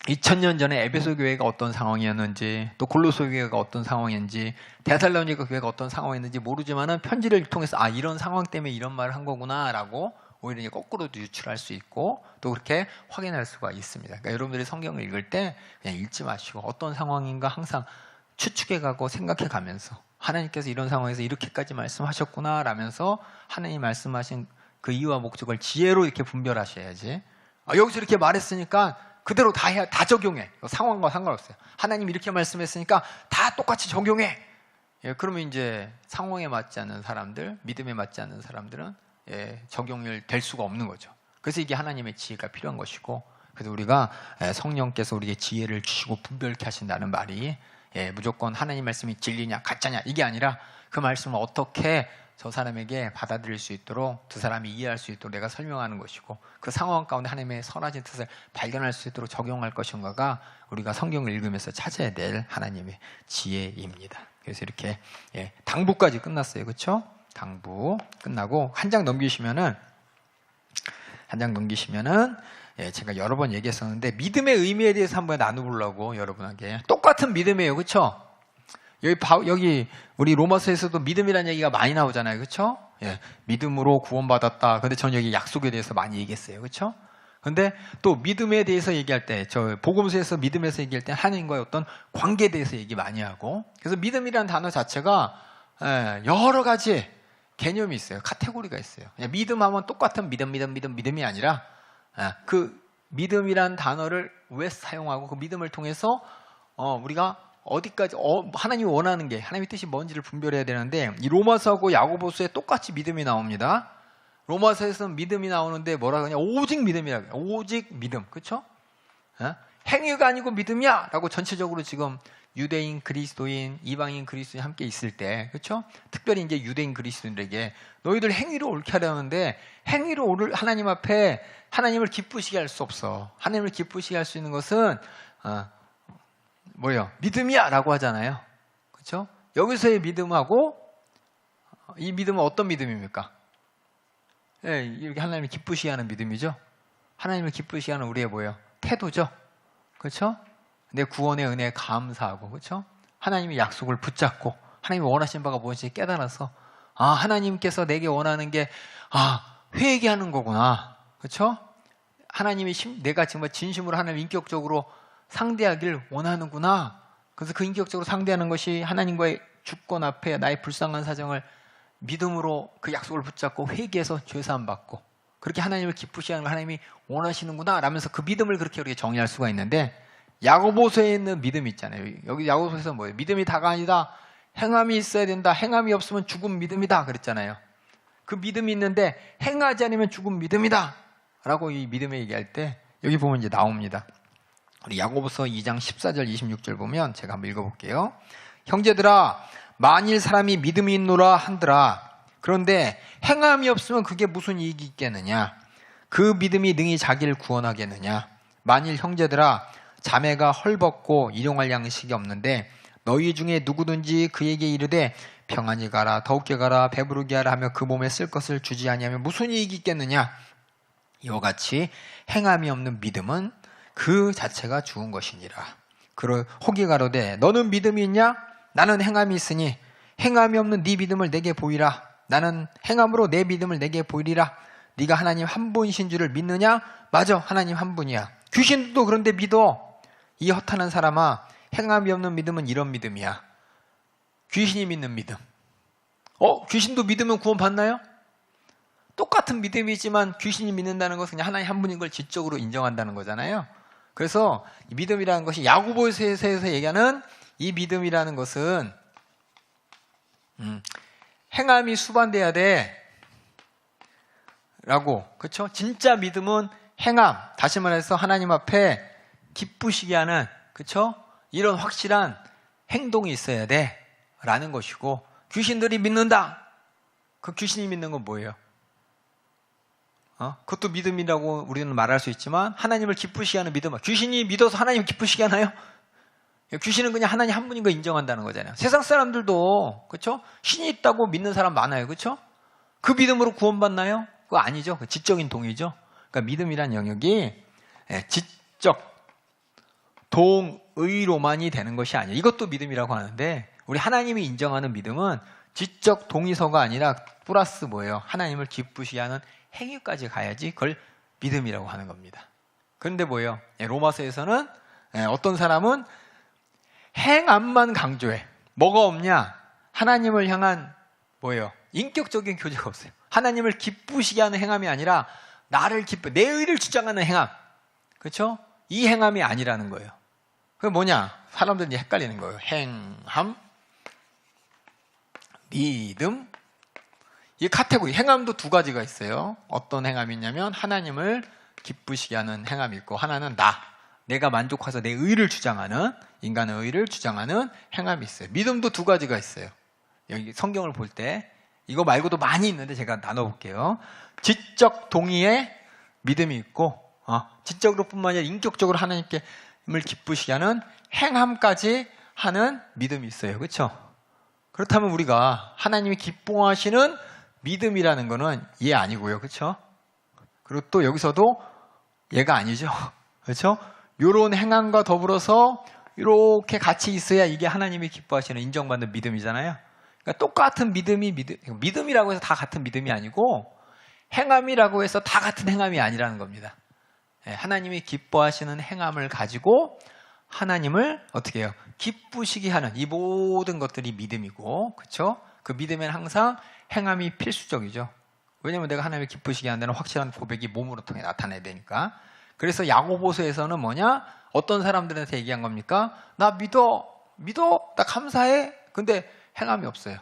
2000년 전에 에베소 교회가 어떤 상황이었는지, 또 골로새 교회가 어떤 상황인지, 데살로니가 교회가 어떤 상황이었는지 모르지만은 편지를 통해서 이런 상황 때문에 이런 말을 한 거구나라고 오히려 이제 거꾸로도 유출할 수 있고, 또 그렇게 확인할 수가 있습니다. 그러니까 여러분들이 성경을 읽을 때 그냥 읽지 마시고 어떤 상황인가 항상 추측해가고 생각해가면서, 하나님께서 이런 상황에서 이렇게까지 말씀하셨구나 라면서 하나님이 말씀하신 그 이유와 목적을 지혜로 이렇게 분별하셔야지, 여기서 이렇게 말했으니까 그대로 다 해야, 다 적용해. 상황과 상관없어요. 하나님 이렇게 말씀했으니까 다 똑같이 적용해. 예, 그러면 이제 상황에 맞지 않는 사람들, 믿음에 맞지 않는 사람들은 적용이 될 수가 없는 거죠. 그래서 이게 하나님의 지혜가 필요한 것이고, 그래서 우리가 성령께서 우리에게 지혜를 주시고 분별케 하신다는 말이 무조건 하나님 말씀이 진리냐 가짜냐 이게 아니라 그 말씀을 어떻게 저 사람에게 받아들일 수 있도록, 두 사람이 이해할 수 있도록 내가 설명하는 것이고, 그 상황 가운데 하나님의 선하신 뜻을 발견할 수 있도록 적용할 것인가가 우리가 성경을 읽으면서 찾아야 될 하나님의 지혜입니다. 그래서 이렇게 당부까지 끝났어요. 그렇죠? 당부 끝나고 한 장 넘기시면은 제가 여러 번 얘기했었는데 믿음의 의미에 대해서 한번 나눠보려고 여러분에게. 똑같은 믿음이에요. 그렇죠? 여기 우리 로마서에서도 믿음이라는 얘기가 많이 나오잖아요. 그렇죠? 믿음으로 구원받았다. 근데 전 여기 약속에 대해서 많이 얘기했어요. 그렇죠? 근데 또 믿음에 대해서 얘기할 때, 저 복음서에서 믿음에서 얘기할 때 하나님과의 어떤 관계에 대해서 얘기 많이 하고, 그래서 믿음이라는 단어 자체가 여러 가지 개념이 있어요. 카테고리가 있어요. 그냥 믿음하면 똑같은 믿음이 아니라 그 믿음이란 단어를 왜 사용하고 그 믿음을 통해서 우리가 어디까지 하나님이 원하는 게, 하나님의 뜻이 뭔지를 분별해야 되는데, 이 로마서하고 야고보서에 똑같이 믿음이 나옵니다. 로마서에서는 믿음이 나오는데 뭐라 그러냐? 오직 믿음이라고 해요. 오직 믿음. 그렇죠? 행위가 아니고 믿음이야 라고 전체적으로 지금 유대인, 그리스도인, 이방인, 그리스도인 함께 있을 때, 그렇죠? 특별히 이제 유대인 그리스도인들에게 너희들 행위로 옳게 하려는데, 행위로 하나님 앞에 하나님을 기쁘시게 할 수 없어. 하나님을 기쁘시게 할 수 있는 것은 뭐예요? 믿음이야 라고 하잖아요. 그렇죠? 여기서의 믿음하고 이 믿음은 어떤 믿음입니까? 이렇게 하나님을 기쁘시게 하는 믿음이죠. 하나님을 기쁘시게 하는 우리의 뭐예요? 태도죠. 그렇죠? 내 구원의 은혜에 감사하고, 그렇죠? 하나님의 약속을 붙잡고 하나님이 원하신 바가 무엇인지 깨달아서 하나님께서 내게 원하는 게 회개하는 거구나. 그렇죠? 하나님이 내가 정말 진심으로 하나님 인격적으로 상대하길 원하는구나. 그래서 그 인격적으로 상대하는 것이 하나님과의 주권 앞에 나의 불쌍한 사정을 믿음으로 그 약속을 붙잡고 회개해서 죄사함 받고, 그렇게 하나님을 기쁘시게 하는 걸 하나님이 원하시는구나 라면서 그 믿음을 그렇게 우리가 정의할 수가 있는데, 야고보서에 있는 믿음이 있잖아요. 여기 야고보서에서 뭐예요? 믿음이 다가 아니다. 행함이 있어야 된다. 행함이 없으면 죽은 믿음이다 그랬잖아요. 그 믿음이 있는데 행하지 않으면 죽은 믿음이다 라고 이 믿음에 얘기할 때 여기 보면 이제 나옵니다. 우리 야고보서 2장 14절 26절 보면 제가 한번 읽어볼게요. 형제들아, 만일 사람이 믿음이 있노라 한들아. 그런데 행함이 없으면 그게 무슨 이익이 있겠느냐? 그 믿음이 능히 자기를 구원하겠느냐? 만일 형제들아, 자매가 헐벗고 일용할 양식이 없는데 너희 중에 누구든지 그에게 이르되 평안히 가라, 더욱게 가라, 배부르게 하라 하며 그 몸에 쓸 것을 주지 아니하면 무슨 이익이 있겠느냐? 이와 같이 행함이 없는 믿음은 그 자체가 죽은 것이니라. 혹이 가로되 너는 믿음이 있냐? 나는 행함이 있으니 행함이 없는 네 믿음을 내게 보이라. 나는 행함으로 내 믿음을 내게 보이리라. 네가 하나님 한 분이신 줄을 믿느냐? 맞아, 하나님 한 분이야. 귀신도 그런데 믿어. 이 허탄한 사람아, 행함이 없는 믿음은 이런 믿음이야. 귀신이 믿는 믿음. 귀신도 믿으면 구원 받나요? 똑같은 믿음이지만 귀신이 믿는다는 것은 그냥 하나님 한 분인 걸 지적으로 인정한다는 거잖아요. 그래서 이 믿음이라는 것이 야고보서에서 얘기하는 이 믿음이라는 것은 행함이 수반돼야 돼 라고. 그렇죠? 진짜 믿음은 행함, 다시 말해서 하나님 앞에 기쁘시게 하는, 그렇죠? 이런 확실한 행동이 있어야 돼 라는 것이고, 귀신들이 믿는다. 그 귀신이 믿는 건 뭐예요? 그것도 믿음이라고 우리는 말할 수 있지만 하나님을 기쁘시게 하는 믿음. 귀신이 믿어서 하나님 기쁘시게 하나요? 귀신은 그냥 하나님 한 분인 거 인정한다는 거잖아요. 세상 사람들도, 그렇죠? 신이 있다고 믿는 사람 많아요. 그렇죠? 그 믿음으로 구원받나요? 그거 아니죠. 그 지적인 동의죠. 그러니까 믿음이란 영역이 지적 동의로만이 되는 것이 아니에요. 이것도 믿음이라고 하는데, 우리 하나님이 인정하는 믿음은 지적 동의서가 아니라 플러스 뭐예요? 하나님을 기쁘시게 하는 행위까지 가야지 그걸 믿음이라고 하는 겁니다. 그런데 뭐예요? 로마서에서는 어떤 사람은 행함만 강조해. 뭐가 없냐? 하나님을 향한 뭐예요? 인격적인 교제가 없어요. 하나님을 기쁘시게 하는 행함이 아니라 나를 내 의를 주장하는 행함. 그렇죠? 이 행함이 아니라는 거예요. 그게 뭐냐? 사람들이 이제 헷갈리는 거예요. 행함, 믿음. 이 카테고리, 행함도 두 가지가 있어요. 어떤 행함이 있냐면 하나님을 기쁘시게 하는 행함이 있고, 하나는 내가 만족해서 내 의를 주장하는, 인간의 의를 주장하는 행함이 있어요. 믿음도 두 가지가 있어요. 여기 성경을 볼 때 이거 말고도 많이 있는데 제가 나눠볼게요. 지적 동의의 믿음이 있고, 지적으로 뿐만 아니라 인격적으로 하나님께 을 기쁘시게 하는 행함까지 하는 믿음이 있어요. 그렇죠? 그렇다면 우리가 하나님이 기뻐하시는 믿음이라는 거는 얘 아니고요. 그렇죠? 그리고 또 여기서도 얘가 아니죠. 그렇죠? 요런 행함과 더불어서 이렇게 같이 있어야 이게 하나님이 기뻐하시는 인정받는 믿음이잖아요. 그러니까 똑같은 믿음이라고 해서 다 같은 믿음이 아니고 행함이라고 해서 다 같은 행함이 아니라는 겁니다. 하나님이 기뻐하시는 행함을 가지고 하나님을 어떻게 해요? 기쁘시게 하는 이 모든 것들이 믿음이고, 그렇죠? 그 믿음에는 항상 행함이 필수적이죠. 왜냐하면 내가 하나님을 기쁘시게 한다는 확실한 고백이 몸으로 통해 나타나야 되니까. 그래서 야고보서에서는 뭐냐? 어떤 사람들한테 얘기한 겁니까? 나 믿어, 나 감사해. 근데 행함이 없어요.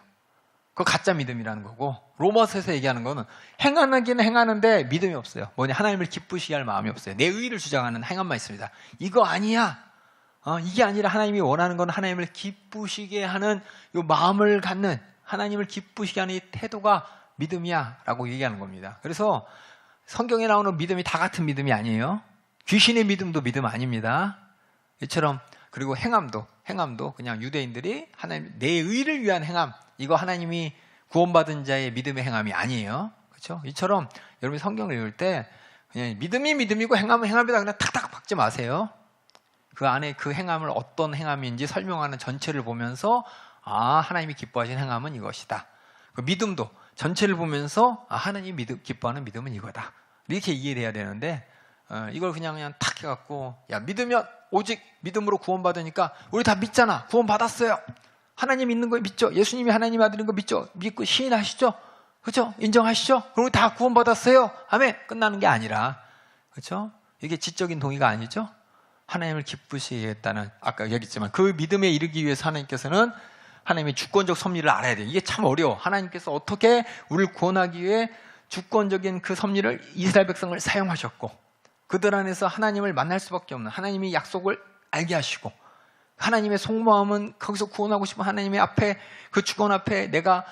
그거 가짜 믿음이라는 거고, 로마서에서 얘기하는 거는 행하기는 행하는데 믿음이 없어요. 뭐냐? 하나님을 기쁘시게 할 마음이 없어요. 내 의를 주장하는 행함만 있습니다. 이거 아니야. 이게 아니라 하나님이 원하는 건 하나님을 기쁘시게 하는 이 마음을 갖는, 하나님을 기쁘시게 하는 이 태도가 믿음이야 라고 얘기하는 겁니다. 그래서 성경에 나오는 믿음이 다 같은 믿음이 아니에요. 귀신의 믿음도 믿음 아닙니다. 이처럼. 그리고 행함도 그냥 유대인들이 하나님 내 의를 위한 행함, 이거 하나님이 구원받은 자의 믿음의 행함이 아니에요. 그렇죠? 이처럼 여러분이 성경을 읽을 때 그냥 믿음이 믿음이고 행함은 행함이다 그냥 탁탁 박지 마세요. 그 안에 그 행함을 어떤 행함인지 설명하는 전체를 보면서 하나님이 기뻐하시는 행함은 이것이다. 그 믿음도 전체를 보면서 하나님이 기뻐하는 믿음은 이거다. 이렇게 이해돼야 되는데 이걸 그냥 탁 해갖고 믿으면 오직 믿음으로 구원받으니까 우리 다 믿잖아. 구원받았어요. 하나님 있는 거 믿죠? 예수님이 하나님 아들인 거 믿죠? 믿고 시인하시죠? 그렇죠? 인정하시죠? 그럼 다 구원받았어요. 아멘. 끝나는 게 아니라, 그렇죠? 이게 지적인 동의가 아니죠? 하나님을 기쁘시게 했다는, 아까 얘기했지만 그 믿음에 이르기 위해서 하나님께서는 하나님의 주권적 섭리를 알아야 돼요. 이게 참 어려워. 하나님께서 어떻게 우리를 구원하기 위해 주권적인 그 섭리를 이스라엘 백성을 사용하셨고, 그들 안에서 하나님을 만날 수밖에 없는, 하나님이 약속을 알게 하시고, 하나님의 속마음은 거기서 구원하고 싶은 하나님의 앞에, 그 주권 앞에 내가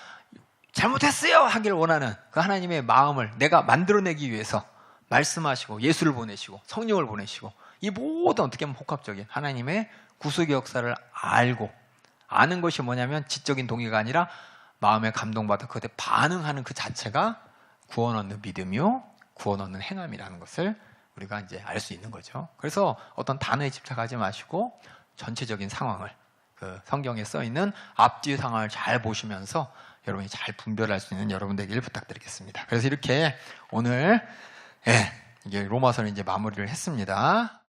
잘못했어요 하기를 원하는 그 하나님의 마음을 내가 만들어내기 위해서 말씀하시고 예수를 보내시고 성령을 보내시고, 이 모든 어떻게 보면 복합적인 하나님의 구속의 역사를 알고, 아는 것이 뭐냐면 지적인 동의가 아니라 마음에 감동받아 그것에 반응하는 그 자체가 구원 얻는 믿음이요, 구원 얻는 행함이라는 것을 우리가 이제 알 수 있는 거죠. 그래서 어떤 단어에 집착하지 마시고 전체적인 상황을, 그 성경에 써 있는 앞뒤 상황을 잘 보시면서 여러분이 잘 분별할 수 있는 여러분 되기를 부탁드리겠습니다. 그래서 이렇게 오늘 이게 로마서를 이제 마무리를 했습니다.